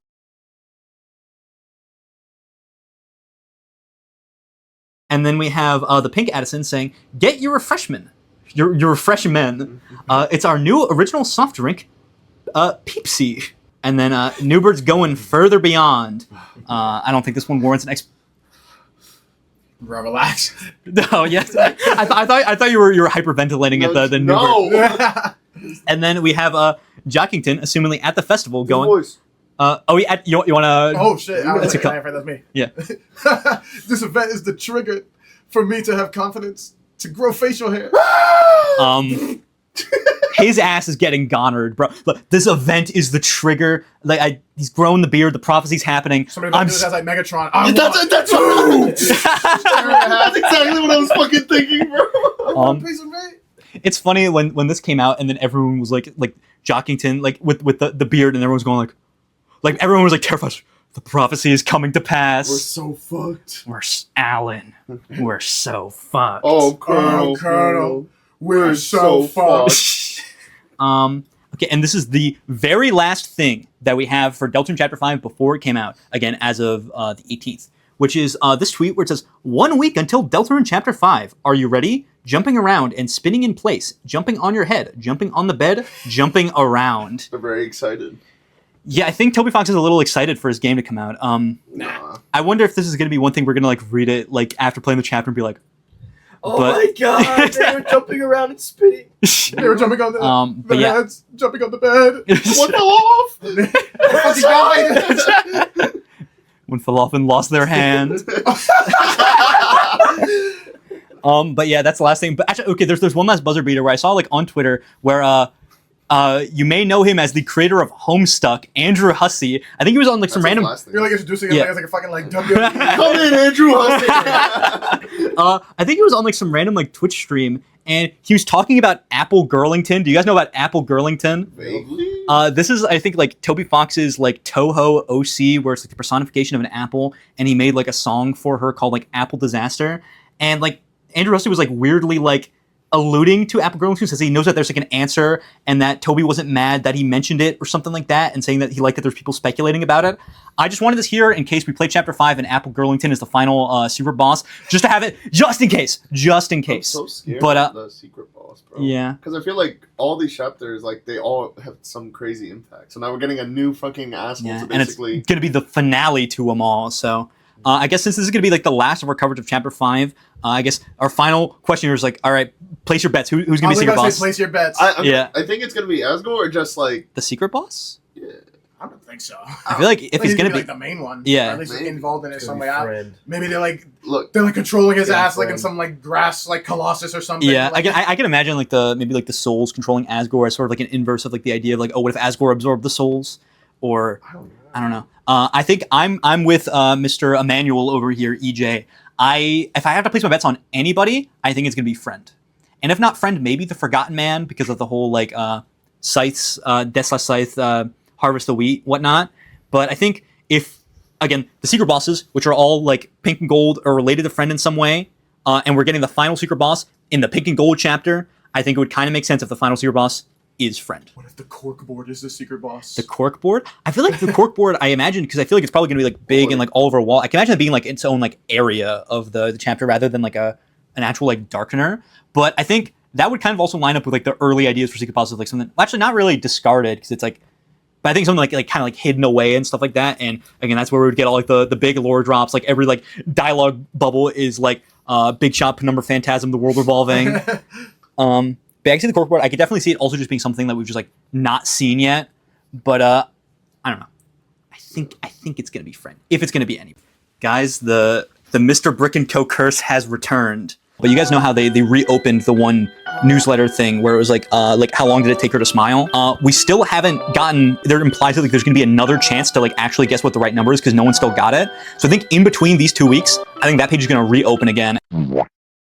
And then we have the Pink Addison saying, "Get your refreshment, your refreshment. It's our new original soft drink, Peepsy." And then Newbert's going further beyond. I don't think this one warrants an Bro, relax. No, yes. I thought you were hyperventilating at the Newbert. No. And then we have Jockington, assumingly at the festival, going. Voice. You want to? Oh shit! I was That's a like, that's me. Yeah. This event is the trigger for me to have confidence to grow facial hair. His ass is getting gonered, bro. Look, this event is the trigger. Like, he's growing the beard. The prophecy's happening. Somebody do this as like Megatron. That's exactly what I was fucking thinking, bro. Piece of meat. It's funny when this came out, and then everyone was like Jockington, like with the beard, and everyone was going like everyone was like terrified. The prophecy is coming to pass. We're so fucked. Alan. We're so fucked. Oh, Colonel. We're so fucked. Okay, and this is the very last thing that we have for Deltarune Chapter 5 before it came out, again, as of the 18th, which is this tweet where it says, 1 week until Deltarune Chapter 5. Are you ready? Jumping around and spinning in place, jumping on your head, jumping on the bed, jumping around. They're very excited. Yeah, I think Toby Fox is a little excited for his game to come out. Nah. I wonder if this is going to be one thing we're going to like read it like after playing the chapter and be like, Oh my god, they were jumping around and spinning. They were jumping on the but yeah. heads, jumping on the bed. What fell off? When fell off and lost their hand. But yeah, that's the last thing. But actually, okay, there's one last buzzer beater where I saw like on Twitter where you may know him as the creator of Homestuck, Andrew Hussey. I think he was on like some random. You're like introducing him like as like a fucking like WWE. Come in, Andrew Hussey. I think he was on like some random like Twitch stream, and he was talking about Apple Girlington. Do you guys know about Apple Girlington? Vaguely. This is I think like Toby Fox's like Toho OC, where it's like the personification of an apple, and he made like a song for her called like Apple Disaster, and like Andrew Hussey was like weirdly like alluding to Apple Girlington, says he knows that there's like an answer and that Toby wasn't mad that he mentioned it or something like that, and saying that he liked that there's people speculating about it. I just wanted this here in case we play Chapter 5 and Apple Girlington is the final secret boss, just to have it, just in case. I'm so scared of the secret boss, bro. Yeah. Because I feel like all these chapters, like, they all have some crazy impact. So now we're getting a new fucking asshole to basically... And it's going to be the finale to them all, so... I guess since this is going to be like the last of our coverage of Chapter 5, I guess our final question here is like, all right, place your bets. Who's going to be secret boss? Place your bets. I think it's going to be Asgore or just like... The secret boss? Yeah. I don't think so. I feel like if he's going to be like the main one, yeah, or at least involved in it some way. Maybe they're like look, they're like controlling his ass like in some like grass like Colossus or something. Yeah, like, I can imagine like maybe the souls controlling Asgore as sort of like an inverse of like the idea of like, oh, what if Asgore absorbed the souls, or I don't know. I think I'm with Mr. Emmanuel over here, EJ. If I have to place my bets on anybody, I think it's gonna be Friend, and if not Friend, maybe the Forgotten Man because of the whole like scythes, Deathless Scythe, Harvest the Wheat, whatnot. But I think if, again, the secret bosses, which are all like pink and gold, are related to Friend in some way, and we're getting the final secret boss in the pink and gold chapter, I think it would kind of make sense if the final secret boss is Friend. What if the cork board is the secret boss? The cork board? I feel like the cork board, I imagine, because I feel like it's probably going to be like big and like all over a wall. I can imagine it being like its own like area of the chapter rather than like an actual like darkener. But I think that would kind of also line up with like the early ideas for secret bosses, like something, well, actually not really discarded because it's like, but I think something like kind of like hidden away and stuff like that. And again, that's where we would get all like the big lore drops. Like every like dialogue bubble is like Big Shot, Penumbra Phantasm, the world revolving. But I can see the corkboard. I could definitely see it also just being something that we've just like not seen yet. But I don't know. I think it's gonna be Friend. If it's gonna be any. Guys, the Mr. Brick and Co. curse has returned. But you guys know how they reopened the one newsletter thing where it was like how long did it take her to smile? We still haven't gotten, there implies that like there's gonna be another chance to like actually guess what the right number is because no one still got it. So I think in between these 2 weeks, I think that page is gonna reopen again.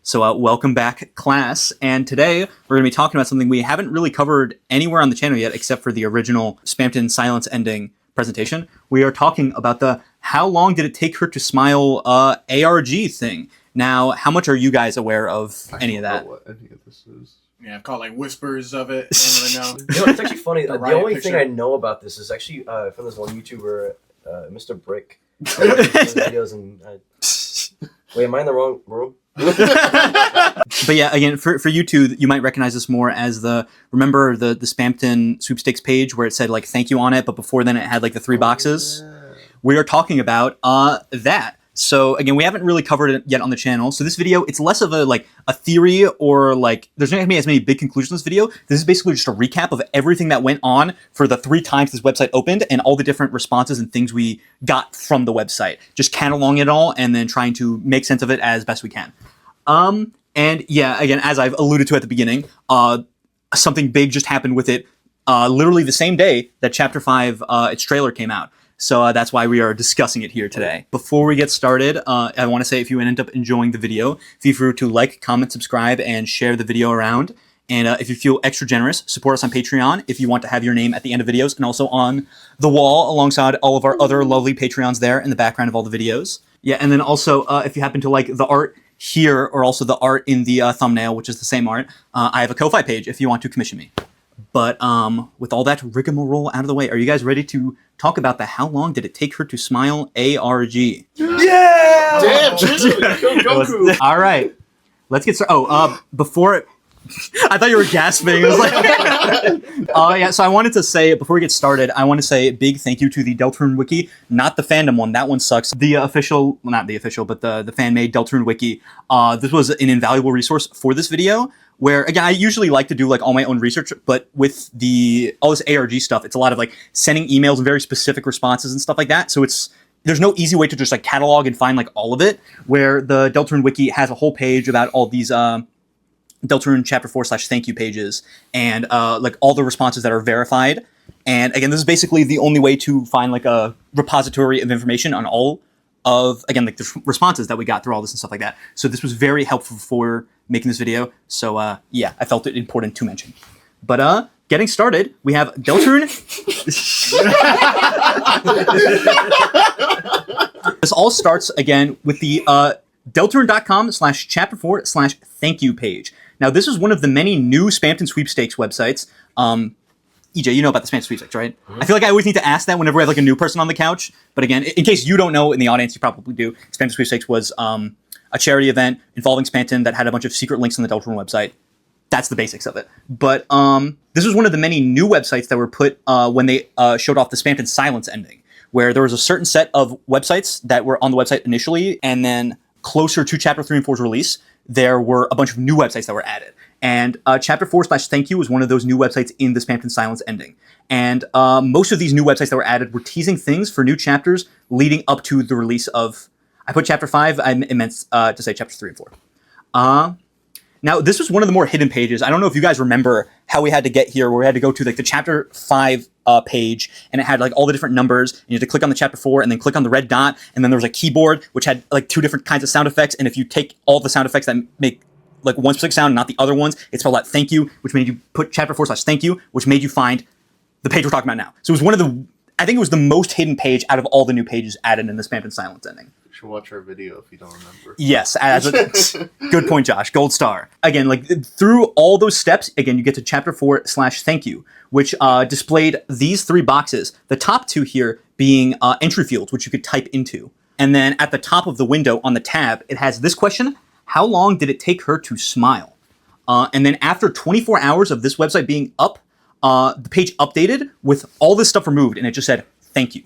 So welcome back, class. And today we're gonna be talking about something we haven't really covered anywhere on the channel yet except for the original Spamton Silence Ending presentation. We are talking about the how long did it take her to smile ARG thing. Now, how much are you guys aware of any of that? What any of this is. Yeah, I've caught like whispers of it. I don't really know. You know, it's actually funny. The only picture. thing I know about this is actually from this one YouTuber, Mr. Brick. Videos and wait, am I in the wrong room? But yeah, again, for you two, you might recognize this more as remember the Spamton sweepstakes page where it said like thank you on it, but before then it had like the 3 boxes. Yeah. We are talking about that. So again, we haven't really covered it yet on the channel. So this video, it's less of a theory or there's not gonna be as many big conclusions in this video. This is basically just a recap of everything that went on for the 3 times this website opened and all the different responses and things we got from the website. Just cataloging it all and then trying to make sense of it as best we can. And yeah, again, as I've alluded to at the beginning, something big just happened with it literally the same day that Chapter 5, its trailer came out. So that's why we are discussing it here today. Before we get started, I want to say if you end up enjoying the video, feel free to like, comment, subscribe, and share the video around. And if you feel extra generous, support us on Patreon if you want to have your name at the end of videos and also on the wall alongside all of our other lovely Patreons there in the background of all the videos. Yeah, and then also if you happen to like the art here or also the art in the thumbnail, which is the same art, I have a Ko-Fi page if you want to commission me. But with all that rigmarole out of the way, are you guys ready to talk about the How Long Did It Take Her to Smile ARG? Yeah! Damn, Goku! All right, let's get started. Oh, before... I thought you were gasping. I was like... yeah, so I wanted to say, before we get started, I want to say a big thank you to the Deltarune Wiki, not the fandom one. That one sucks. The official... Well, not the official, but the fan-made Deltarune Wiki. This was an invaluable resource for this video, where, again, I usually like to do like all my own research, but with all this ARG stuff, it's a lot of like sending emails and very specific responses and stuff like that. So there's no easy way to just like catalog and find like all of it, where the Deltarune Wiki has a whole page about all these Deltarune Chapter 4/thank you pages and like all the responses that are verified. And again, this is basically the only way to find like a repository of information on all of, again, like the responses that we got through all this and stuff like that. So this was very helpful for making this video. So yeah, I felt it important to mention. But getting started, we have Deltarune. This all starts again with the Deltarune.com/chapter 4/thank you page. Now this is one of the many new Spamton sweepstakes websites. EJ, you know about the Spamton sweepstakes, right? I feel like I always need to ask that whenever we have like a new person on the couch. But again, in case you don't know in the audience, you probably do. Spamton sweepstakes was a charity event involving Spamton that had a bunch of secret links on the Deltarune website. That's the basics of it. But this was one of the many new websites that were put when they showed off the Spamton silence ending, where there was a certain set of websites that were on the website initially, and then closer to Chapter 3 and 4's release, there were a bunch of new websites that were added. And Chapter 4/thank you was one of those new websites in the Spamton silence ending. And most of these new websites that were added were teasing things for new chapters leading up to the release of... I put Chapter 5, I meant to say Chapters 3 and 4. Now, this was one of the more hidden pages. I don't know if you guys remember how we had to get here, where we had to go to like the Chapter 5 page, and it had like all the different numbers, and you had to click on the Chapter 4, and then click on the red dot, and then there was a keyboard, which had like 2 different kinds of sound effects, and if you take all the sound effects that make like one specific sound, not the other ones, it spelled out thank you, which made you put Chapter 4/thank you, which made you find the page we're talking about now. So it was one of the... I think it was the most hidden page out of all the new pages added in the Spamton silence ending. You should watch our video if you don't remember. Yes, good point, Josh. Gold star. Again, like through all those steps, again, you get to Chapter 4/thank you, which displayed these 3 boxes. The top 2 here being entry fields, which you could type into. And then at the top of the window on the tab, it has this question: how long did it take her to smile? And then after 24 hours of this website being up, the page updated with all this stuff removed, and it just said, thank you.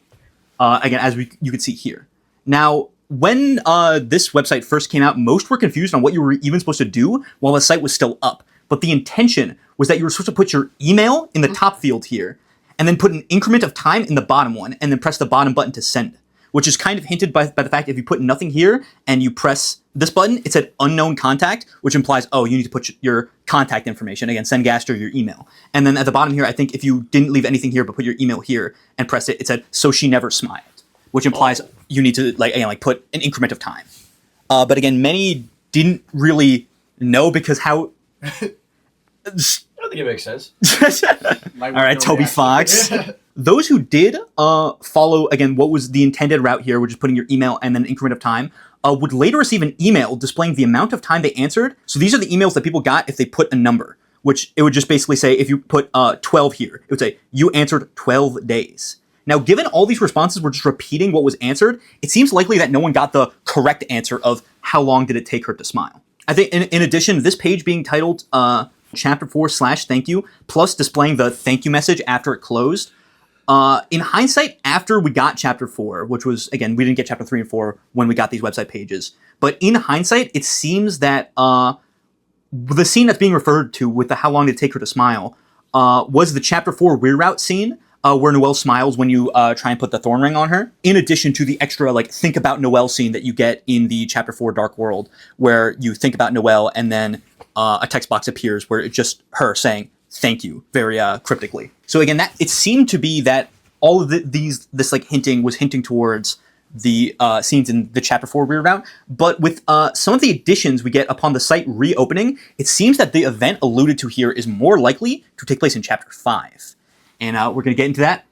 Again, as you could see here. Now, when this website first came out, most were confused on what you were even supposed to do while the site was still up. But the intention was that you were supposed to put your email in the top field here, and then put an increment of time in the bottom one, and then press the bottom button to send, which is kind of hinted by the fact if you put nothing here and you press this button, it said unknown contact, which implies, oh, you need to put your contact information, again, send Gaster your email. And then at the bottom here, I think if you didn't leave anything here but put your email here and press it, it said, so she never smiled, which implies you need to like put an increment of time. But again, many didn't really know because how... I think it makes sense. All right, Toby Fox. Those who did follow, again, what was the intended route here, which is putting your email and then an increment of time, would later receive an email displaying the amount of time they answered. So these are the emails that people got if they put a number, which it would just basically say, if you put 12 here, it would say, you answered 12 days. Now, given all these responses were just repeating what was answered, it seems likely that no one got the correct answer of how long did it take her to smile. I think in addition, this page being titled Chapter 4/thank you, plus displaying the thank you message after it closed, In hindsight, after we got Chapter 4, which was, again, we didn't get Chapter 3 and 4 when we got these website pages, but in hindsight, it seems that the scene that's being referred to with the how long did it take her to smile was the Chapter 4 reroute scene, where Noelle smiles when you try and put the thorn ring on her, in addition to the extra, like, think about Noelle scene that you get in the Chapter 4 Dark World, where you think about Noelle and then a text box appears where it's just her saying, thank you, very cryptically. So again, that it seemed to be that all of this like hinting was hinting towards the scenes in the Chapter 4 reroute, but with some of the additions we get upon the site reopening, it seems that the event alluded to here is more likely to take place in Chapter 5. And we're going to get into that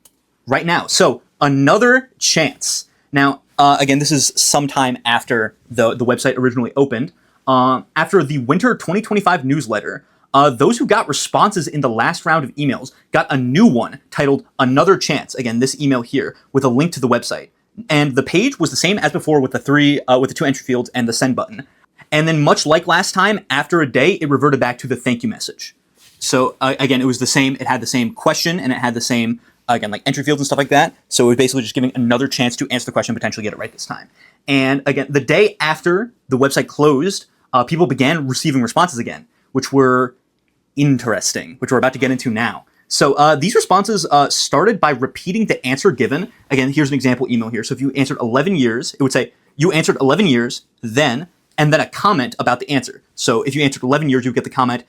right now. So, another chance. Now, again, this is sometime after the website originally opened. After the Winter 2025 newsletter, those who got responses in the last round of emails got a new one titled Another Chance. Again, this email here with a link to the website. And the page was the same as before with the 2 entry fields and the send button. And then much like last time, after a day, it reverted back to the thank you message. So again, it was the same. It had the same question and it had the same, again, like entry fields and stuff like that. So it was basically just giving another chance to answer the question and potentially get it right this time. And again, the day after the website closed, people began receiving responses again, which were interesting, which we're about to get into now. So these responses started by repeating the answer given. Again, here's an example email here. So if you answered 11 years, it would say, you answered 11 years, then, and then a comment about the answer. So if you answered 11 years, you get the comment,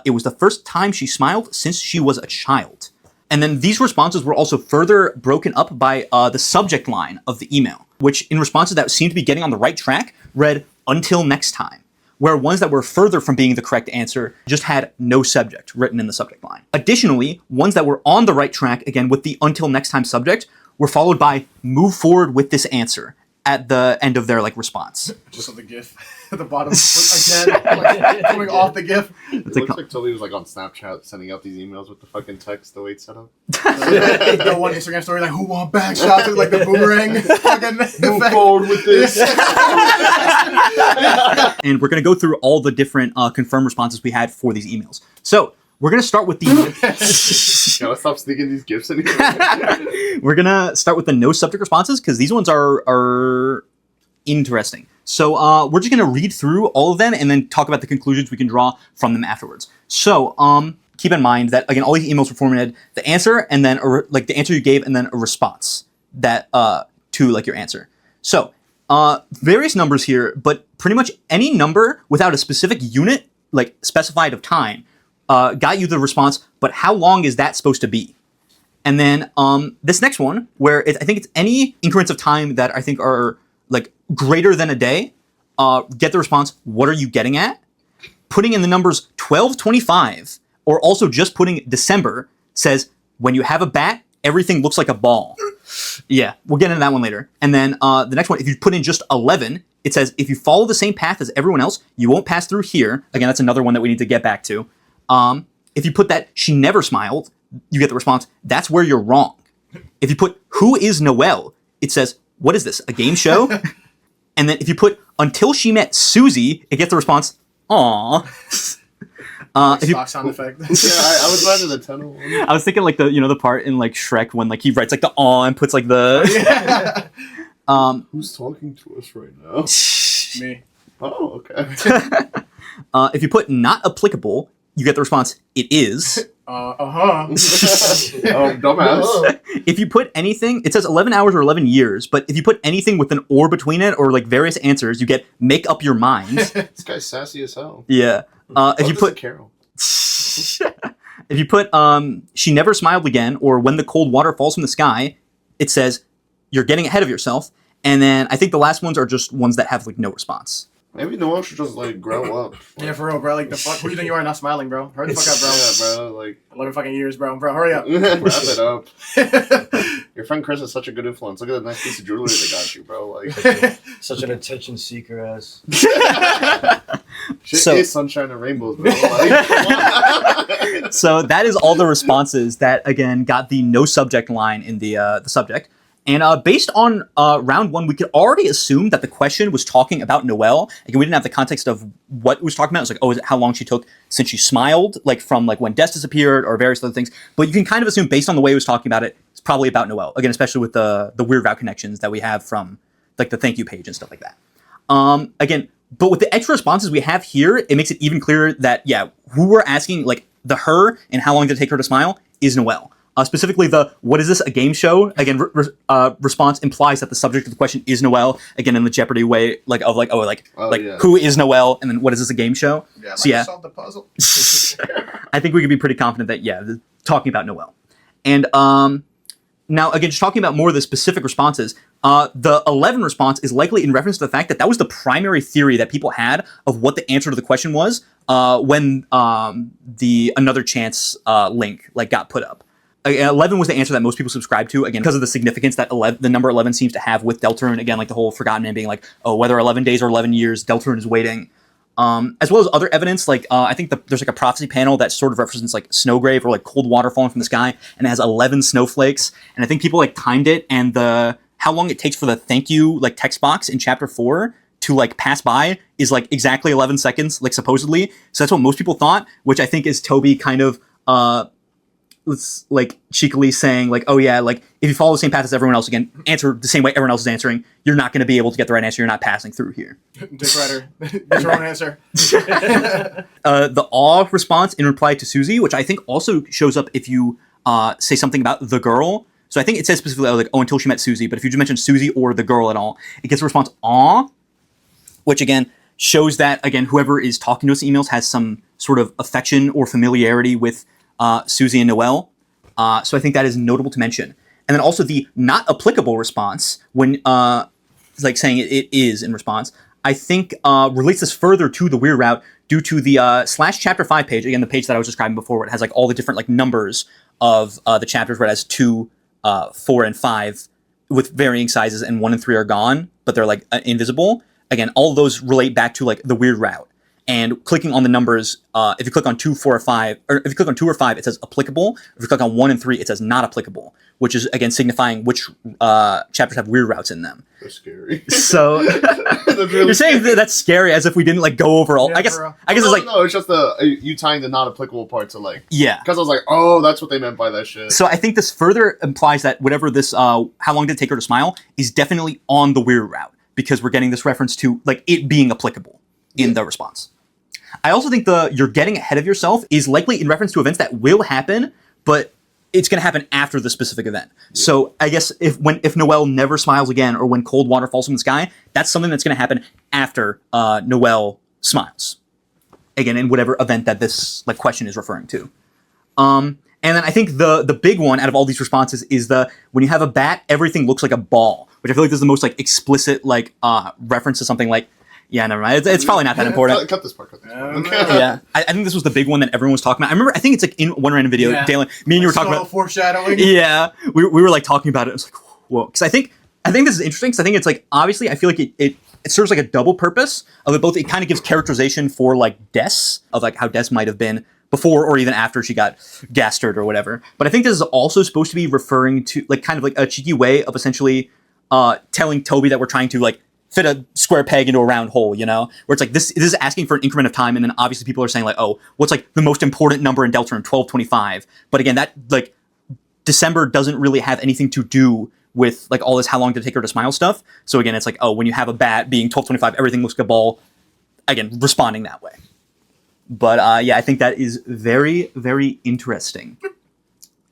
it was the first time she smiled since she was a child. And then these responses were also further broken up by the subject line of the email, which in responses that seemed to be getting on the right track read, until next time, where ones that were further from being the correct answer just had no subject written in the subject line. Additionally, ones that were on the right track, again with the until next time subject, were followed by move forward with this answer at the end of their like response. Just on the GIF at the bottom again, like, coming off the GIF. It looks like Toby was like on Snapchat sending out these emails with the fucking text the way it's set up. The one Instagram story like, who want back shots with like the boomerang. Move forward with this. And we're going to go through all the different confirmed responses we had for these emails. So we're going to start with the... Gotta stop sneaking these gifts in here. We're going to start with the no subject responses because these ones are interesting. So we're just going to read through all of them and then talk about the conclusions we can draw from them afterwards. So keep in mind that, again, all these emails were formatted the answer and then like the answer you gave and then a response that to like your answer. So various numbers here, but pretty much any number without a specific unit like specified of time got you the response, but how long is that supposed to be? And then this next one, where I think it's any increments of time that I think are like greater than a day, get the response, what are you getting at? Putting in the numbers 1225, or also just putting December, says, when you have a bat, everything looks like a ball. Yeah, we'll get into that one later. And then the next one, if you put in just 11, it says, if you follow the same path as everyone else, you won't pass through here. Again, that's another one that we need to get back to. If you put that she never smiled, you get the response, that's where you're wrong. If you put who is Noelle, it says, what is this, a game show? And then if you put until she met Susie, it gets the response, aww. If you, sound effect. Yeah, I was glad of the tunnel one. I was thinking like the part in like Shrek when like he writes like the aw and puts like the Who's talking to us right now? Me. Oh, okay. If you put not applicable, you get the response, it is. Oh, dumbass. If you put anything, it says 11 hours or 11 years, but if you put anything with an or between it or like various answers, you get make up your mind. This guy's sassy as hell. Yeah. If you put Carol. if you put she never smiled again or when the cold water falls from the sky, it says you're getting ahead of yourself. And then I think the last ones are just ones that have like no response. Maybe Noelle should just like grow up. Yeah, for real, bro. Like the fuck, who you think you are not smiling, bro? Hurry the fuck up, bro. Yeah, bro. Like 11 fucking years, bro. Bro, hurry up. Wrap it up. Your friend Chris is such a good influence. Look at the nice piece of jewelry they got you, bro. Like Such an attention seeker ass. Shit is sunshine and rainbows, bro. Like, So that is all the responses that again got the no subject line in the subject. And based on round one, we could already assume that the question was talking about Noelle. Again, we didn't have the context of what it was talking about. It was like, oh, is it how long she took since she smiled, like from like when Des disappeared or various other things. But you can kind of assume based on the way it was talking about it, it's it's probably about Noelle. Again, especially with the weird route connections that we have from like the thank you page and stuff like that. Again, but with the extra responses we have here, it makes it even clearer that, yeah, who we're asking, like the her and how long did it take her to smile is Noelle. Specifically the, what is this, a game show? Again, response implies that the subject of the question is Noelle. Again, in the Jeopardy way, who is Noelle? And then what is this, a game show? Yeah, so yeah, solve the puzzle. I think we can be pretty confident that, yeah, talking about Noelle. And now, again, just talking about more of the specific responses, the 11 response is likely in reference to the fact that that was the primary theory that people had of what the answer to the question was when the Another Chance link like got put up. 11 was the answer that most people subscribed to, again, because of the significance that the number 11 seems to have with Deltarune. Again, like the whole Forgotten Man being like, oh, whether 11 days or 11 years, Deltarune is waiting. As well as other evidence, like I think there's like a prophecy panel that sort of represents like Snowgrave or like cold water falling from the sky, and it has 11 snowflakes. And I think people like timed it, and how long it takes for the thank you like text box in chapter 4 to like pass by is like exactly 11 seconds, like supposedly. So that's what most people thought, which I think is Toby kind of let's like cheekily saying like, oh yeah, like if you follow the same path as everyone else, again, answer the same way everyone else is answering, you're not going to be able to get the right answer. You're not passing through here. Dick Rider, get your own answer. The awe response in reply to Susie, which I think also shows up if you say something about the girl. So I think it says specifically like, oh, until she met Susie. But if you just mention Susie or the girl at all, it gets a response awe, which again shows that, again, whoever is talking to us in emails has some sort of affection or familiarity with Susie and Noelle. So I think that is notable to mention. And then also the not applicable response when like saying it is in response, I think relates this further to the weird route due to the slash chapter 5 page. Again, the page that I was describing before, where it has like all the different like numbers of the chapters, where it has 2, 4, and 5 with varying sizes, and 1 and 3 are gone, but they're like invisible. Again, all of those relate back to like the weird route. And clicking on the numbers, if you click on 2, 4, or 5, or if you click on 2 or 5, it says applicable. If you click on 1 and 3, it says not applicable, which is again signifying which chapters have weird routes in them. That's scary. So really you're saying that's scary, as if we didn't like go over all. Yeah, I guess it's like no, it's just you tying the not applicable part to like, yeah. Because I was like, oh, that's what they meant by that shit. So I think this further implies that whatever this how long did it take her to smile is definitely on the weird route, because we're getting this reference to like it being applicable in the response. I also think you're getting ahead of yourself is likely in reference to events that will happen, but it's going to happen after the specific event. Yeah. So I guess if Noelle never smiles again, or when cold water falls from the sky, that's something that's going to happen after Noelle smiles. Again, in whatever event that this like question is referring to. And then I think the big one out of all these responses is when you have a bat, everything looks like a ball, which I feel like this is the most like explicit like reference to something like. Yeah, never mind. It's probably not that important. Cut this part. Yeah, I think this was the big one that everyone was talking about. I think it's like in one random video, yeah. Dalen, me and you were talking about foreshadowing. Yeah, we were like talking about it. I was like, whoa, because I think this is interesting. Because I think it's like, obviously, I feel like it serves like a double purpose of it both. It kind of gives characterization for like Des, of like how Des might have been before or even after she got gastered or whatever. But I think this is also supposed to be referring to like kind of like a cheeky way of essentially telling Toby that we're trying to like fit a square peg into a round hole, you know? Where it's like, this is asking for an increment of time, and then obviously people are saying like, oh, what's like the most important number in Deltarune? 1225. But again, that like December doesn't really have anything to do with like all this how long did it take her to smile stuff. So again, it's like, oh, when you have a bat being 1225, everything looks like a ball. Again, responding that way. But yeah, I think that is very, very interesting.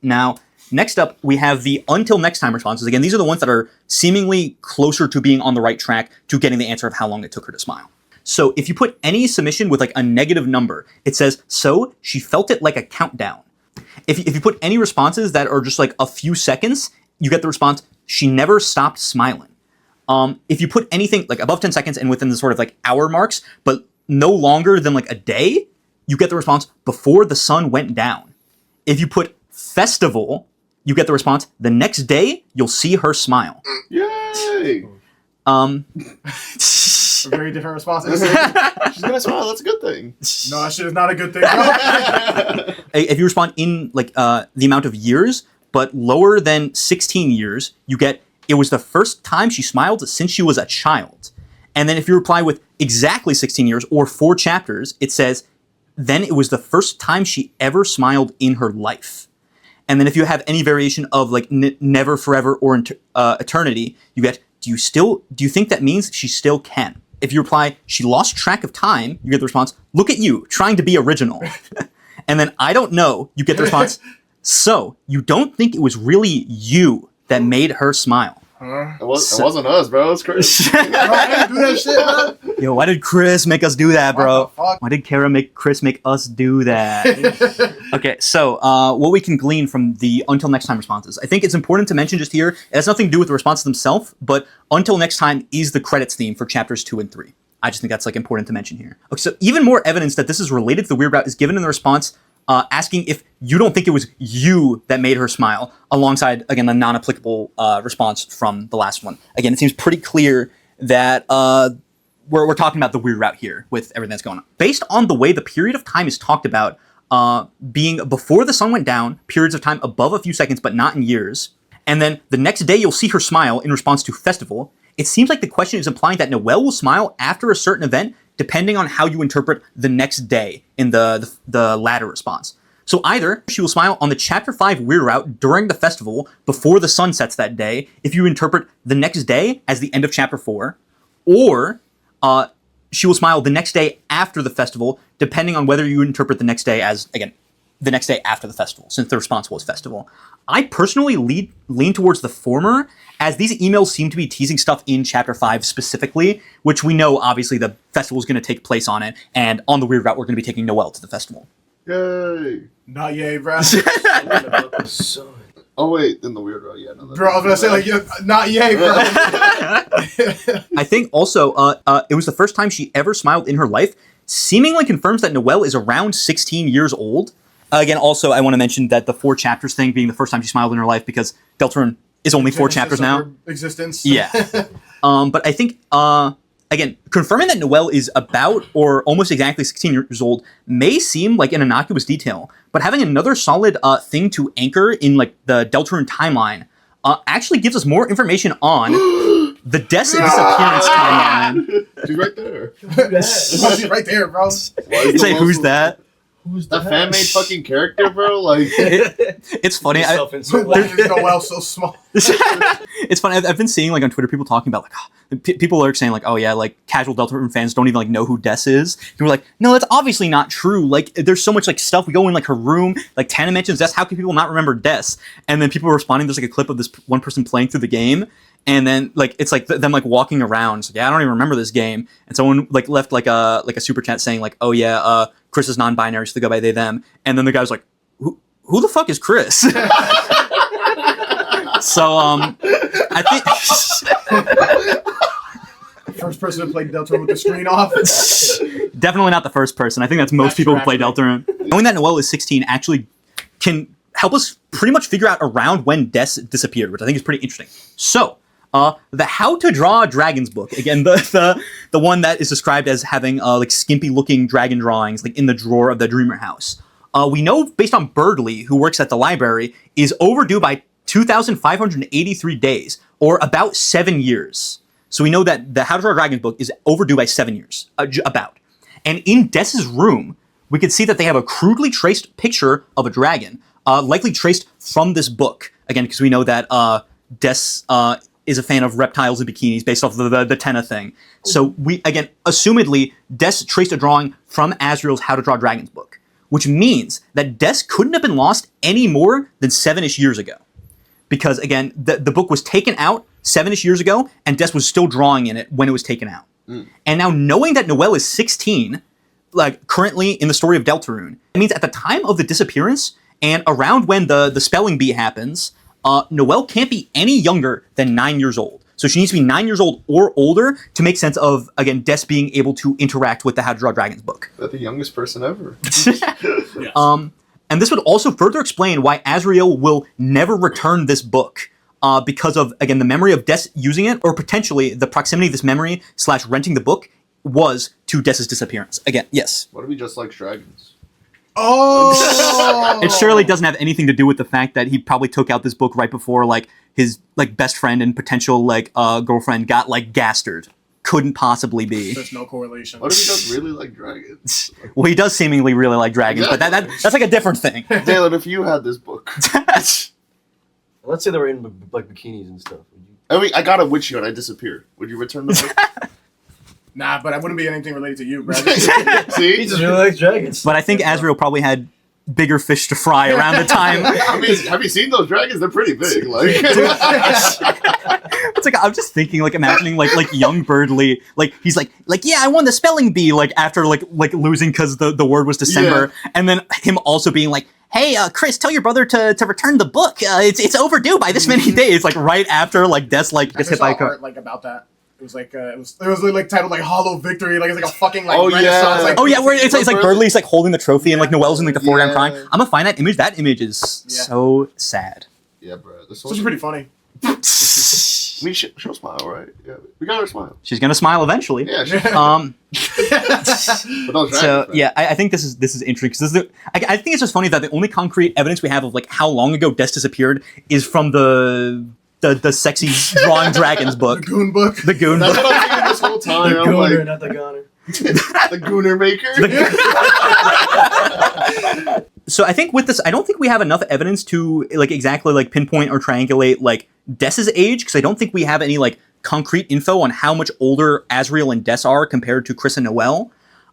Now, next up, we have the until next time responses. Again, these are the ones that are seemingly closer to being on the right track to getting the answer of how long it took her to smile. So if you put any submission with like a negative number, it says, so she felt it like a countdown. If you put any responses that are just like a few seconds, you get the response, she never stopped smiling. If you put anything like above 10 seconds and within the sort of like hour marks, but no longer than like a day, you get the response, before the sun went down. If you put festival, you get the response, the next day, you'll see her smile. Yay! Very different responses. She's gonna smile, that's a good thing. No, that shit is not a good thing. If you respond in like the amount of years, but lower than 16 years, you get, it was the first time she smiled since she was a child. And then if you reply with exactly 16 years or 4 chapters, it says, then it was the first time she ever smiled in her life. And then if you have any variation of like never, forever, or eternity, you get, do you think that means she still can? If you reply, she lost track of time, you get the response, look at you, trying to be original. And then I don't know, you get the response, so you don't think it was really you that made her smile? It wasn't us, bro. It's crazy. Bro, I didn't do that shit, bro. Yo, why did Chris make us do that, bro? What the fuck? Why did Kara make Chris make us do that? Okay, so what we can glean from the until next time responses. I think it's important to mention just here, it has nothing to do with the responses themselves, but until next time is the credits theme for chapters 2 and 3. I just think that's like important to mention here. Okay, so even more evidence that this is related to the weird route is given in the response asking if you don't think it was you that made her smile, alongside, again, the non-applicable response from the last one. Again, it seems pretty clear that we're talking about the weird route here with everything that's going on. Based on the way the period of time is talked about being before the sun went down, periods of time above a few seconds but not in years, and then the next day you'll see her smile in response to festival, it seems like the question is implying that Noelle will smile after a certain event depending on how you interpret the next day in the latter response. So either she will smile on the Chapter 5 Weird Route during the festival before the sun sets that day, if you interpret the next day as the end of Chapter 4, or she will smile the next day after the festival, depending on whether you interpret the next day as, again, the next day after the festival, since the response was festival. I personally lean towards the former, as these emails seem to be teasing stuff in Chapter 5 specifically, which we know, obviously, the festival is going to take place on it, and on the Weird Route, we're going to be taking Noelle to the festival. Yay! Not yay, bro. Oh wait, in the Weird Route, yeah. No, Bro, I was gonna say like, yeah, not yay, bro. I think also it was the first time she ever smiled in her life, seemingly confirms that Noelle is around 16 years old. Again, also, I want to mention that the 4 chapters thing being the first time she smiled in her life, because Deltarune is only 4 chapters now. Existence. Yeah. But I think, again, confirming that Noelle is about or almost exactly 16 years old may seem like an innocuous detail, but having another solid thing to anchor in like the Deltarune timeline actually gives us more information on the disappearance timeline. She's right there. She's right there, bro. You say, who's that? Who's the fan-made fucking character, bro? Like, it's funny. Why is Noelle so small? It's funny. I've been seeing like on Twitter people talking about like people are saying like, oh yeah, like casual Deltarune fans don't even like know who Des is. And we're like, no, that's obviously not true. Like, there's so much like stuff. We go in like her room, like Tana mentions Des. How can people not remember Des? And then people are responding. There's like a clip of this one person playing through the game. And then like it's like them like walking around. It's like, yeah, I don't even remember this game. And someone like left like a super chat saying like, oh yeah, Chris is non-binary, so they go by they them. And then the guy was like, who the fuck is Chris? So I think first person to play Deltarune with the screen off. Definitely not the first person. I think that's most people who play Deltarune. Knowing that Noelle is 16 actually can help us pretty much figure out around when Des disappeared, which I think is pretty interesting. So, the How to Draw Dragons book, again, the one that is described as having like skimpy looking dragon drawings like in the drawer of the Dreamer house. We know based on Birdley, who works at the library, is overdue by 2,583 days, or about 7 years. So we know that the How to Draw Dragons book is overdue by 7 years, about. And in Des's room, we could see that they have a crudely traced picture of a dragon, likely traced from this book. Again, because we know that Des is a fan of reptiles and bikinis based off of the Tenna thing. So we, again, assumedly, Des traced a drawing from Asriel's How to Draw Dragons book, which means that Des couldn't have been lost any more than 7-ish years ago. Because, again, the book was taken out 7-ish years ago, and Des was still drawing in it when it was taken out. And now knowing that Noelle is 16, like currently in the story of Deltarune, it means at the time of the disappearance and around when the spelling bee happens, Noelle can't be any younger than 9 years old. So she needs to be 9 years old or older to make sense of, again, Des being able to interact with the How to Draw Dragons book. That's the youngest person ever. Yes. And this would also further explain why Asriel will never return this book. Because of, again, the memory of Des using it, or potentially the proximity of this memory / renting the book was to Des's disappearance. Again, yes. What if he just likes dragons? Oh! It surely doesn't have anything to do with the fact that he probably took out this book right before, like, his, like, best friend and potential, like, girlfriend got, like, gastered. couldn't possibly be. There's no correlation. What if he does really like dragons? Well, he does seemingly really like dragons, but that's like a different thing. Dalen, if you had this book, Let's say they were in like bikinis and stuff. Would you? I mean, I got a witch here and I disappeared. Would you return the book? Nah, but I wouldn't be anything related to you, Brad. See, He just really likes dragons. But I think Azrael probably had bigger fish to fry around the time. I mean, have you seen those dragons? They're pretty big. Like, It's like I'm just thinking, like imagining like young Birdley, like he's like yeah, I won the spelling bee, like after like losing because the word was December, and then him also being like, hey, Chris, tell your brother to return the book. It's overdue by this many days. Like right after like Des like gets hit by a car. Like about that. It was like it was like titled like Hollow Victory, like it's like a fucking like Oh, yeah. Renaissance. Like, Oh yeah, where it's like Birdley's like holding the trophy and like Noelle's in like the foreground crying. I'm gonna find that image. That image is so sad. yeah, bro. This It's pretty funny. We she'll smile, right? Yeah, we got her smile. She's gonna smile eventually. Yeah. She, Um. but those So dragons, man. yeah, I think this is interesting because I think it's just funny that the only concrete evidence we have of like how long ago Des disappeared is from the sexy drawing dragons book, The Goon book. the Goon That's book. what I'm thinking this whole time. The I'm gooner, like, not the goner. the Gooner maker. So I think with this, I don't think we have enough evidence to like exactly like pinpoint or triangulate like Des's age because I don't think we have any like concrete info on how much older Azrael and Des are compared to Chris and Noelle.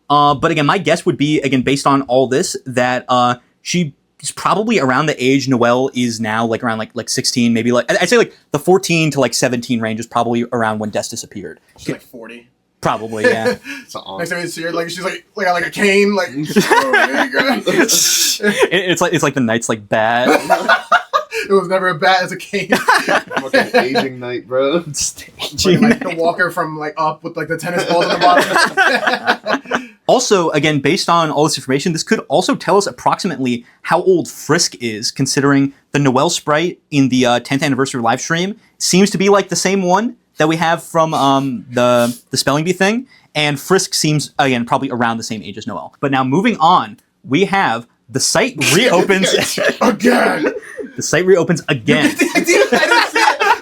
But again, my guess would be again based on all this that she's probably around the age Noelle is now, like around like 16, maybe like I'd say like the 14 to like 17 range is probably around when Des disappeared. She's like 40. Probably, yeah. Next time you see her, like she's like got like a cane, like. Oh, there you go. It's like the knight's like bad. It was never a bat, it's a cane. Fucking aging night, bro. Like the walker from like up with like the tennis balls on the bottom. Also, again, based on all this information, this could also tell us approximately how old Frisk is, considering the Noelle sprite in the 10th anniversary live stream seems to be like the same one that we have from the spelling bee thing, and Frisk seems, again, probably around the same age as Noelle. But now moving on, we have the site reopens Again! The site reopens again. I didn't see it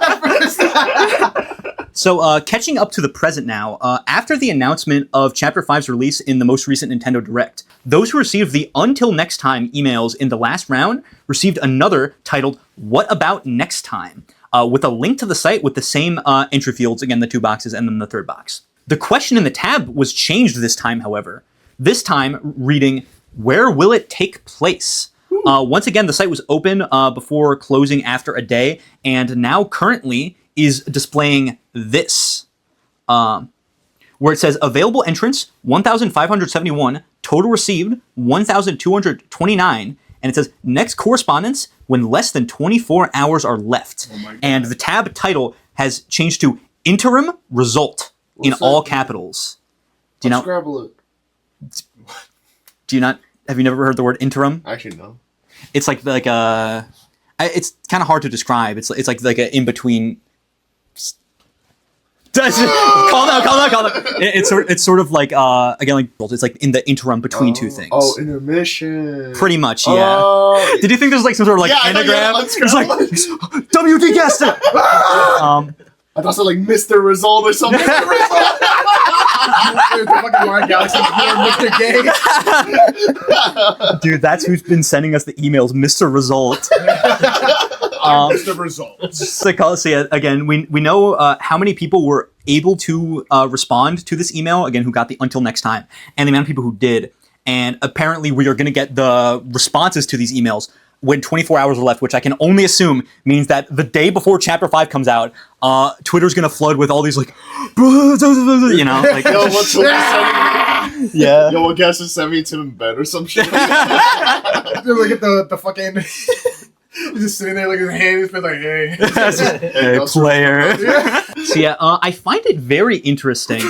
at first. So, catching up to the present now, after the announcement of Chapter 5's release in the most recent Nintendo Direct, those who received the Until Next Time emails in the last round received another titled, What About Next Time? With a link to the site with the same entry fields, again, the 2 boxes and then the 3rd box. The question in the tab was changed this time, however. This time, reading, Where will it take place? Once again, the site was open before closing after a day, and now currently is displaying this, where it says available entrance 1,571, total received 1,229, and it says next correspondence when less than 24 hours are left. And the tab title has changed to interim result in all capitals. Do you know? Scrabble it. Do you not? Have you never heard the word interim? Actually, no. It's like a. It's kind of hard to describe. It's like an in between. Calm down. It's sort of like again like it's like in the interim between two things. Oh, intermission. Pretty much, yeah. Oh. Did you think there's like some sort of like anagram? It's like WD guessed it. I thought it was like Mr. Result or something. Mr. Result. The fucking Mario Galaxy Mr. Gay. Dude, that's who's been sending us the emails, Mr. Result. Mr. Result. So again, we know how many people were able to respond to this email, again, who got the Until Next Time, and the amount of people who did. And apparently we are going to get the responses to these emails when 24 hours are left, which I can only assume means that the day before Chapter 5 comes out, Twitter's going to flood with all these, like, you know, like... Yo, what's sending me? Yeah. Yo, what guys just sent me to in bed or some shit? Look at the fucking... He's just sitting there, like, his hand is like, hey. Hey, player. So yeah, I find it very interesting.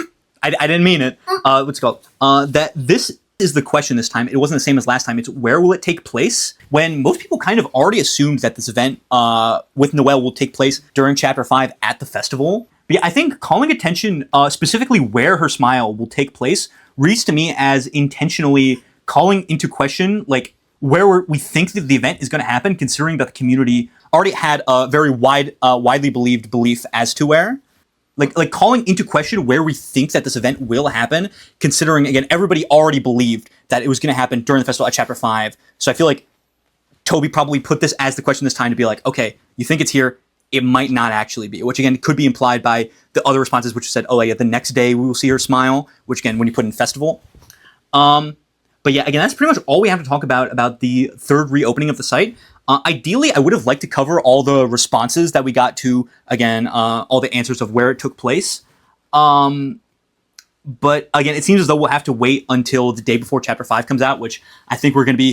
I didn't mean it. What's it called? That this is the question this time. It wasn't the same as last time. It's where will it take place? When most people kind of already assumed that this event with Noelle will take place during Chapter 5 at the festival. But yeah, I think calling attention specifically where her smile will take place reads to me as intentionally calling into question like where we think that the event is going to happen, considering that the community already had a very widely believed belief as to where. like calling into question where we think that this event will happen, considering again everybody already believed that it was going to happen during the festival at Chapter 5. So I feel like Toby probably put this as the question this time to be like, okay, you think it's here, it might not actually be, which again could be implied by the other responses, which said, oh yeah, the next day we will see her smile, which again when you put in festival. But yeah, again, that's pretty much all we have to talk about the third reopening of the site. Ideally, I would have liked to cover all the responses that we got to, again, all the answers of where it took place. But again, it seems as though we'll have to wait until the day before Chapter 5 comes out, which I think we're not going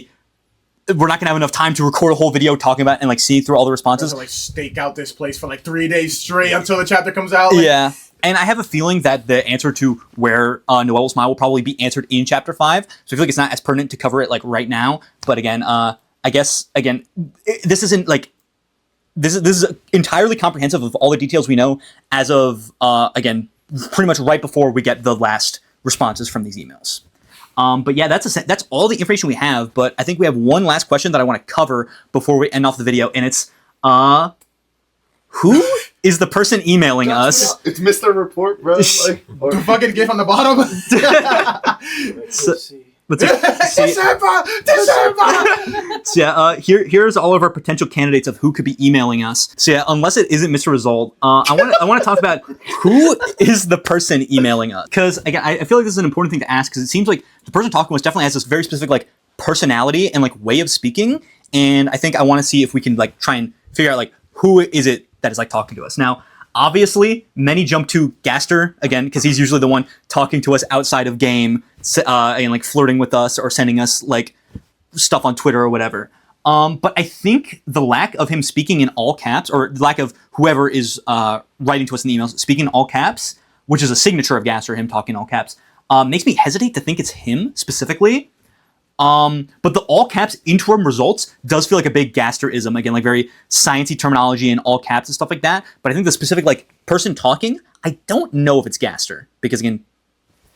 to have enough time to record a whole video talking about and like seeing through all the responses. To, like stake out this place for like 3 days straight until the chapter comes out. Like, yeah. And I have a feeling that the answer to where Noelle will smile will probably be answered in Chapter 5. So I feel like it's not as pertinent to cover it like right now. But again, I guess, again, this isn't like... This is entirely comprehensive of all the details we know as of, again, pretty much right before we get the last responses from these emails. But yeah, that's all the information we have. But I think we have one last question that I want to cover before we end off the video. And it's, who is the person emailing us? It's Mr. Report, bro. Like, or the fucking GIF on the bottom. So, so yeah, here's all of our potential candidates of who could be emailing us. So yeah, unless it isn't Mr. Result, I want to talk about who is the person emailing us. Because again, I feel like this is an important thing to ask because it seems like the person talking to us definitely has this very specific like personality and like way of speaking. And I think I want to see if we can like try and figure out like who is it that is like talking to us. Now, obviously, many jump to Gaster again because he's usually the one talking to us outside of game and like flirting with us or sending us like stuff on Twitter or whatever. But I think the lack of him speaking in all caps, or the lack of whoever is writing to us in the emails speaking in all caps, which is a signature of Gaster, him talking in all caps, makes me hesitate to think it's him specifically. But the all caps interim results does feel like a big Gaster-ism. Again, like very sciencey terminology and all caps and stuff like that. But I think the specific like person talking, I don't know if it's Gaster because again,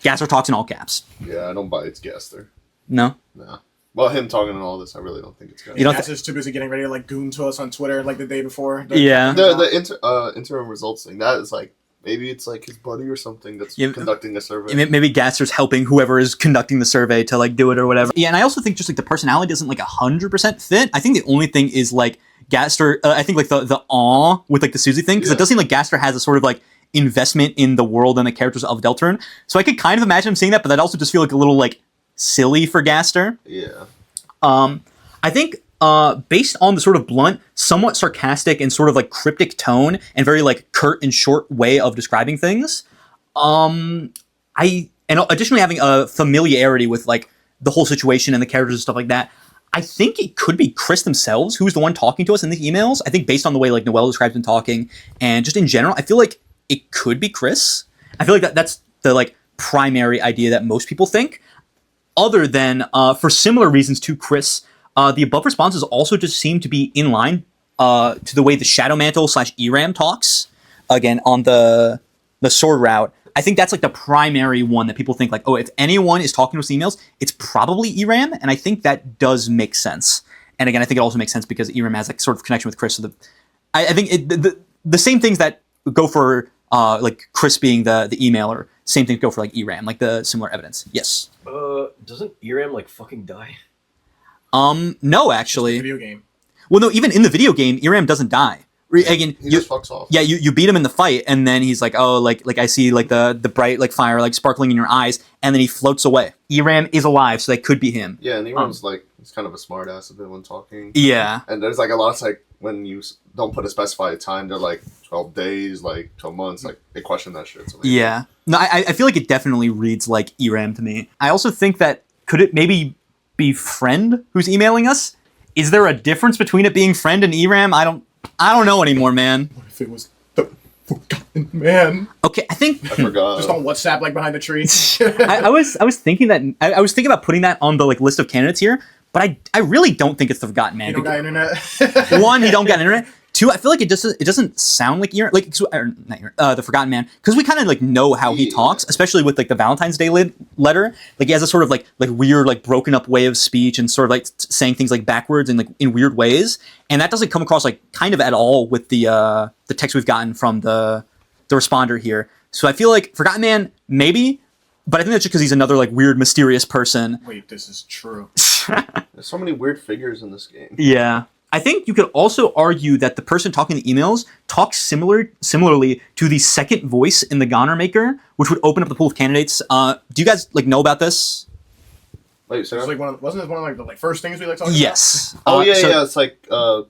Gaster talks in all caps. Yeah, I don't buy it's Gaster. No? Nah. Well, him talking and all this, I really don't think it's Gaster. You don't Gaster's too busy getting ready to like goon to us on Twitter like the day before. Yeah. The interim results thing, that is like, maybe it's like his buddy or something that's conducting a survey. Maybe Gaster's helping whoever is conducting the survey to like do it or whatever. Yeah, and I also think just like the personality doesn't like 100% fit. I think the only thing is like Gaster, I think like the awe with like the Susie thing, because it does seem like Gaster has a sort of like investment in the world and the characters of Deltarune. So I could kind of imagine him saying that, but that also just feel like a little like silly for Gaster. Yeah. I think based on the sort of blunt, somewhat sarcastic and sort of like cryptic tone and very like curt and short way of describing things, and additionally having a familiarity with like the whole situation and the characters and stuff like that, I think it could be Chris themselves who's the one talking to us in the emails. I think based on the way like Noelle describes them talking and just in general, I feel like it could be Chris. I feel like that's the like primary idea that most people think. Other than for similar reasons to Chris, the above responses also just seem to be in line to the way the Shadow Mantle / ERAM talks. Again, on the sword route. I think that's like the primary one that people think like, oh, if anyone is talking to us in emails, it's probably ERAM. And I think that does make sense. And again, I think it also makes sense because ERAM has like sort of connection with Chris. So I think the same things that go for like Chris being the emailer, same things go for like ERAM, like the similar evidence. Yes. Doesn't ERAM like fucking die? No, actually. Video game. Well, no, even in the video game, ERAM doesn't die. Again, he just fucks off. Yeah, you beat him in the fight, and then he's like, oh, like I see like the bright like fire like sparkling in your eyes, and then he floats away. ERAM is alive, so that could be him. Yeah, and ERAM's like, he's kind of a smart ass a bit when talking. Yeah. And there's like a lot of like, when you don't put a specified time, they're like 12 days, like 12 months, like they question that shit. So yeah. No, I feel like it definitely reads like ERAM to me. I also think that, could it maybe be Friend who's emailing us? Is there a difference between it being Friend and ERAM? I don't know anymore, man. What if it was the Forgotten Man? Okay, I think I forgot. Just on WhatsApp, like behind the tree. I was thinking that I was thinking about putting that on the like list of candidates here, but I really don't think it's the Forgotten Man. You don't got internet. One, he don't got internet. Two, I feel like it doesn't sound like ERAM, like the Forgotten Man, because we kind of like know how he talks, especially with like the Valentine's Day letter. Like he has a sort of like weird like broken up way of speech and sort of like saying things like backwards and like in weird ways, and that doesn't come across like kind of at all with the text we've gotten from the the responder here. So I feel like Forgotten Man, maybe, but I think that's just because he's another like weird, mysterious person. Wait, this is true. There's so many weird figures in this game. Yeah. I think you could also argue that the person talking the emails talks similarly to the second voice in the Goner Maker, which would open up the pool of candidates. Do you guys like know about this? Wait, It's so like wasn't it one of like the like first things we like talking Yes. oh yeah, so- yeah. It's like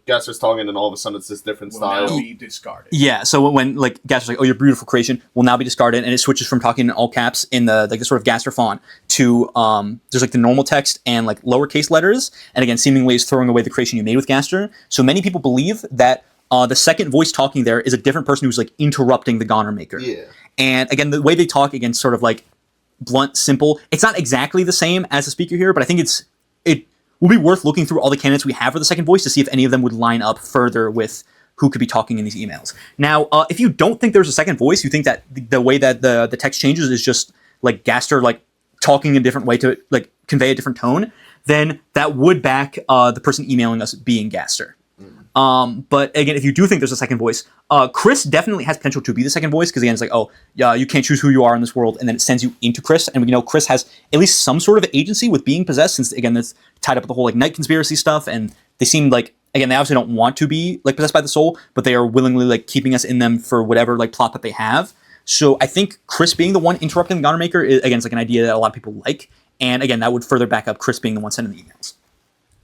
Gasser's talking, and all of a sudden it's this different about? Will style. now be discarded. Yeah, so when like Gasser's like, "Oh, your beautiful creation will now be discarded," and it switches from talking in all caps in the like the sort of Gasser font to there's like the normal text and like lowercase letters, and again, seemingly is throwing away the creation you made with Gasser. So many people believe that the second voice talking there is a different person who's like interrupting the Goner Maker. Yeah. And again, the way they talk, again, sort of like blunt, simple. It's not exactly the same as the speaker here, but I think it will be worth looking through all the candidates we have for the second voice to see if any of them would line up further with who could be talking in these emails. Now, if you don't think there's a second voice, you think that the way that the text changes is just like Gaster like talking a different way to like convey a different tone, then that would back the person emailing us being Gaster. But again, if you do think there's a second voice, Chris definitely has potential to be the second voice because again, it's like, oh, yeah, you can't choose who you are in this world, and then it sends you into Chris, and we know Chris has at least some sort of agency with being possessed, since again, that's tied up with the whole like night conspiracy stuff, and they seem like again, they obviously don't want to be like possessed by the soul, but they are willingly like keeping us in them for whatever like plot that they have. So I think Chris being the one interrupting the Goner Maker is again, it's like an idea that a lot of people like, and again, that would further back up Chris being the one sending the emails.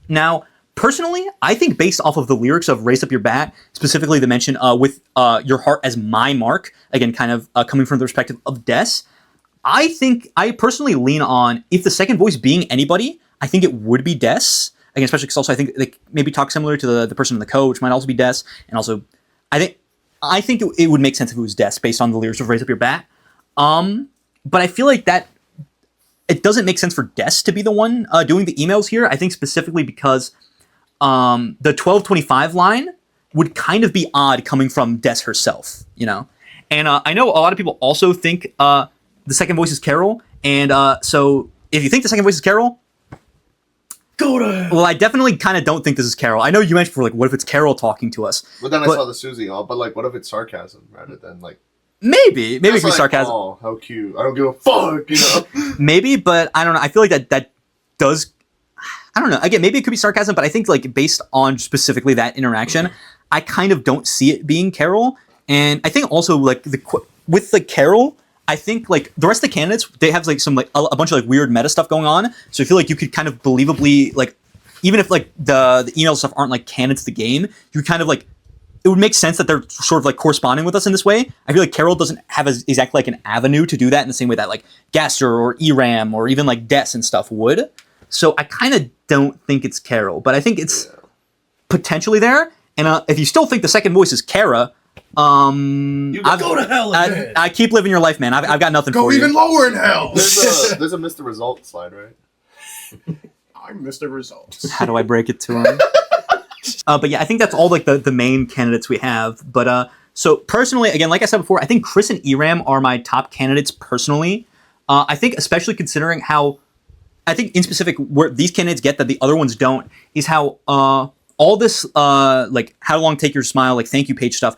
Now, personally, I think based off of the lyrics of Raise Up Your Bat, specifically the mention with your heart as my mark, again, kind of coming from the perspective of Des, I think I personally lean on, if the second voice being anybody, I think it would be Des. Again, especially because also I think they maybe talk similar to the person in the code, which might also be Des. And also, I think it would make sense if it was Des based on the lyrics of Raise Up Your Bat. But I feel like that it doesn't make sense for Des to be the one doing the emails here. I think specifically because the 1225 line would kind of be odd coming from Des herself, you know? And I know a lot of people also think the second voice is Carol. And so if you think the second voice is Carol, go to hell. Well, I definitely kind of don't think this is Carol. I know you mentioned for like, what if it's Carol talking to us? But then I saw the Susie, but like, what if it's sarcasm rather than like... Maybe it could be like, sarcasm. Oh, how cute. I don't give a fuck, you know? Maybe, but I don't know. I feel like that does... I don't know. Again, maybe it could be sarcasm, but I think like based on specifically that interaction, I kind of don't see it being Carol. And I think also like with the Carol, I think like the rest of the candidates, they have like some like a bunch of like weird meta stuff going on. So I feel like you could kind of believably like, even if like the email stuff aren't like canon to the game, you kind of like, it would make sense that they're sort of like corresponding with us in this way. I feel like Carol doesn't have exactly like an avenue to do that in the same way that like Gaster or ERAM or even like Des and stuff would. So I kind of don't think it's Carol, but I think it's potentially there. And if you still think the second voice is Kara, You can go to hell again. I keep living your life, man. I've got nothing Go for even you. lower in hell. There's a Mr. Result slide, right? I'm Mr. Results. How do I break it to him? But yeah, I think that's all like the main candidates we have. But so personally, again, like I said before, I think Chris and ERAM are my top candidates personally. I think especially considering how, I think in specific where these candidates get that the other ones don't is how all this like how long take your smile, like thank you page stuff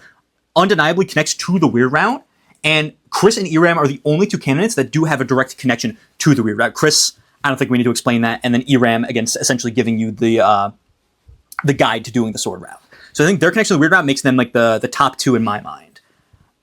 undeniably connects to the weird route. And Chris and ERAM are the only two candidates that do have a direct connection to the weird route. Chris, I don't think we need to explain that. And then ERAM, again, essentially giving you the guide to doing the sword route. So I think their connection to the weird route makes them like the top two in my mind.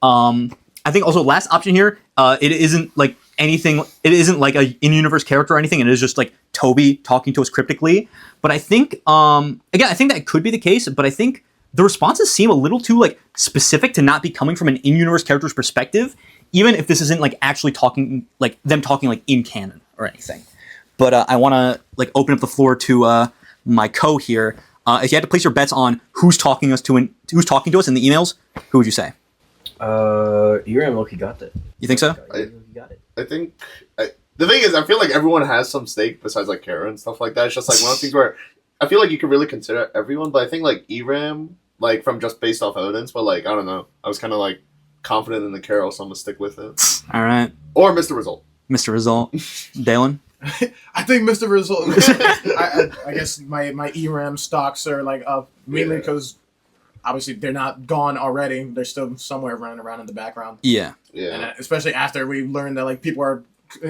I think also last option here, it isn't like anything, it isn't like a in-universe character or anything, and it is just like Toby talking to us cryptically. But I think, again, I think that could be the case, but I think the responses seem a little too like specific to not be coming from an in-universe character's perspective, even if this isn't like actually talking, like them talking like in canon or anything. But I want to like open up the floor to my co here. If you had to place your bets on who's talking to us in the emails, who would you say? ERAM Loki got that. You think so? I think the thing is, I feel like everyone has some stake besides like Kara and stuff like that. It's just like one of those things where I feel like you could really consider everyone, but I think like ERAM, like from just based off evidence, but like I don't know, I was kind of like confident in the Carol, so I'm gonna stick with it. All right. Or Mr. Result. Mr. Result. Dalen? I think Mr. Result. I guess my ERAM stocks are like up mainly because obviously they're not gone already. They're still somewhere running around in the background. Yeah. Yeah. And especially after we learned that like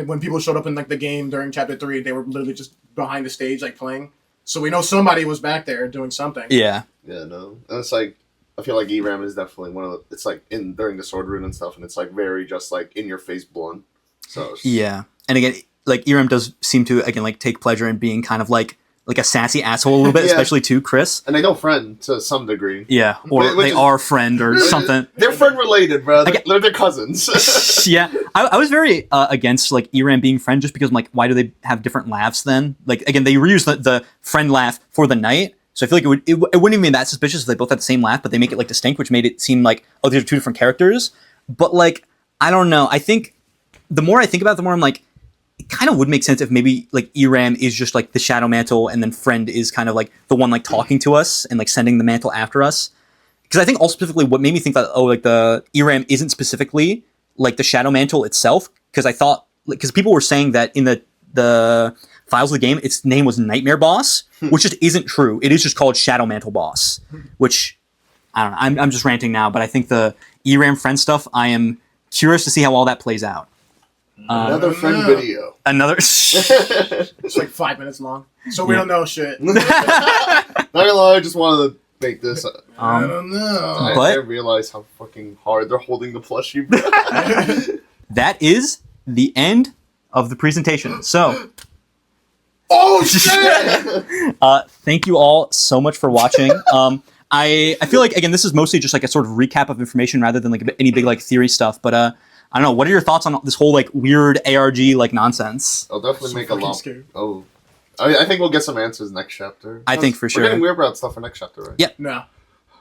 when people showed up in like the game during chapter 3, they were literally just behind the stage like playing. So we know somebody was back there doing something. Yeah. Yeah, no. And it's like, I feel like ERAM is definitely one of the, it's like during the sword rune and stuff, and it's like very just like in your face blunt. So Yeah. And again, like ERAM does seem to, again, like take pleasure in being kind of like a sassy asshole a little bit, Yeah. especially to Chris. And they know friend to some degree. Yeah. Or Which they is- are friend or something. They're friend related, bro. Okay. They're cousins. Yeah, I was very against like ERAM being friend just because I'm like, why do they have different laughs then? Like again, they reuse the friend laugh for the knight, so I feel like it wouldn't even be that suspicious if they both had the same laugh, but they make it like distinct, which made it seem like, oh, these are two different characters. But like, I don't know. I think the more I think about it, the more I'm like, it kind of would make sense if maybe like ERAM is just like the shadow mantle, and then friend is kind of like the one like talking to us and like sending the mantle after us. Because I think also specifically what made me think that, oh, like the ERAM isn't specifically like the Shadow Mantle itself, because I thought, because people were saying that in the files of the game, its name was Nightmare Boss, which just isn't true. It is just called Shadow Mantle Boss, which, I don't know, I'm just ranting now, but I think the ERAM friend stuff, I am curious to see how all that plays out. Another friend video. Another... It's like 5 minutes long. So we don't know shit. Not gonna lie, I just wanted to make this. I don't know. I But- didn't realize how fucking hard they're holding the plushie, bro. That is the end of the presentation. So... Oh shit! Thank you all so much for watching. I feel like, again, this is mostly just like a sort of recap of information rather than like any big like theory stuff. But I don't know. What are your thoughts on this whole like weird ARG like nonsense? I'll definitely So make a fucking lot. scared. Oh, I think we'll get some answers next chapter. I think for We're sure. getting weird about stuff for next chapter, right? Yeah. No.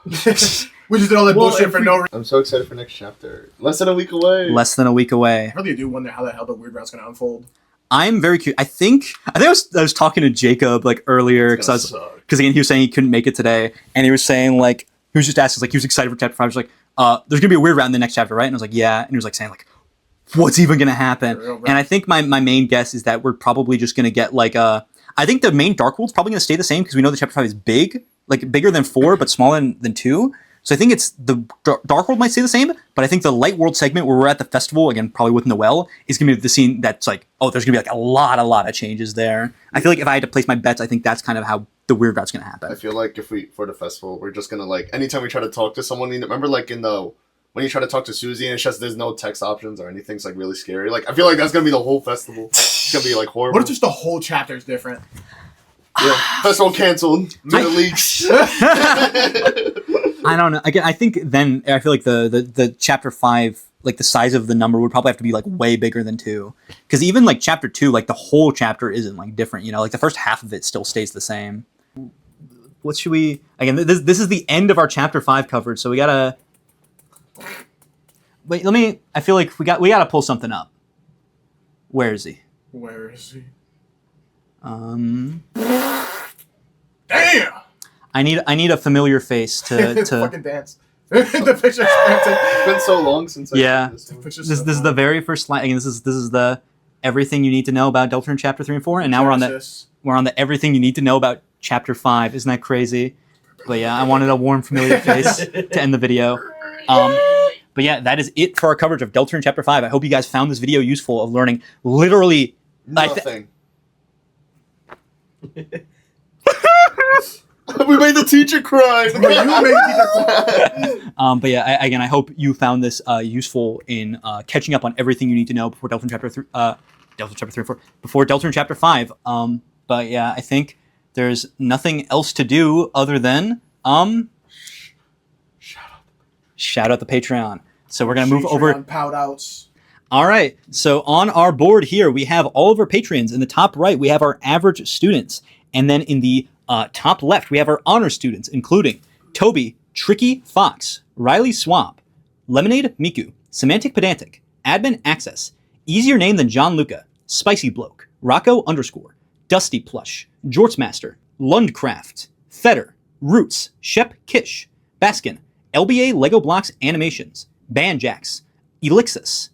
We just did all that bullshit for no reason. I'm so excited for next chapter. Less than a week away. Less than a week away. I really do wonder how the hell the weird route's gonna unfold. I'm very curious. I think I was talking to Jacob like earlier because again he was saying he couldn't make it today, and he was saying like he was just asking like he was excited for chapter 5. He was like, "There's gonna be a weird route in the next chapter, right?" And I was like, "Yeah," and he was like saying like, "What's even gonna happen?" And I think my main guess is that we're probably just gonna get like I think the main Dark World's probably gonna stay the same because we know that chapter 5 is big, like bigger than 4 but smaller than 2. So I think it's the Dark World might stay the same, but I think the Light World segment where we're at the festival, again, probably with Noelle, is going to be the scene that's like, oh, there's going to be like a lot of changes there. I feel like if I had to place my bets, I think that's kind of how the weird route's going to happen. I feel like if for the festival, we're just gonna like anytime we try to talk to someone. Remember, like when you try to talk to Susie and it's just there's no text options or anything. It's like really scary. Like I feel like that's gonna be the whole festival. It's gonna be like horrible. What if just the whole chapter is different? Yeah, festival canceled. Minute leaks. I don't know. Again, I think then I feel like the chapter 5, like the size of the number would probably have to be like way bigger than 2, because even like chapter 2, like the whole chapter isn't like different. You know, like the first half of it still stays the same. What should we? Again, this is the end of our chapter 5 coverage, so we gotta wait. I feel like we gotta pull something up. Where is he? Where is he? Damn! I I need a familiar face to fucking dance. The picture's printed. It's been so long since I Yeah. seen this one. this is the very first slide. Again, this is the everything you need to know about Deltarune Chapter 3 and 4, and now we're on the everything you need to know about Chapter 5. Isn't that crazy? But yeah, I wanted a warm, familiar face to end the video. But yeah, that is it for our coverage of Deltarune Chapter 5. I hope you guys found this video useful of learning literally Nothing. We made the teacher cry. You made the teacher cry. But yeah, I hope you found this useful in catching up on everything you need to know before Deltarune Chapter 3, Deltarune Chapter 3 and 4, before Deltarune Chapter 5. But yeah, I think there's nothing else to do other than shout out the Patreon. So we're gonna move over. Pout-outs. All right. So on our board here, we have all of our Patreons. In the top right, we have our average students, and then in the top left, we have our honor students, including Toby, Tricky Fox, Riley Swamp, Lemonade Miku, Semantic Pedantic, Admin Access, Easier Name Than John Luca, Spicy Bloke, Rocco _ Dusty Plush, Jortsmaster, Lundcraft, Fetter, Roots, Shep Kish, Baskin, LBA Lego Blocks Animations, Banjax, Elixis,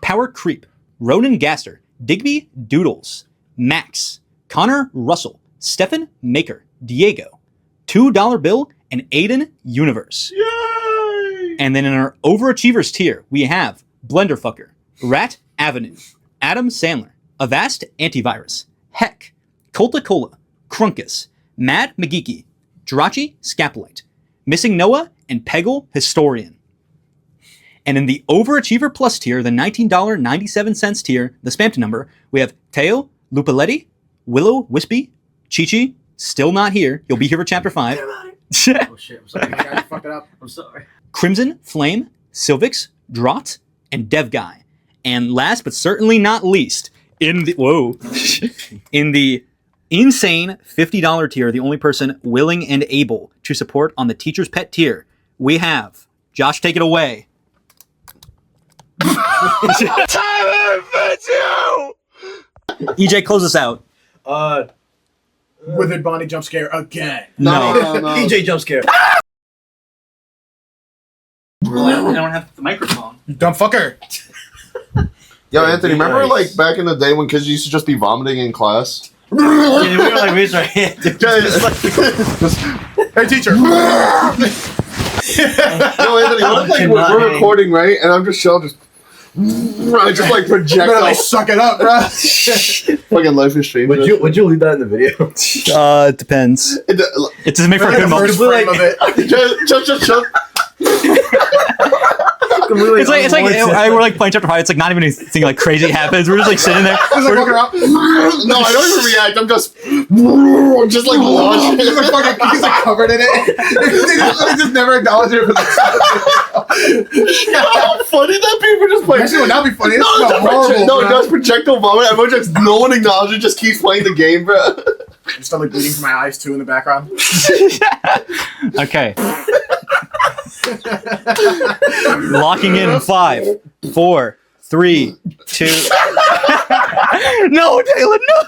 Power Creep, Ronan Gaster, Digby Doodles, Max, Connor Russell, Stefan Maker, Diego, $2 Bill, and Aiden Universe. Yay! And then in our overachievers tier, we have Blenderfucker, Rat Avenue, Adam Sandler, Avast Antivirus, Heck, Colta Cola, Crunkus, Mad McGeeky, Jirachi Scapolite, Missing Noah, and Peggle Historian. And in the Overachiever Plus tier, the $19.97 tier, the spam number, we have Teo, Lupaletti, Willow Wispy, Chi-Chi, still not here. You'll be here for Chapter 5. Oh shit, I'm sorry. I fucked it up. I'm sorry. Crimson, Flame, Silvix, Draught, and Dev Guy. And last but certainly not least, in the insane $50 tier, the only person willing and able to support on the Teacher's Pet tier, we have Josh. Take it away. EJ, close us out. Withered Bonnie jump scare again. No. EJ jump scare. I don't have the microphone. You dumb fucker. Yo, Anthony, be remember nice. like back in the day when kids used to just be vomiting in class? We were like this right here. Hey, teacher. Yo, Anthony, what if like we're recording, right? And I'm just chilling, I just like project Better out. like suck it up, bro. Fucking life is strange. Would you leave that in the video? It depends. It's just made for a good moment. Frame of it. just. It's like we're like playing Chapter 5. It's like not even anything like crazy happens. We're just like sitting there. Just like walking around. No, I don't even react. I'm just like watching. He's like fucking, he's like covered in it. They just never acknowledge it for the How funny that people just play. Actually, would not be funny. It's No, not horrible. no, it does projectile vomit. Everyone just no one acknowledges. Just keeps playing the game, bro. I'm still like bleeding from my eyes too in the background. Okay. Locking in 5, 4, 3, 2. No, Taylor, no.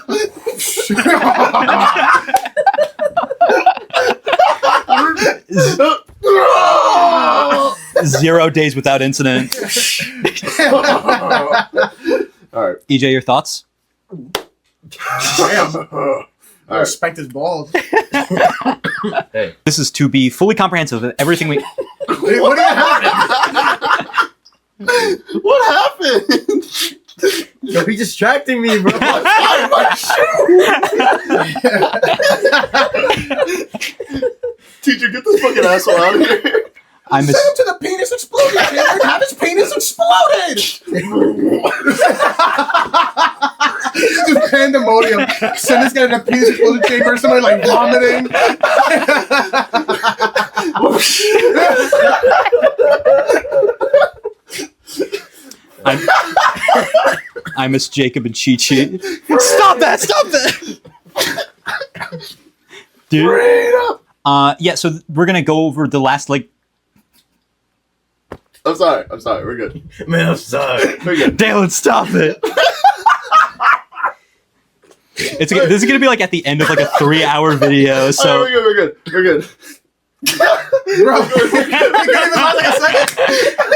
0 days without incident. All right, EJ, your thoughts? Damn. I respect his balls. Hey. This is to be fully comprehensive of everything we. What happened? what happened? You'll be distracting me, bro. Teacher, get this fucking asshole out of here. I Send him to the penis explosion chamber and have his penis exploded! Just pandemonium. Send this guy to the penis explosion chamber, somebody like vomiting. I miss Jacob and Chi-Chi. Stop that! Dude. Yeah, so we're gonna go over the last like. I'm sorry. We're good. Man, I'm sorry. We're good. Dalen, stop it! This is gonna be like at the end of like a 3-hour video. So Right, we're good. Bro, we can't even last like a second.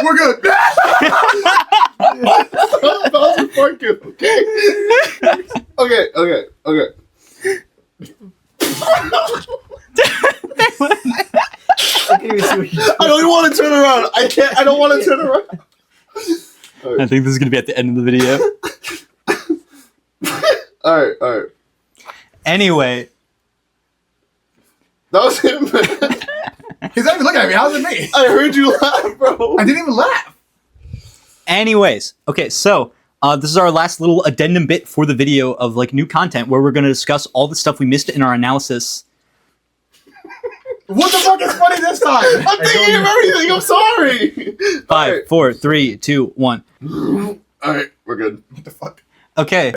We're good. Fuck you. Okay. I can't even see what you're I don't even want to turn around. I don't want to turn around. I think this is gonna be at the end of the video. All right. Anyway, That was him. He's not even looking at me. How's it me? I heard you laugh, bro. I didn't even laugh. anyways, okay, so this is our last little addendum bit for the video of like new content where we're gonna discuss all the stuff we missed in our analysis. What the fuck is funny this time? I'm thinking of everything. I'm sorry. 5, 4, 3, 2, 1. All right, we're good. What the fuck? Okay.